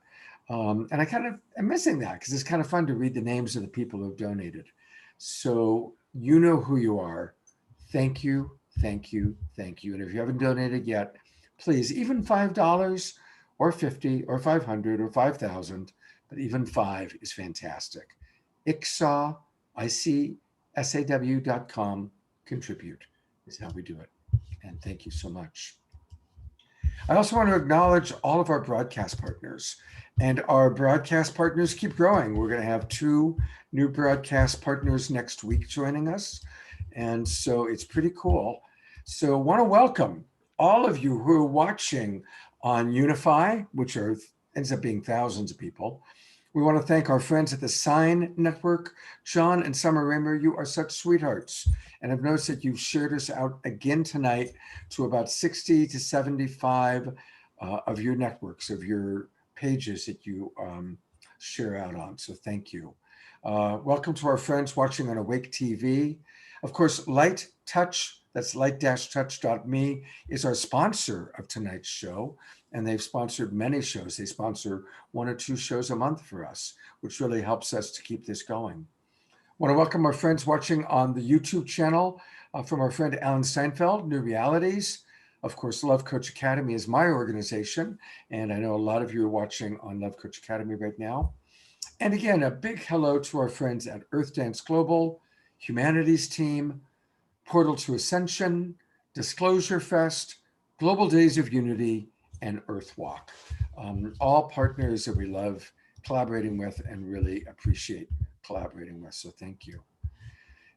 And I kind of am missing that because it's kind of fun to read the names of the people who have donated. So you know who you are. Thank you, thank you, thank you. And if you haven't donated yet, please, even $5 or 50 or 500 or 5,000, but even 5 is fantastic. ICSAW, ICSAW.com, contribute is how we do it. And thank you so much. I also want to acknowledge all of our broadcast partners, and our broadcast partners keep growing. We're going to have 2 new broadcast partners next week joining us. And so it's pretty cool. So I want to welcome all of you who are watching on Unify, which ends up being thousands of people. We want to thank our friends at the Sign Network. John and Summer Raymer, you are such sweethearts. And I've noticed that you've shared us out again tonight to about 60 to 75 of your networks, of your pages that you share out on. So thank you. Welcome to our friends watching on Awake TV. Of course, Light Touch, that's light-touch.me, is our sponsor of tonight's show. And they've sponsored many shows. They sponsor 1 or 2 shows a month for us, which really helps us to keep this going. I want to welcome our friends watching on the YouTube channel from our friend Alan Steinfeld, New Realities. Of course, Love Coach Academy is my organization. And I know a lot of you are watching on Love Coach Academy right now. And again, a big hello to our friends at Earth Dance Global, Humanities Team, Portal to Ascension, Disclosure Fest, Global Days of Unity, and Earthwalk. All partners that we love collaborating with and really appreciate collaborating with. So thank you.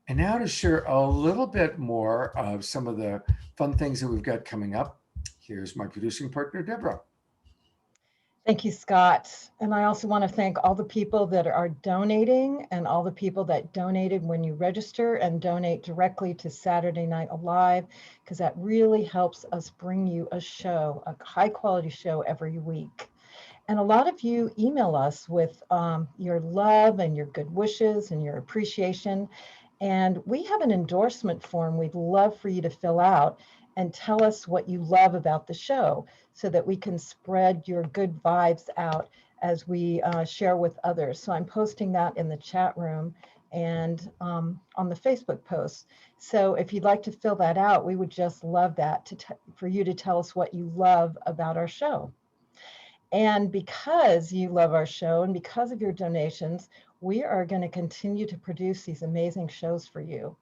And now to share a little bit more of some of the fun things that we've got coming up. Here's my producing partner, Deborah. Thank you, Scott. And I also want to thank all the people that are donating and all the people that donated when you register and donate directly to Saturday Night Alive, because that really helps us bring you a show, a high quality show every week. And a lot of you email us with your love and your good wishes and your appreciation. And we have an endorsement form we'd love for you to fill out and tell us what you love about the show so that we can spread your good vibes out as we share with others. So I'm posting that in the chat room and on the Facebook post. So if you'd like to fill that out, we would just love that for you to tell us what you love about our show. And because you love our show and because of your donations, we are going to continue to produce these amazing shows for you.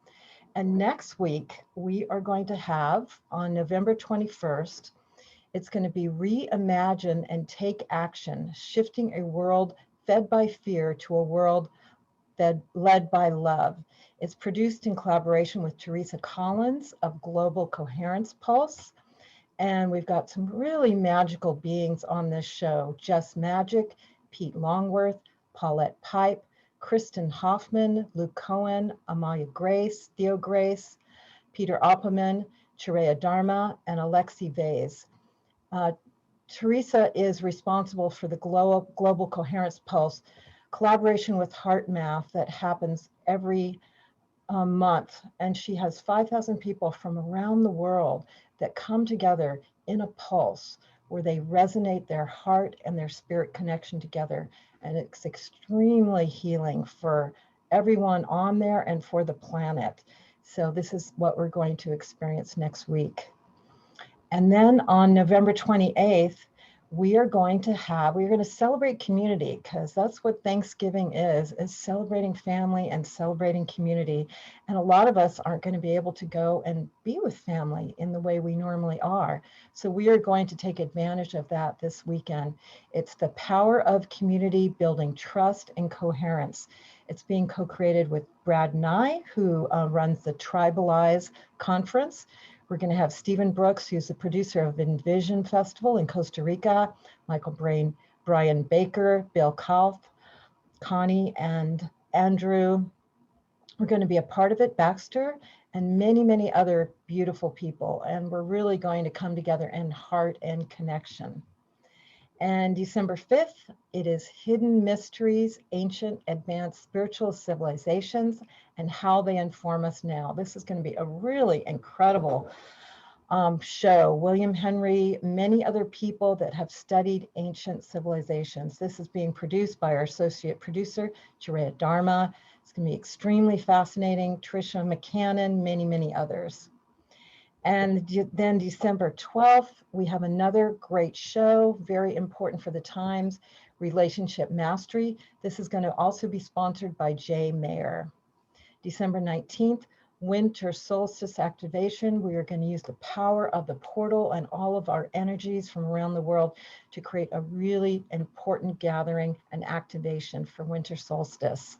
And next week, we are going to have on November 21st, it's going to be Reimagine and Take Action, shifting a world fed by fear to a world led by love. It's produced in collaboration with Teresa Collins of Global Coherence Pulse. And we've got some really magical beings on this show. Jess Magic, Pete Longworth, Paulette Pipe, Kristen Hoffman, Luke Cohen, Amalia Grace, Theo Grace, Peter Opperman, Chireya Dharma, and Alexi Vase. Teresa is responsible for the Global Coherence Pulse collaboration with HeartMath that happens every month. And she has 5,000 people from around the world that come together in a pulse where they resonate their heart and their spirit connection together. And it's extremely healing for everyone on there and for the planet. So this is what we're going to experience next week. And then on November 28th, we're going to celebrate community, because that's what Thanksgiving is celebrating family and celebrating community. And a lot of us aren't going to be able to go and be with family in the way we normally are. So we are going to take advantage of that this weekend. It's the power of community building trust and coherence. It's being co-created with Brad Nye, who runs the Tribalize conference. We're going to have Stephen Brooks, who's the producer of Envision Festival in Costa Rica, Michael Brian Baker, Bill Kalf, Connie, and Andrew. We're going to be a part of it, Baxter, and many, many other beautiful people. And we're really going to come together in heart and connection. And December 5th, it is Hidden Mysteries, Ancient Advanced Spiritual Civilizations, and How They Inform Us Now. This is going to be a really incredible show. William Henry, many other people that have studied ancient civilizations. This is being produced by our associate producer, Jerea Dharma. It's going to be extremely fascinating. Tricia McCannon, many, many others. And then December 12th, we have another great show, very important for the times, Relationship Mastery. This is going to also be sponsored by Jay Mayer. December 19th, Winter Solstice Activation. We are going to use the power of the portal and all of our energies from around the world to create a really important gathering and activation for Winter Solstice.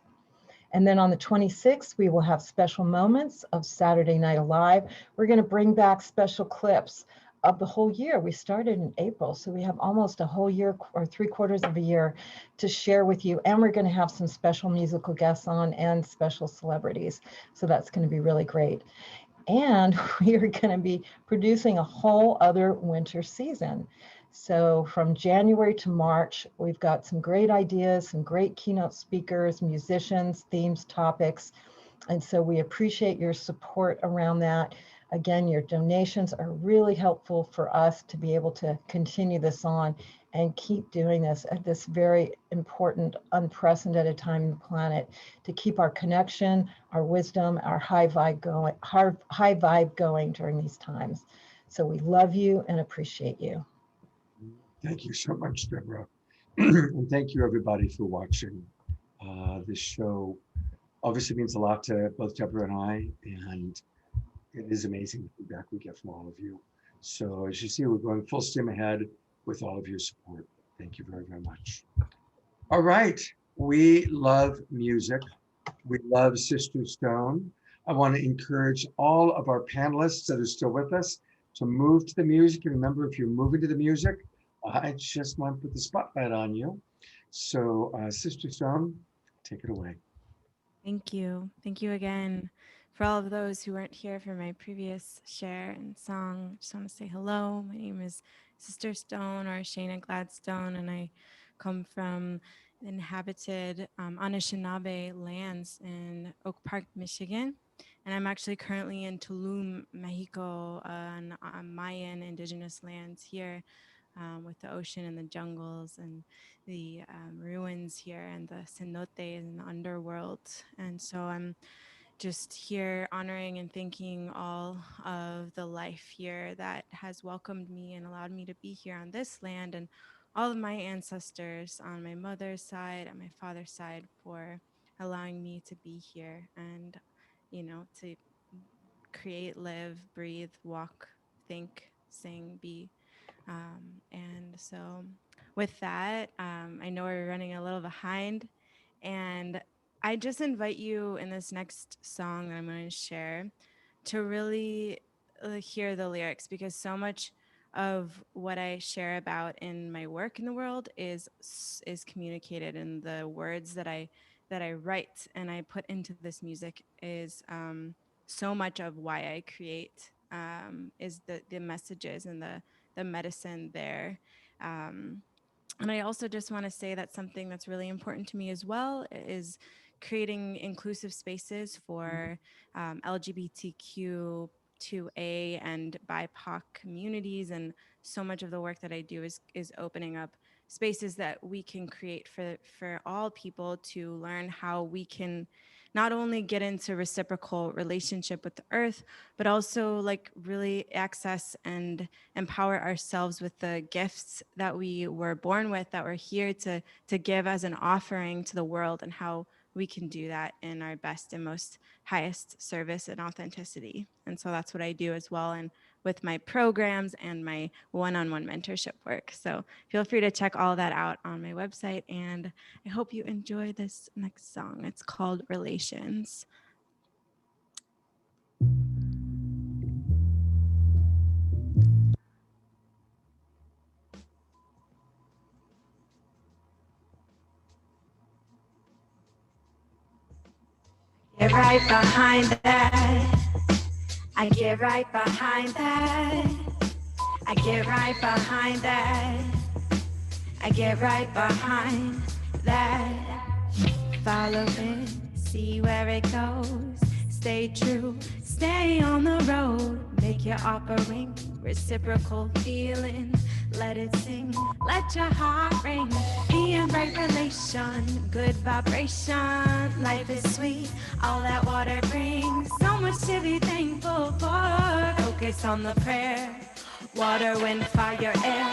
And then on the 26th, we will have special moments of Saturday Night Alive. We're going to bring back special clips of the whole year. We started in April, so we have almost a whole year or 3/4 of a year to share with you. And we're going to have some special musical guests on and special celebrities. So that's going to be really great. And we are going to be producing a whole other winter season. So from January to March, we've got some great ideas, some great keynote speakers, musicians, themes, topics. And so we appreciate your support around that. Again, your donations are really helpful for us to be able to continue this on and keep doing this at this very important, unprecedented time in the planet to keep our connection, our wisdom, our high vibe going during these times. So we love you and appreciate you. Thank you so much, Deborah. And thank you, everybody, for watching. This show obviously means a lot to both Deborah and I, and it is amazing the feedback we get from all of you. So as you see, we're going full steam ahead with all of your support. Thank you very, very much. All right, we love music. We love Sister Stone. I want to encourage all of our panelists that are still with us to move to the music. And remember, if you're moving to the music, I just want to put the spotlight on you. So Sister Stone, take it away. Thank you. Thank you again. For all of those who weren't here for my previous share and song, I just want to say hello. My name is Sister Stone, or Shayna Gladstone, and I come from inhabited Anishinaabe lands in Oak Park, Michigan. And I'm actually currently in Tulum, Mexico, on Mayan indigenous lands here. With the ocean and the jungles and the ruins here and the cenotes and the underworld. And so I'm just here honoring and thanking all of the life here that has welcomed me and allowed me to be here on this land, and all of my ancestors on my mother's side and my father's side for allowing me to be here and, you know, to create, live, breathe, walk, think, sing, be. And so with that, I know we're running a little behind, and I just invite you in this next song that I'm going to share to really hear the lyrics, because so much of what I share about in my work in the world is communicated in the words that I write and I put into this music. Is so much of why I create, is the messages and the medicine there. And I also just want to say that something that's really important to me as well is creating inclusive spaces for LGBTQ2A and BIPOC communities. And so much of the work that I do is opening up spaces that we can create for all people to learn how we can not only get into reciprocal relationship with the earth, but also like really access and empower ourselves with the gifts that we were born with, that we're here to give as an offering to the world, and how we can do that in our best and most highest service and authenticity. And so that's what I do as well, and with my programs and my one-on-one mentorship work. So feel free to check all that out on my website, and I hope you enjoy this next song. It's called Relations. Get right behind that. I get right behind that. I get right behind that. I get right behind that. Follow it, see where it goes. Stay true, stay on the road. Make make your offering. Reciprocal feeling, let it sing, let your heart ring. Be in right relation, good vibration. Life is sweet, all that water brings. So much to be thankful for. Focus on the prayer. Water, wind, fire, air.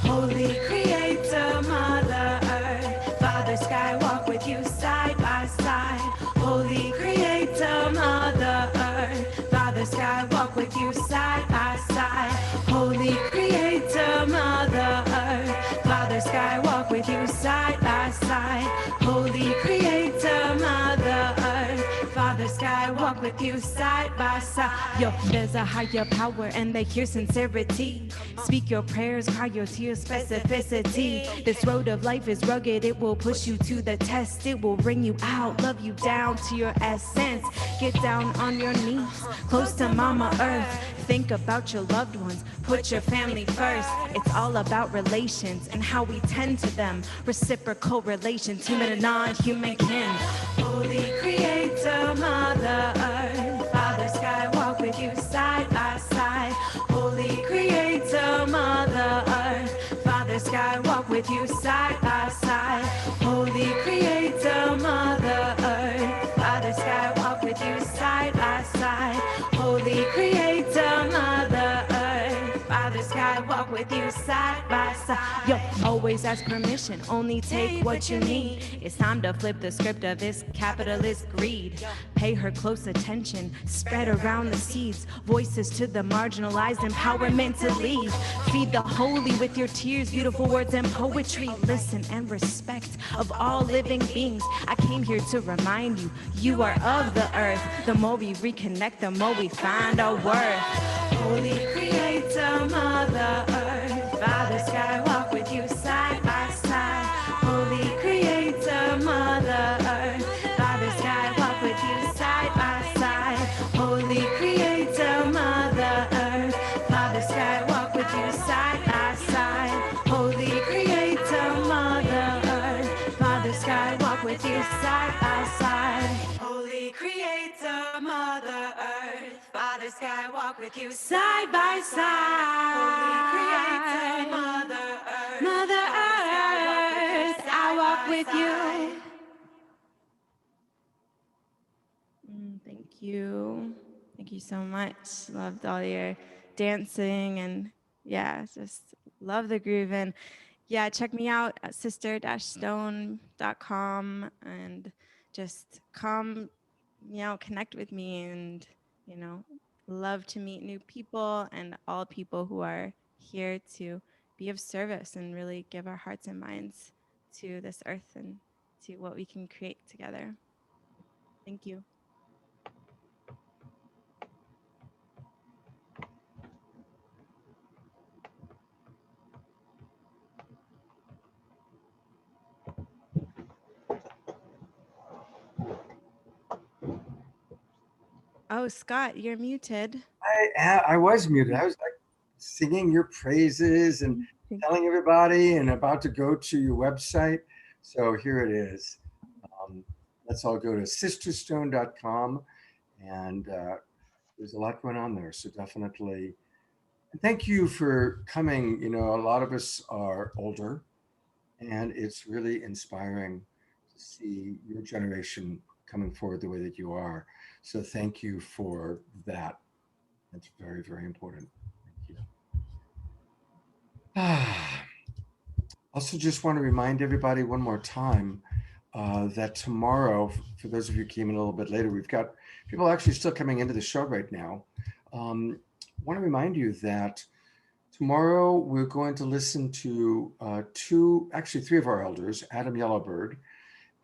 Holy Creator, Mother Earth. Father Sky, walk with you side by side. Holy Creator, Mother Earth. Father Sky, walk with you side by side. Holy Creator, Mother Earth. Father Sky, walk with you side by side. Holy Creator, Mother Earth. Father Sky, walk with you side by side. Yo, there's a higher power and they hear sincerity. Speak your prayers, cry your tears, specificity. This road of life is rugged, it will push you to the test. It will bring you out, love you down to your essence. Get down on your knees, close to Mama Earth. Think about your loved ones, put your family first. It's all about relations and how we tend to them. Reciprocal relations, human and non-human kin. Holy Creator, Mother Earth. Father Sky, walk with you side by side. Holy Creator, Mother Earth. Father Sky, walk with you side by side. Holy Creator, Mother Earth. Father Sky, walk with you side by side. Holy Creator, Mother Earth. Father Sky, walk with you side by side. Yo, always ask permission, only take what you need. It's time to flip the script of this capitalist greed. Pay her close attention, spread around the seeds. Voices to the marginalized, empowerment to lead. Feed the holy with your tears, beautiful words and poetry. Listen and respect of all living beings. I came here to remind you, you are of the earth. The more we reconnect, the more we find our worth. Holy Creator, Mother Earth. Father Sky, walk with you side by side. Holy Creator, Mother Earth. Father Sky, walk with you side by side. Holy Creator, Mother Earth. Father Sky, walk with you side by side. Holy Creator, Mother Earth. Father Sky, walk with you side by side. Holy Creator, Mother Earth. Father Sky, walk with you side by side. Holy Creator, Mother Earth. Mother Earth, I walk with you. Thank you. Thank you so much. Loved all your dancing and yeah, just love the groove. And yeah, check me out at sister-stone.com and just come, connect with me and, love to meet new people and all people who are here to be of service and really give our hearts and minds to this earth and to what we can create together. Thank you. Oh, Scott, you're muted. I was muted. I was like singing your praises and telling everybody and about to go to your website. So here it is. Let's all go to sisterstone.com and there's a lot going on there. So definitely, and thank you for coming. A lot of us are older and it's really inspiring to see your generation coming forward the way that you are. So thank you for that. That's very, very important. Thank you. Also, just want to remind everybody one more time that tomorrow, for those of you who came in a little bit later, we've got people actually still coming into the show right now. Want to remind you that tomorrow we're going to listen to three of our elders, Adam Yellowbird,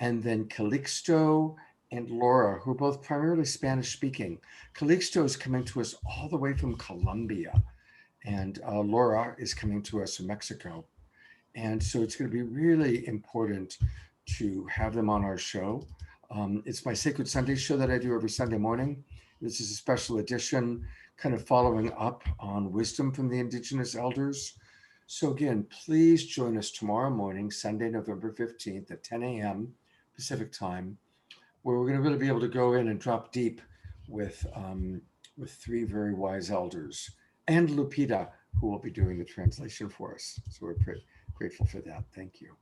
and then Calixto and Laura, who are both primarily Spanish speaking. Calixto is coming to us all the way from Colombia, and Laura is coming to us from Mexico. And so it's going to be really important to have them on our show. It's my Sacred Sunday show that I do every Sunday morning. This is a special edition, kind of following up on wisdom from the Indigenous Elders. So again, please join us tomorrow morning, Sunday, November 15th at 10 a.m. Pacific time, where we're going to really be able to go in and drop deep with with three very wise elders, and Lupita, who will be doing the translation for us. So we're pretty grateful for that. Thank you.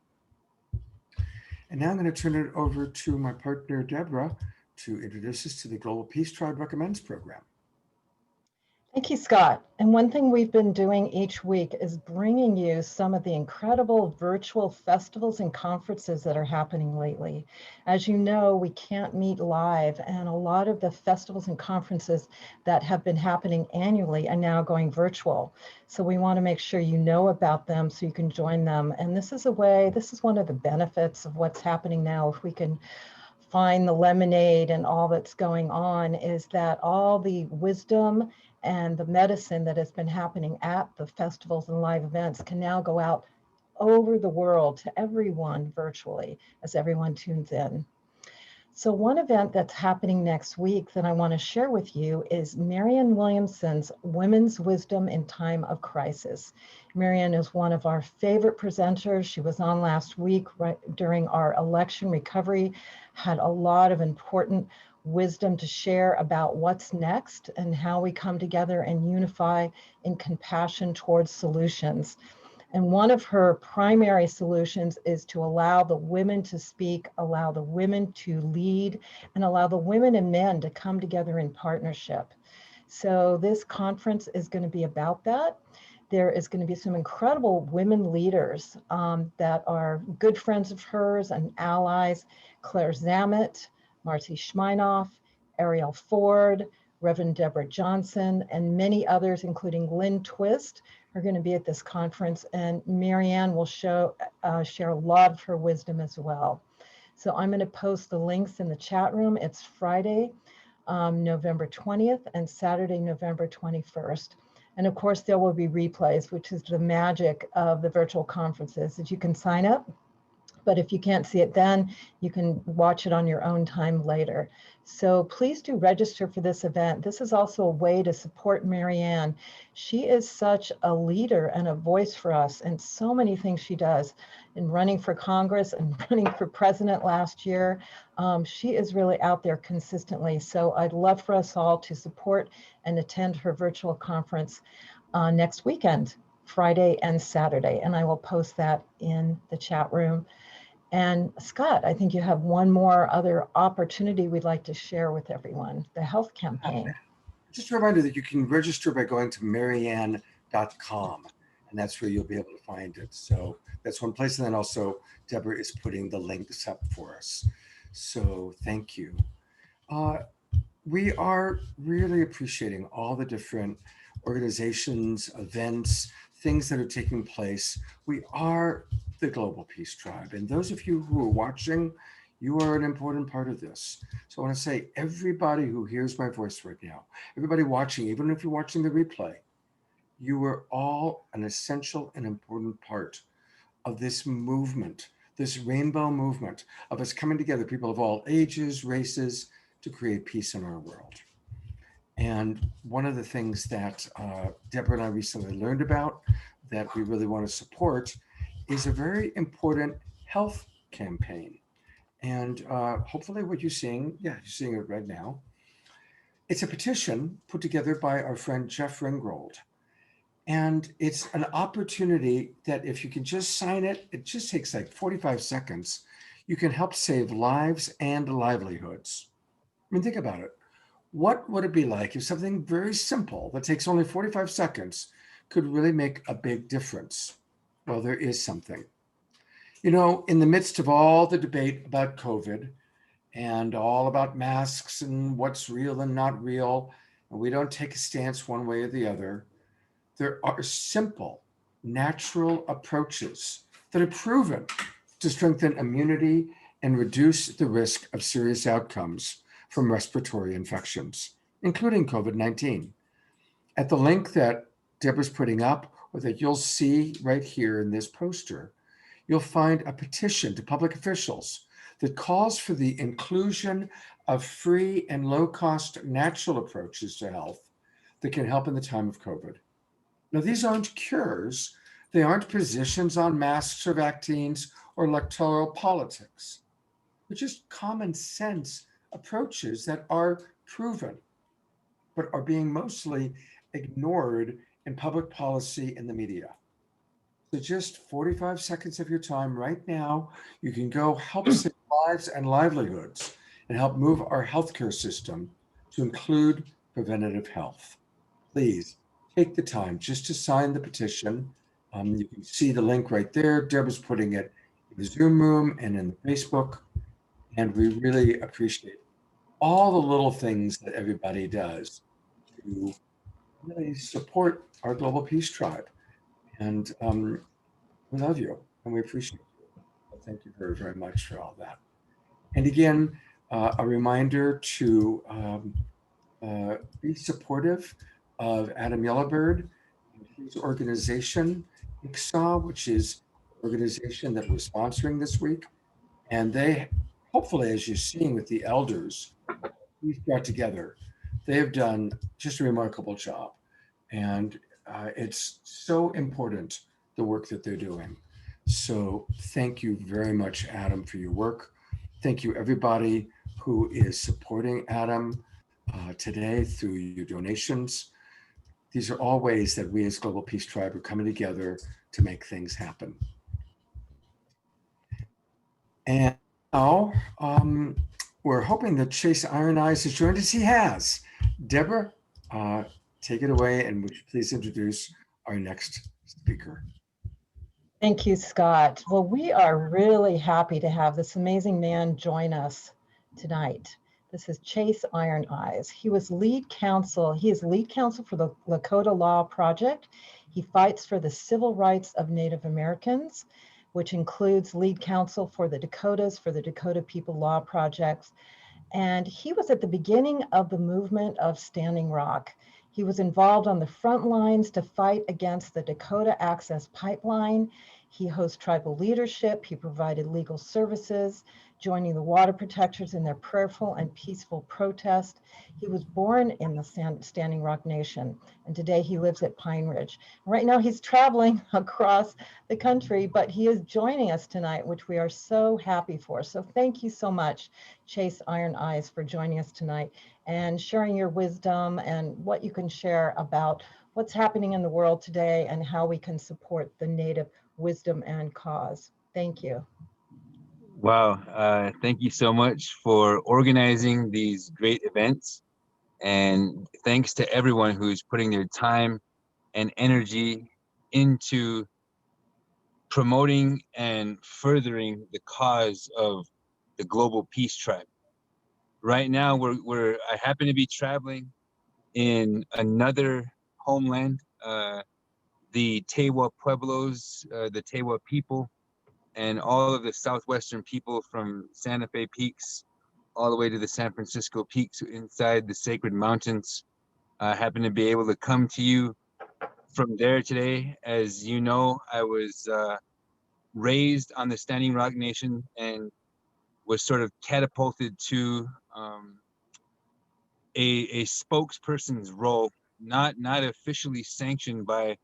And now I'm going to turn it over to my partner, Deborah, to introduce us to the Global Peace Tribe Recommends program. Thank you, Scott. And one thing we've been doing each week is bringing you some of the incredible virtual festivals and conferences that are happening lately. As you know, we can't meet live, and a lot of the festivals and conferences that have been happening annually are now going virtual. So we want to make sure you know about them so you can join them. And this is one of the benefits of what's happening now. If we can find the lemonade and all that's going on, is that all the wisdom and the medicine that has been happening at the festivals and live events can now go out over the world to everyone virtually as everyone tunes in. So one event that's happening next week that I want to share with you is Marianne Williamson's Women's Wisdom in Time of Crisis. Marianne is one of our favorite presenters. She was on last week right during our election recovery, had a lot of important wisdom to share about what's next and how we come together and unify in compassion towards solutions. And one of her primary solutions is to allow the women to speak, allow the women to lead, and allow the women and men to come together in partnership. So this conference is going to be about that. There is going to be some incredible women leaders that are good friends of hers and allies: Claire Zammit, Marcy Schmeinoff, Ariel Ford, Reverend Deborah Johnson, and many others, including Lynn Twist, are going to be at this conference. And Marianne will share a lot of her wisdom as well. So I'm going to post the links in the chat room. It's Friday, November 20th and Saturday, November 21st. And of course, there will be replays, which is the magic of the virtual conferences, that you can sign up. But if you can't see it then, you can watch it on your own time later. So please do register for this event. This is also a way to support Marianne. She is such a leader and a voice for us, and so many things she does in running for Congress and running for president last year. She is really out there consistently. So I'd love for us all to support and attend her virtual conference next weekend, Friday and Saturday. And I will post that in the chat room. And Scott, I think you have one more other opportunity we'd like to share with everyone, the health campaign. Just a reminder that you can register by going to marianne.com, and that's where you'll be able to find it. So that's one place. And then also Deborah is putting the links up for us. So thank you. We are really appreciating all the different organizations, events, things that are taking place. We are the Global Peace Tribe. And those of you who are watching, you are an important part of this. So I want to say, everybody who hears my voice right now, everybody watching, even if you're watching the replay, you are all an essential and important part of this movement, this rainbow movement of us coming together, people of all ages, races, to create peace in our world. And one of the things that Deborah and I recently learned about that we really want to support is a very important health campaign. And hopefully what you're seeing, you're seeing it right now. It's a petition put together by our friend Jeff Ringrold. And it's an opportunity that if you can just sign it, it just takes like 45 seconds. You can help save lives and livelihoods. I mean, think about it. What would it be like if something very simple that takes only 45 seconds could really make a big difference? Well, there is something. You know, in the midst of all the debate about COVID and all about masks and what's real and not real, and we don't take a stance one way or the other, there are simple, natural approaches that are proven to strengthen immunity and reduce the risk of serious outcomes from respiratory infections, including COVID-19. At the link that Deborah's putting up, or that you'll see right here in this poster, you'll find a petition to public officials that calls for the inclusion of free and low-cost natural approaches to health that can help in the time of COVID. Now, these aren't cures. They aren't positions on masks or vaccines or electoral politics. They're just common sense approaches that are proven. but are being mostly ignored in public policy and the media. So just 45 seconds of your time right now, you can go help save lives and livelihoods and help move our healthcare system to include preventative health. Please take the time just to sign the petition. You can see the link right there. Deb is putting it in the Zoom room and in the Facebook. And we really appreciate all the little things that everybody does to really support our Global Peace Tribe. And we love you and we appreciate you. So thank you very, very much for all that. And again, a reminder to be supportive of Adam Yellowbird and his organization, ICSAW, which is the organization that we're sponsoring this week. And they, hopefully, as you're seeing with the elders, we've got together, they have done just a remarkable job. And it's so important, the work that they're doing. So thank you very much, Adam, for your work. Thank you, everybody who is supporting Adam today through your donations. These are all ways that we as Global Peace Tribe are coming together to make things happen. And now we're hoping that Chase Iron Eyes has joined us. He has. Deborah, take it away, and would you please introduce our next speaker? Thank you, Scott. Well, we are really happy to have this amazing man join us tonight. This is Chase Iron Eyes. He is lead counsel for the Lakota Law Project. He fights for the civil rights of Native Americans, which includes lead counsel for the Dakotas, for the Dakota People Law Projects. And he was at the beginning of the movement of Standing Rock. He was involved on the front lines to fight against the Dakota Access Pipeline. He hosts tribal leadership. He provided legal services, joining the water protectors in their prayerful and peaceful protest. He was born in the Standing Rock Nation, and today he lives at Pine Ridge. Right now he's traveling across the country, but he is joining us tonight, which we are so happy for. So thank you so much, Chase Iron Eyes, for joining us tonight and sharing your wisdom and what you can share about what's happening in the world today and how we can support the Native wisdom and cause. Thank you. Wow, thank you so much for organizing these great events. And thanks to everyone who's putting their time and energy into promoting and furthering the cause of the Global Peace Tribe. Right now, I happen to be traveling in another homeland, the Tewa Pueblos, the Tewa people, and all of the southwestern people from Santa Fe Peaks all the way to the San Francisco Peaks inside the Sacred Mountains. I happen to be able to come to you from there today. As you know, I was raised on the Standing Rock Nation and was sort of catapulted to a spokesperson's role, not officially sanctioned by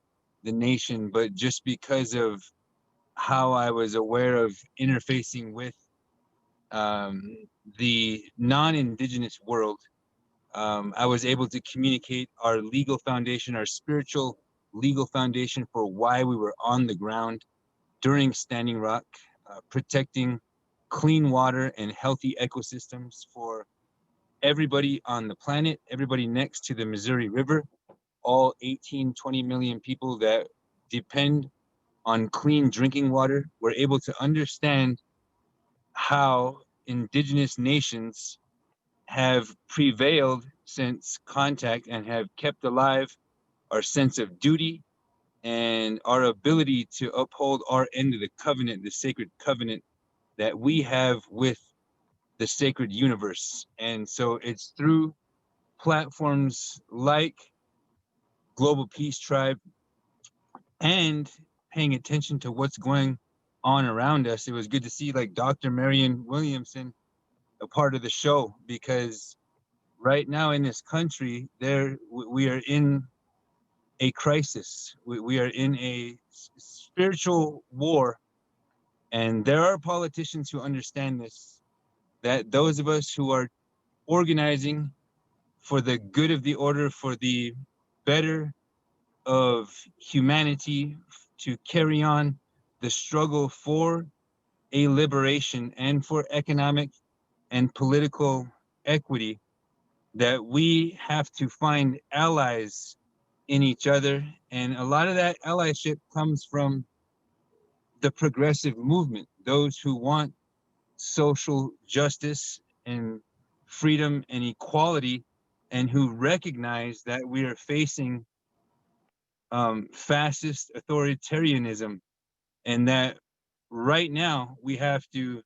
the nation, but just because of how I was aware of interfacing with the non-Indigenous world. I was able to communicate our legal foundation, our spiritual legal foundation for why we were on the ground during Standing Rock, protecting clean water and healthy ecosystems for everybody on the planet, everybody next to the Missouri River, all 20 million people that depend on clean drinking water. We're able to understand how Indigenous nations have prevailed since contact and have kept alive our sense of duty and our ability to uphold our end of the covenant, the sacred covenant that we have with the sacred universe. And so it's through platforms like Global Peace Tribe and paying attention to what's going on around us. It was good to see like Dr. Marion Williamson a part of the show, because right now in this country, we are in a crisis. We are in a spiritual war, and there are politicians who understand this, that those of us who are organizing for the good of the order, for the better of humanity, to carry on the struggle for a liberation and for economic and political equity, that we have to find allies in each other. And a lot of that allyship comes from the progressive movement, those who want social justice and freedom and equality, and who recognize that we are facing fascist authoritarianism, and that right now we have to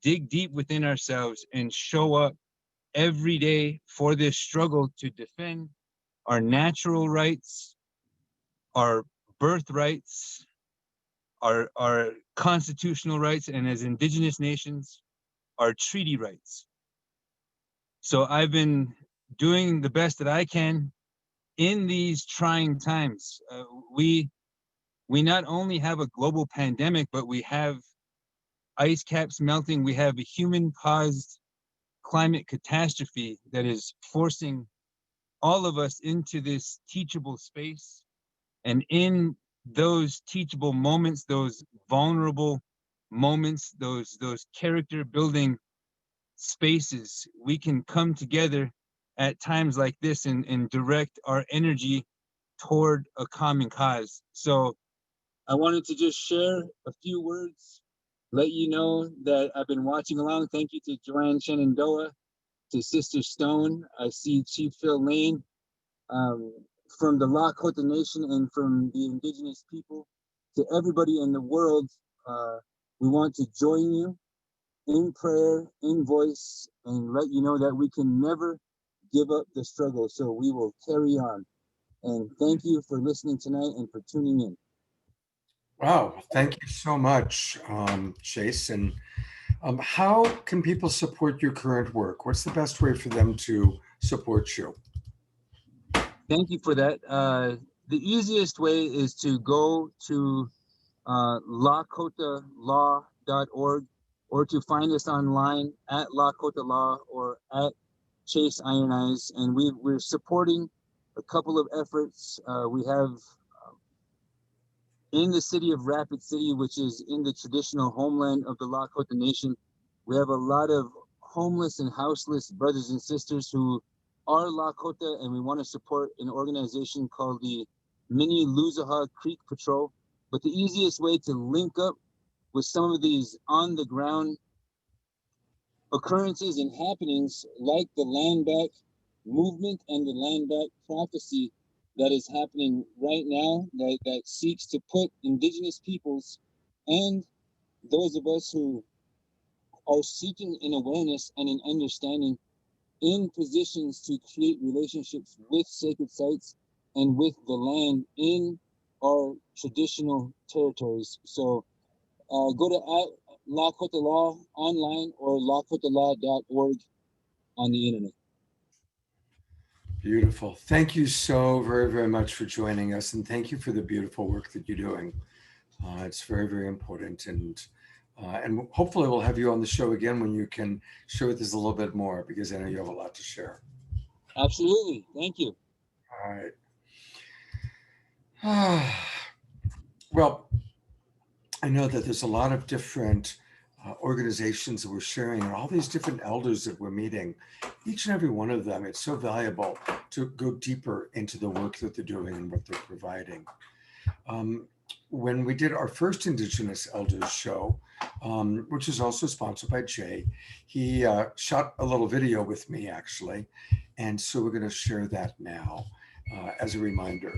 dig deep within ourselves and show up every day for this struggle to defend our natural rights, our birthrights, our constitutional rights, and as Indigenous nations, our treaty rights. So I've been doing the best that I can in these trying times. We not only have a global pandemic, but we have ice caps melting. We have a human-caused climate catastrophe that is forcing all of us into this teachable space. And in those teachable moments, those vulnerable moments, those character building spaces, we can come together at times like this and direct our energy toward a common cause. So I wanted to just share a few words, let you know that I've been watching along. Thank you to Joanne Shenandoah, to Sister Stone. I see Chief Phil Lane, from the Lakota Nation and from the Indigenous people. To everybody in the world, we want to join you in prayer, in voice, and let you know that we can never give up the struggle. So we will carry on. And thank you for listening tonight and for tuning in. Wow, thank you so much, Chase. And how can people support your current work? What's the best way for them to support you? Thank you for that. The easiest way is to go to lakotalaw.org, or to find us online at Lakota Law or at Chase Iron Eyes. And we're supporting a couple of efforts. We have in the city of Rapid City, which is in the traditional homeland of the Lakota Nation, we have a lot of homeless and houseless brothers and sisters who are Lakota, and we want to support an organization called the Mini Luzaha Creek Patrol. But the easiest way to link up with some of these on the ground occurrences and happenings, like the land back movement and the land back prophecy that is happening right now, that seeks to put Indigenous peoples and those of us who are seeking an awareness and an understanding in positions to create relationships with sacred sites and with the land in our traditional territories. So go to Lakota Law online or lakotalaw.org on the internet. Beautiful. Thank you so very, very much for joining us. And thank you for the beautiful work that you're doing. It's very, very important. And hopefully we'll have you on the show again when you can share with us a little bit more, because I know you have a lot to share. Absolutely. Thank you. All right. Well, I know that there's a lot of different organizations that we're sharing, and all these different elders that we're meeting. Each and every one of them, it's so valuable to go deeper into the work that they're doing and what they're providing. When we did our first Indigenous Elders show, which is also sponsored by Jay, he shot a little video with me, actually. And so we're going to share that now as a reminder.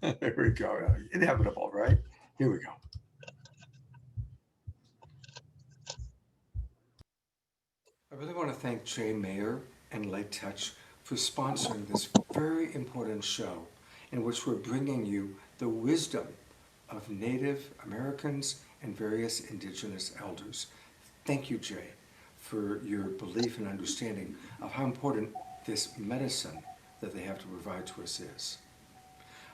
There we go. Inevitable, right? Here we go. I really want to thank Jay Mayer and Light Touch for sponsoring this very important show, in which we're bringing you the wisdom of Native Americans and various Indigenous elders. Thank you, Jay, for your belief and understanding of how important this medicine that they have to provide to us is.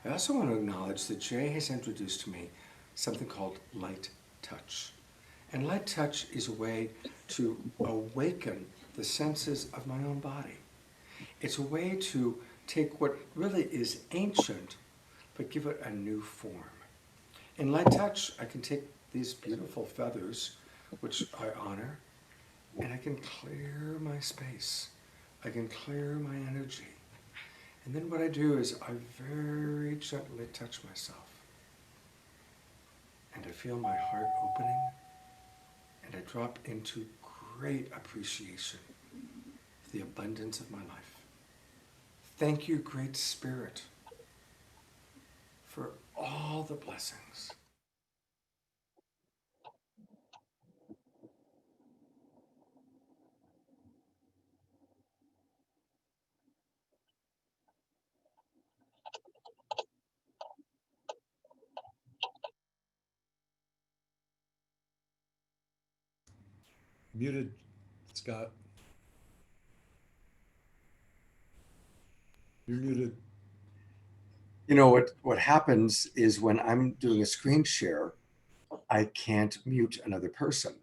I also want to acknowledge that Jay has introduced to me something called Light Touch. And Light Touch is a way to awaken the senses of my own body. It's a way to take what really is ancient, but give it a new form. In light touch, I can take these beautiful feathers, which I honor, and I can clear my space. I can clear my energy. And then what I do is I very gently touch myself. And I feel my heart opening, and I drop into great appreciation for the abundance of my life. Thank you, Great Spirit, for all the blessings. Muted, Scott. You're muted. You know, what happens is when I'm doing a screen share, I can't mute another person.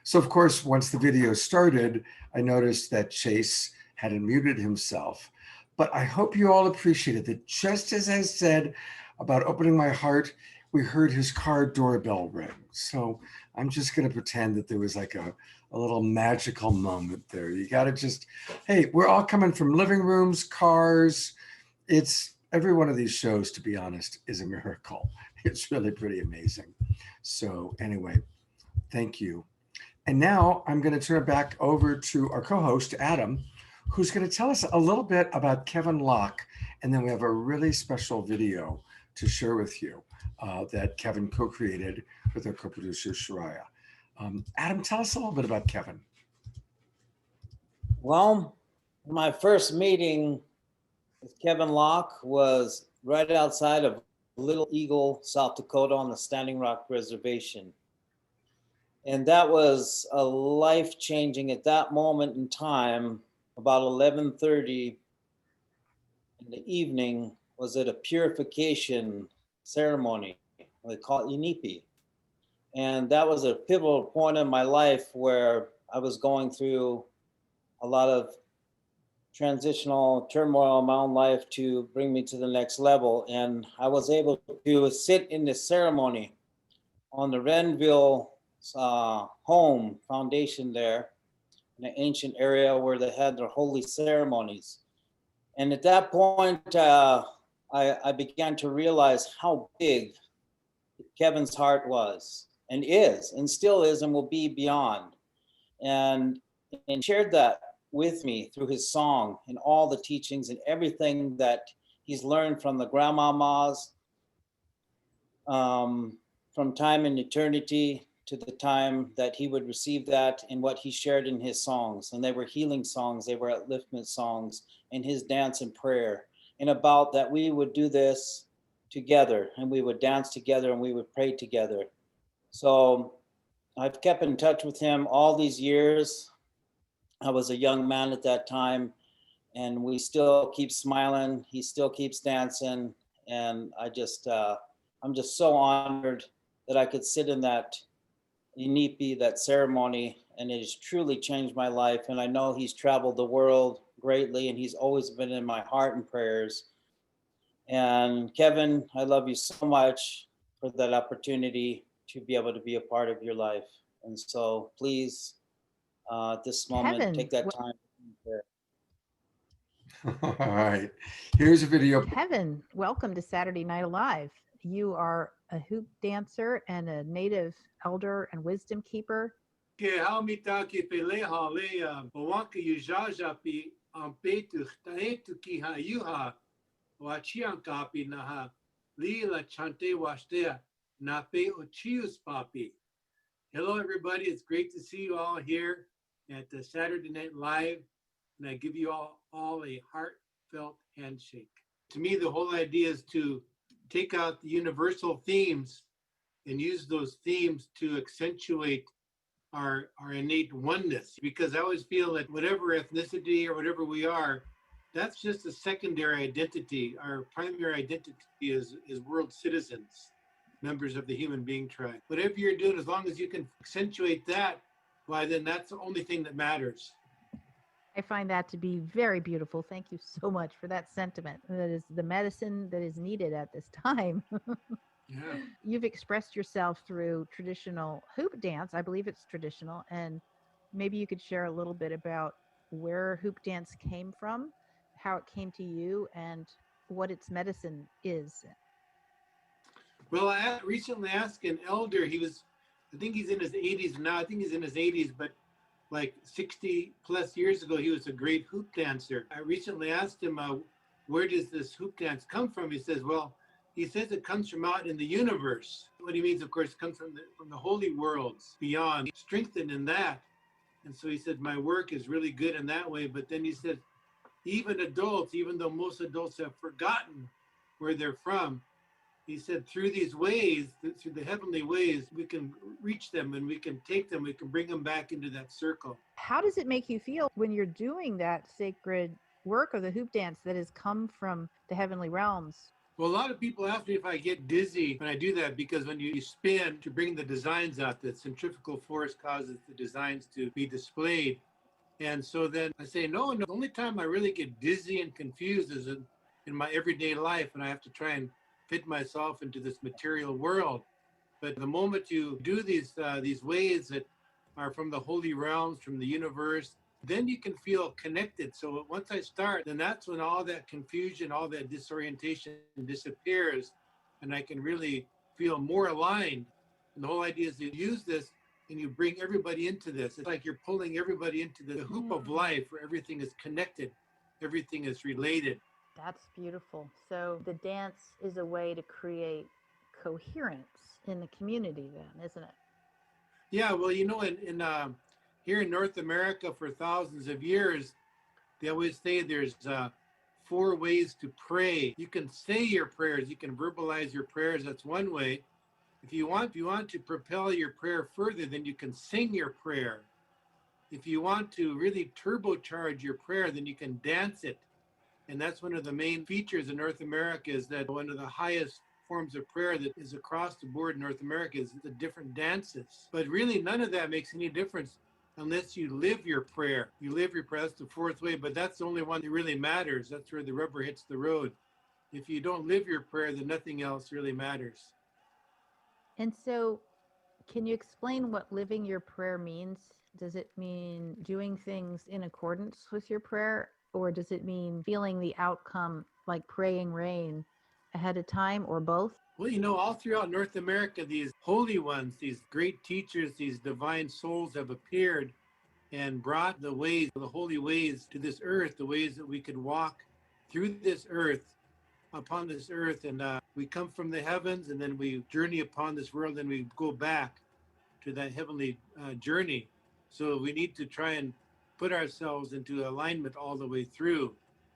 So of course, once the video started, I noticed that Chase hadn't muted himself. But I hope you all appreciated that just as I said about opening my heart, we heard his car doorbell ring. So I'm just gonna pretend that there was like a little magical moment there. You gotta just, hey, we're all coming from living rooms, cars. It's every one of these shows, to be honest, is a miracle. It's really pretty amazing. So anyway, thank you. And now I'm going to turn it back over to our co-host, Adam, who's going to tell us a little bit about Kevin Locke. And then we have a really special video to share with you that Kevin co-created with our co-producer, Shariah. Adam, tell us a little bit about Kevin. Well, my first meeting with Kevin Locke was right outside of Little Eagle, South Dakota on the Standing Rock Reservation. And that was a life-changing at that moment in time, about 11:30 in the evening, was at a purification ceremony. They call it Inipi. And that was a pivotal point in my life where I was going through a lot of transitional turmoil in my own life to bring me to the next level. And I was able to sit in the ceremony on the Renville home foundation there in an ancient area where they had their holy ceremonies. And at that point, I began to realize how big Kevin's heart was and is and still is and will be beyond. And shared that with me through his song and all the teachings and everything that he's learned from the grandmamas, from time and eternity to the time that he would receive that and what he shared in his songs. And they were healing songs, they were upliftment songs, and his dance and prayer. And about that we would do this together and we would dance together and we would pray together. So I've kept in touch with him all these years. I was a young man at that time, and we still keep smiling. He still keeps dancing. And I'm just so honored that I could sit in that Inipi, that ceremony, and it has truly changed my life. And I know he's traveled the world greatly, and he's always been in my heart and prayers. And Kevin, I love you so much for that opportunity to be able to be a part of your life. And so please, at this moment, Kevin, take that time. All right, here's a video. Kevin, welcome to Saturday Night Alive. You are a hoop dancer and a native elder and wisdom keeper. Ke haumita ke peleha le bawaka yujaja pi ampetu taetu ki ha yuha wachian kapi naha lila chante wastea na pe ochius papi. Hello everybody, it's great to see you all here at the Saturday Night Live, and I give you all a heartfelt handshake. To me, the whole idea is to take out the universal themes and use those themes to accentuate our innate oneness, because I always feel that whatever ethnicity or whatever we are, that's just a secondary identity. Our primary identity is world citizens, members of the human being tribe. Whatever you're doing, as long as you can accentuate that, why then that's the only thing that matters. I I find that to be very beautiful. Thank you so much for that sentiment. That is the medicine that is needed at this time. Yeah. You've expressed yourself through traditional hoop dance. I believe it's traditional. And maybe you could share a little bit about where hoop dance came from, how it came to you, and what its medicine is. Well, I recently asked an elder. I think he's in his 80s now. I think he's in his 80s, but like 60 plus years ago, he was a great hoop dancer. I recently asked him, where does this hoop dance come from? He says, well, he says it comes from out in the universe. What he means, of course, comes from the holy worlds beyond, strengthened in that. And so he said, my work is really good in that way. But then he said, even adults, even though most adults have forgotten where they're from, he said, through these ways, through the heavenly ways, we can reach them and we can take them, we can bring them back into that circle. How does it make you feel when you're doing that sacred work of the hoop dance that has come from the heavenly realms? Well, a lot of people ask me if I get dizzy when I do that, because when you spin to bring the designs out, the centrifugal force causes the designs to be displayed. And so then I say, no, the only time I really get dizzy and confused is in my everyday life, and I have to try and fit myself into this material world. But the moment you do these ways that are from the holy realms, from the universe, then you can feel connected. So once I start, then that's when all that confusion, all that disorientation disappears, and I can really feel more aligned. And the whole idea is to use this and you bring everybody into this. It's like you're pulling everybody into the hoop of life where everything is connected, everything is related. That's beautiful. So the dance is a way to create coherence in the community then, isn't it? Yeah, well, you know, here in North America for thousands of years, they always say there's 4 ways to pray. You can say your prayers, you can verbalize your prayers. That's one way. If you want to propel your prayer further, then you can sing your prayer. If you want to really turbocharge your prayer, then you can dance it. And that's one of the main features in North America, is that one of the highest forms of prayer that is across the board in North America is the different dances. But really, none of that makes any difference unless you live your prayer. You live your prayer. That's the 4th way, but that's the only one that really matters. That's where the rubber hits the road. If you don't live your prayer, then nothing else really matters. And so, can you explain what living your prayer means? Does it mean doing things in accordance with your prayer? Or does it mean feeling the outcome, like praying rain ahead of time, or both? Well, you know, all throughout North America, these holy ones, these great teachers, these divine souls have appeared and brought the ways, the holy ways to this earth, the ways that we could walk through this earth, upon this earth. And we come from the heavens, and then we journey upon this world, and we go back to that heavenly journey. So we need to try and put ourselves into alignment all the way through.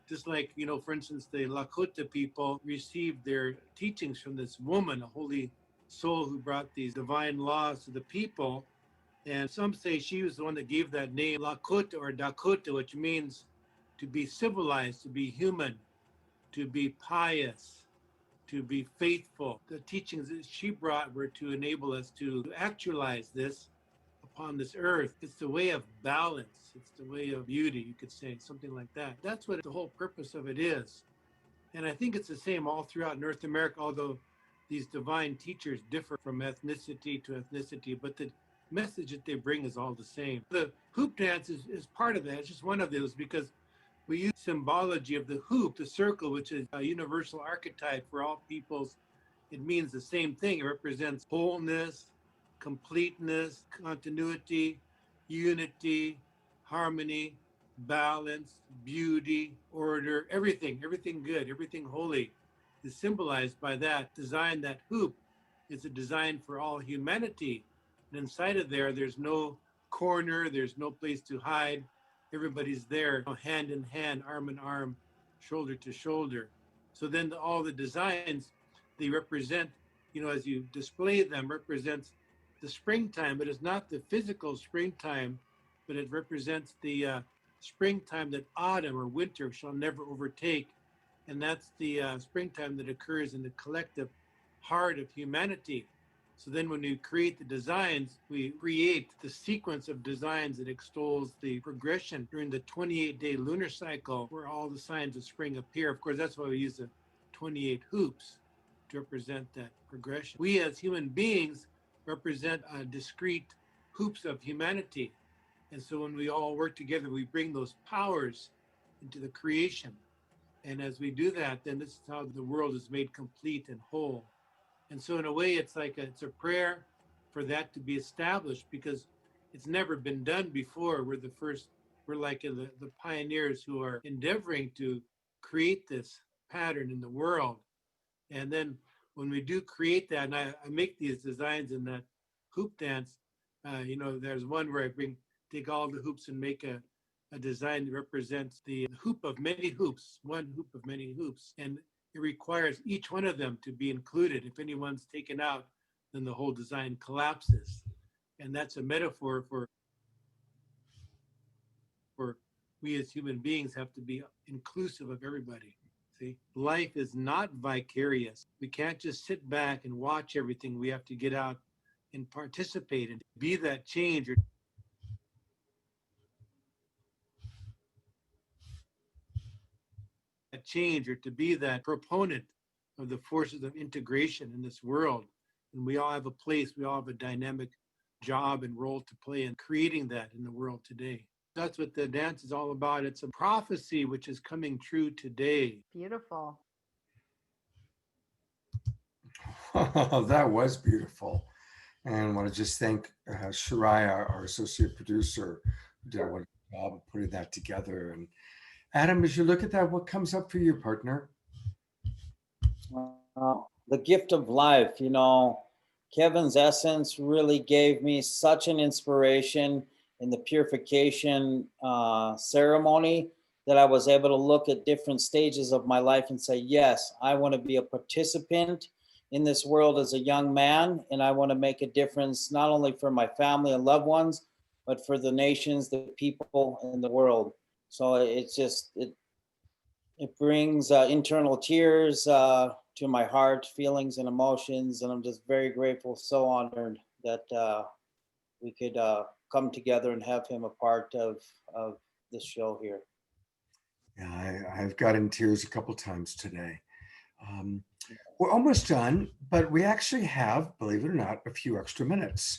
Just like, you know, for instance, the Lakota people received their teachings from this woman, a holy soul who brought these divine laws to the people. And some say she was the one that gave that name Lakota or Dakota, which means to be civilized, to be human, to be pious, to be faithful. The teachings that she brought were to enable us to actualize this upon this earth. It's the way of balance. It's the way of beauty, you could say, something like that. That's what the whole purpose of it is. And I think it's the same all throughout North America, although these divine teachers differ from ethnicity to ethnicity, but the message that they bring is all the same. The hoop dance is part of that. It's just one of those, because we use symbology of the hoop, the circle, which is a universal archetype for all peoples. It means the same thing. It represents wholeness, completeness, continuity, unity, harmony, balance, beauty, order, everything good, everything holy is symbolized by that design. That hoop is a design for all humanity. And inside of there's no corner, there's no place to hide. Everybody's there, hand in hand, arm in arm, shoulder to shoulder. So then all the designs, they represent, you know, as you display them, represents the springtime, but it's not the physical springtime, but it represents the springtime that autumn or winter shall never overtake. And that's the springtime that occurs in the collective heart of humanity. So then when we create the designs, we create the sequence of designs that extols the progression during the 28-day lunar cycle where all the signs of spring appear. Of course, that's why we use the 28 hoops to represent that progression. We as human beings represent discrete hoops of humanity. And so when we all work together, we bring those powers into the creation. And as we do that, then this is how the world is made complete and whole. And so in a way, it's like it's a prayer for that to be established because it's never been done before. We're the first, we're like the pioneers who are endeavoring to create this pattern in the world. And then when we do create that, and I make these designs in that hoop dance, you know, there's one where I take all the hoops and make a design that represents the hoop of many hoops, one hoop of many hoops. And it requires each one of them to be included. If anyone's taken out, then the whole design collapses. And that's a metaphor for we as human beings have to be inclusive of everybody. See, life is not vicarious. We can't just sit back and watch everything. We have to get out and participate and be that change or to be that proponent of the forces of integration in this world. And we all have a place, we all have a dynamic job and role to play in creating that in the world today. That's what the dance is all about. It's a prophecy which is coming true today. Beautiful. That was beautiful. And I want to just thank Shirai, our associate producer, who did a wonderful job of putting that together. And Adam, as you look at that, what comes up for your partner? The gift of life, you know, Kevin's essence really gave me such an inspiration in the purification ceremony that I was able to look at different stages of my life and say, yes, I want to be a participant in this world as a young man, and I want to make a difference not only for my family and loved ones, but for the nations, the people, and the world. So it's just, it brings internal tears to my heart, feelings and emotions, and I'm just very grateful, so honored that we could come together and have him a part of this show here. Yeah, I've gotten tears a couple times today. We're almost done, but we actually have, believe it or not, a few extra minutes.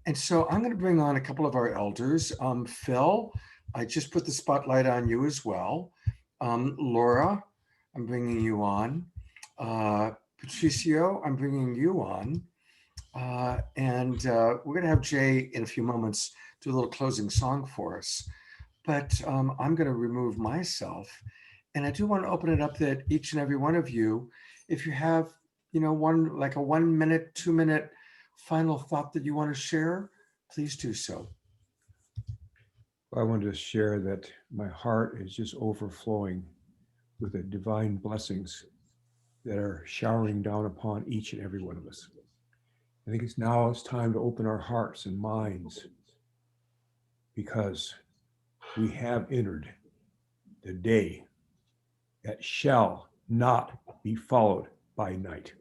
And so I'm going to bring on a couple of our elders. Phil, I just put the spotlight on you as well. Laura, I'm bringing you on. Patricio, I'm bringing you on. And we're going to have Jay in a few moments do a little closing song for us. But I'm going to remove myself. And I do want to open it up that each and every one of you, if you have, you know, like a 1 minute, 2 minute final thought that you want to share, please do so. I wanted to share that my heart is just overflowing with the divine blessings that are showering down upon each and every one of us. I think it's time to open our hearts and minds, because we have entered the day that shall not be followed by night.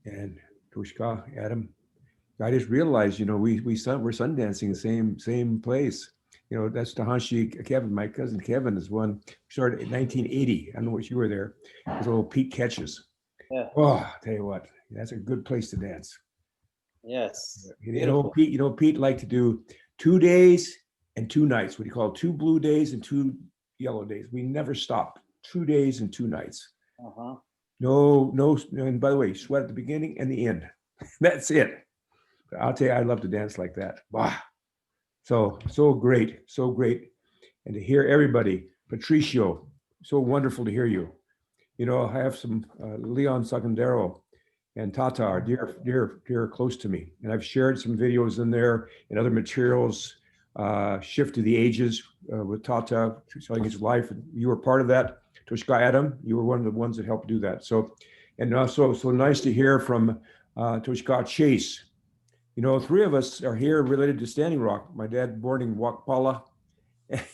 And Tushka, Adam, I just realized, you know, we're sundancing the same place. You know, that's Tahanshi Kevin. My cousin Kevin is one started in 1980. I don't know what you were there. It was a little Pete Catches. Yeah. Oh, I'll tell you what, that's a good place to dance. Yes. You know, Pete liked to do 2 days and 2 nights. What do you call it? 2 blue days and 2 yellow days. We never stopped. 2 days and 2 nights. Uh-huh. No, and by the way, sweat at the beginning and the end. That's it. I'll tell you, I love to dance like that. Wow. So great. And to hear everybody, Patricio, so wonderful to hear you. You know, I have some Leon Sagandero and Tata are dear close to me. And I've shared some videos in there and other materials, Shift to the Ages with Tata, telling his life. You were part of that. Toshka Adam, you were one of the ones that helped do that. So nice to hear from Toshka Chase. You know, 3 of us are here related to Standing Rock. My dad born in Uqualla.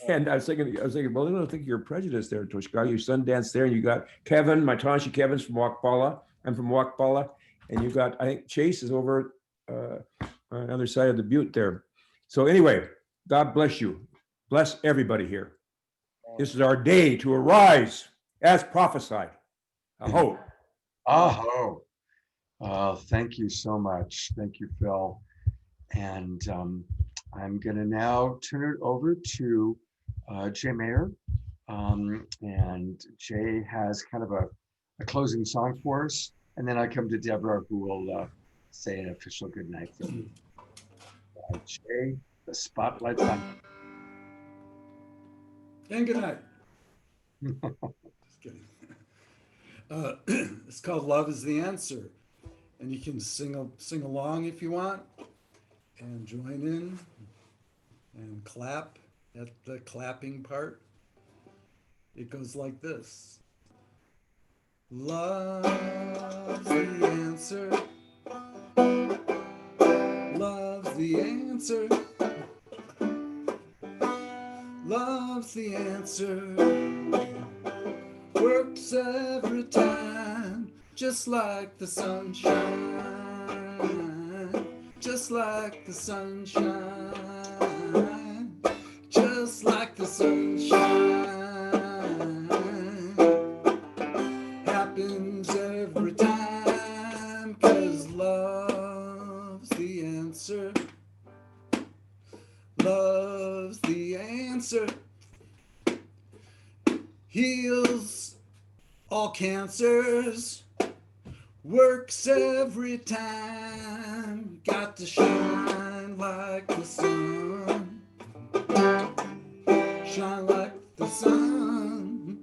And I was thinking, well, I don't think you're prejudiced there, Toshka. Your son danced there, and you got Kevin, my Tansha Kevin's from Uqualla. I'm from Uqualla. And you got, I think Chase is over on the other side of the butte there. So anyway, God bless you. Bless everybody here. This is our day to arise as prophesied. Aho. Aho. Thank you so much. Thank you, Phil. And I'm going to now turn it over to Jay Mayer. And Jay has kind of a closing song for us. And then I come to Deborah, who will say an official good night. Jay, the spotlight's on. And good night. Just kidding. It's called Love is the Answer. And you can sing along if you want and join in and clap at the clapping part. It goes like this. Love's the answer. Love's the answer. Love's the answer. Works every time, just like the sunshine. Just like the sunshine. Just like the sunshine. Happens every time, 'cause love's the answer. Love's the answer. Heals all cancers. Works every time. Got to shine like the sun. Shine like the sun.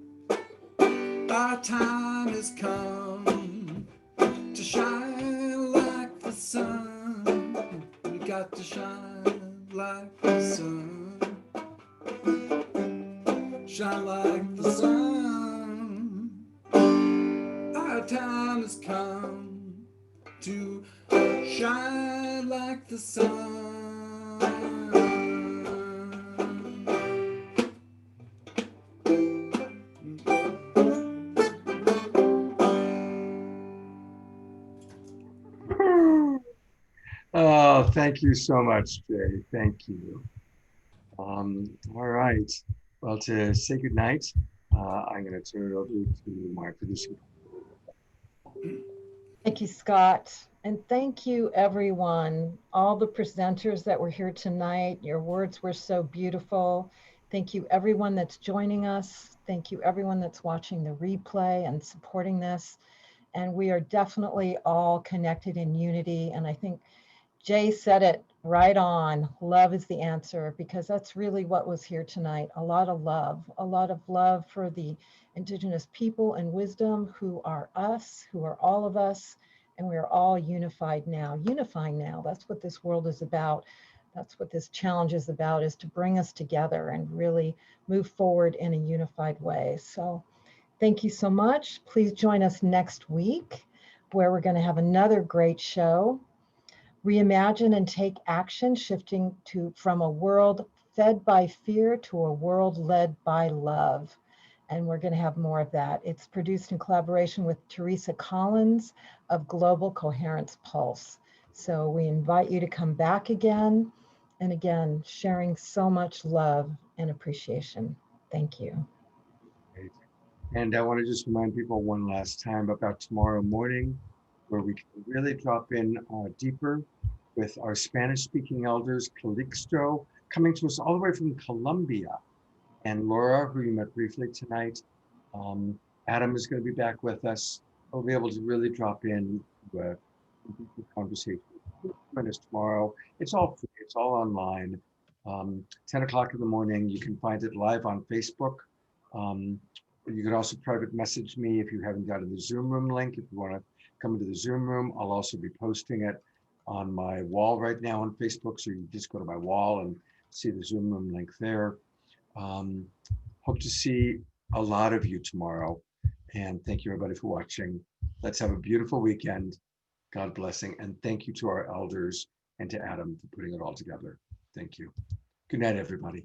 Our time has come to shine like the sun. We got to shine like the sun. Shine like the sun. Our time has come to shine like the sun. Oh, thank you so much, Jay. Thank you. All right. Well, to say goodnight, I'm going to turn it over to my producer. Thank you, Scott. And thank you, everyone, all the presenters that were here tonight. Your words were so beautiful. Thank you, everyone that's joining us. Thank you, everyone that's watching the replay and supporting this. And we are definitely all connected in unity. And I think Jay said it right on. Love is the answer, because that's really what was here tonight. A lot of love for the Indigenous people and wisdom who are us, who are all of us, and we are all unified now, unifying now. That's what this world is about. That's what this challenge is about, is to bring us together and really move forward in a unified way. So thank you so much. Please join us next week, where we're going to have another great show. Reimagine and take action, shifting from a world fed by fear to a world led by love. And we're going to have more of that. It's produced in collaboration with Teresa Collins of Global Coherence Pulse. So we invite you to come back again and again, sharing so much love and appreciation. Thank you. Great. And I want to just remind people one last time about tomorrow morning, where we can really drop in deeper with our Spanish-speaking elders, Calixto, coming to us all the way from Colombia, and Laura, who you met briefly tonight. Adam is going to be back with us. We'll be able to really drop in to a deeper conversation. Join us tomorrow. It's all free. It's all online. 10 o'clock in the morning. You can find it live on Facebook. You could also private message me if you haven't gotten the Zoom room link. If you want to come into the Zoom room, I'll also be posting it on my wall right now on Facebook. So you just go to my wall and see the Zoom room link there. Hope to see a lot of you tomorrow. And thank you, everybody, for watching. Let's have a beautiful weekend. God blessing. And thank you to our elders and to Adam for putting it all together. Thank you. Good night, everybody.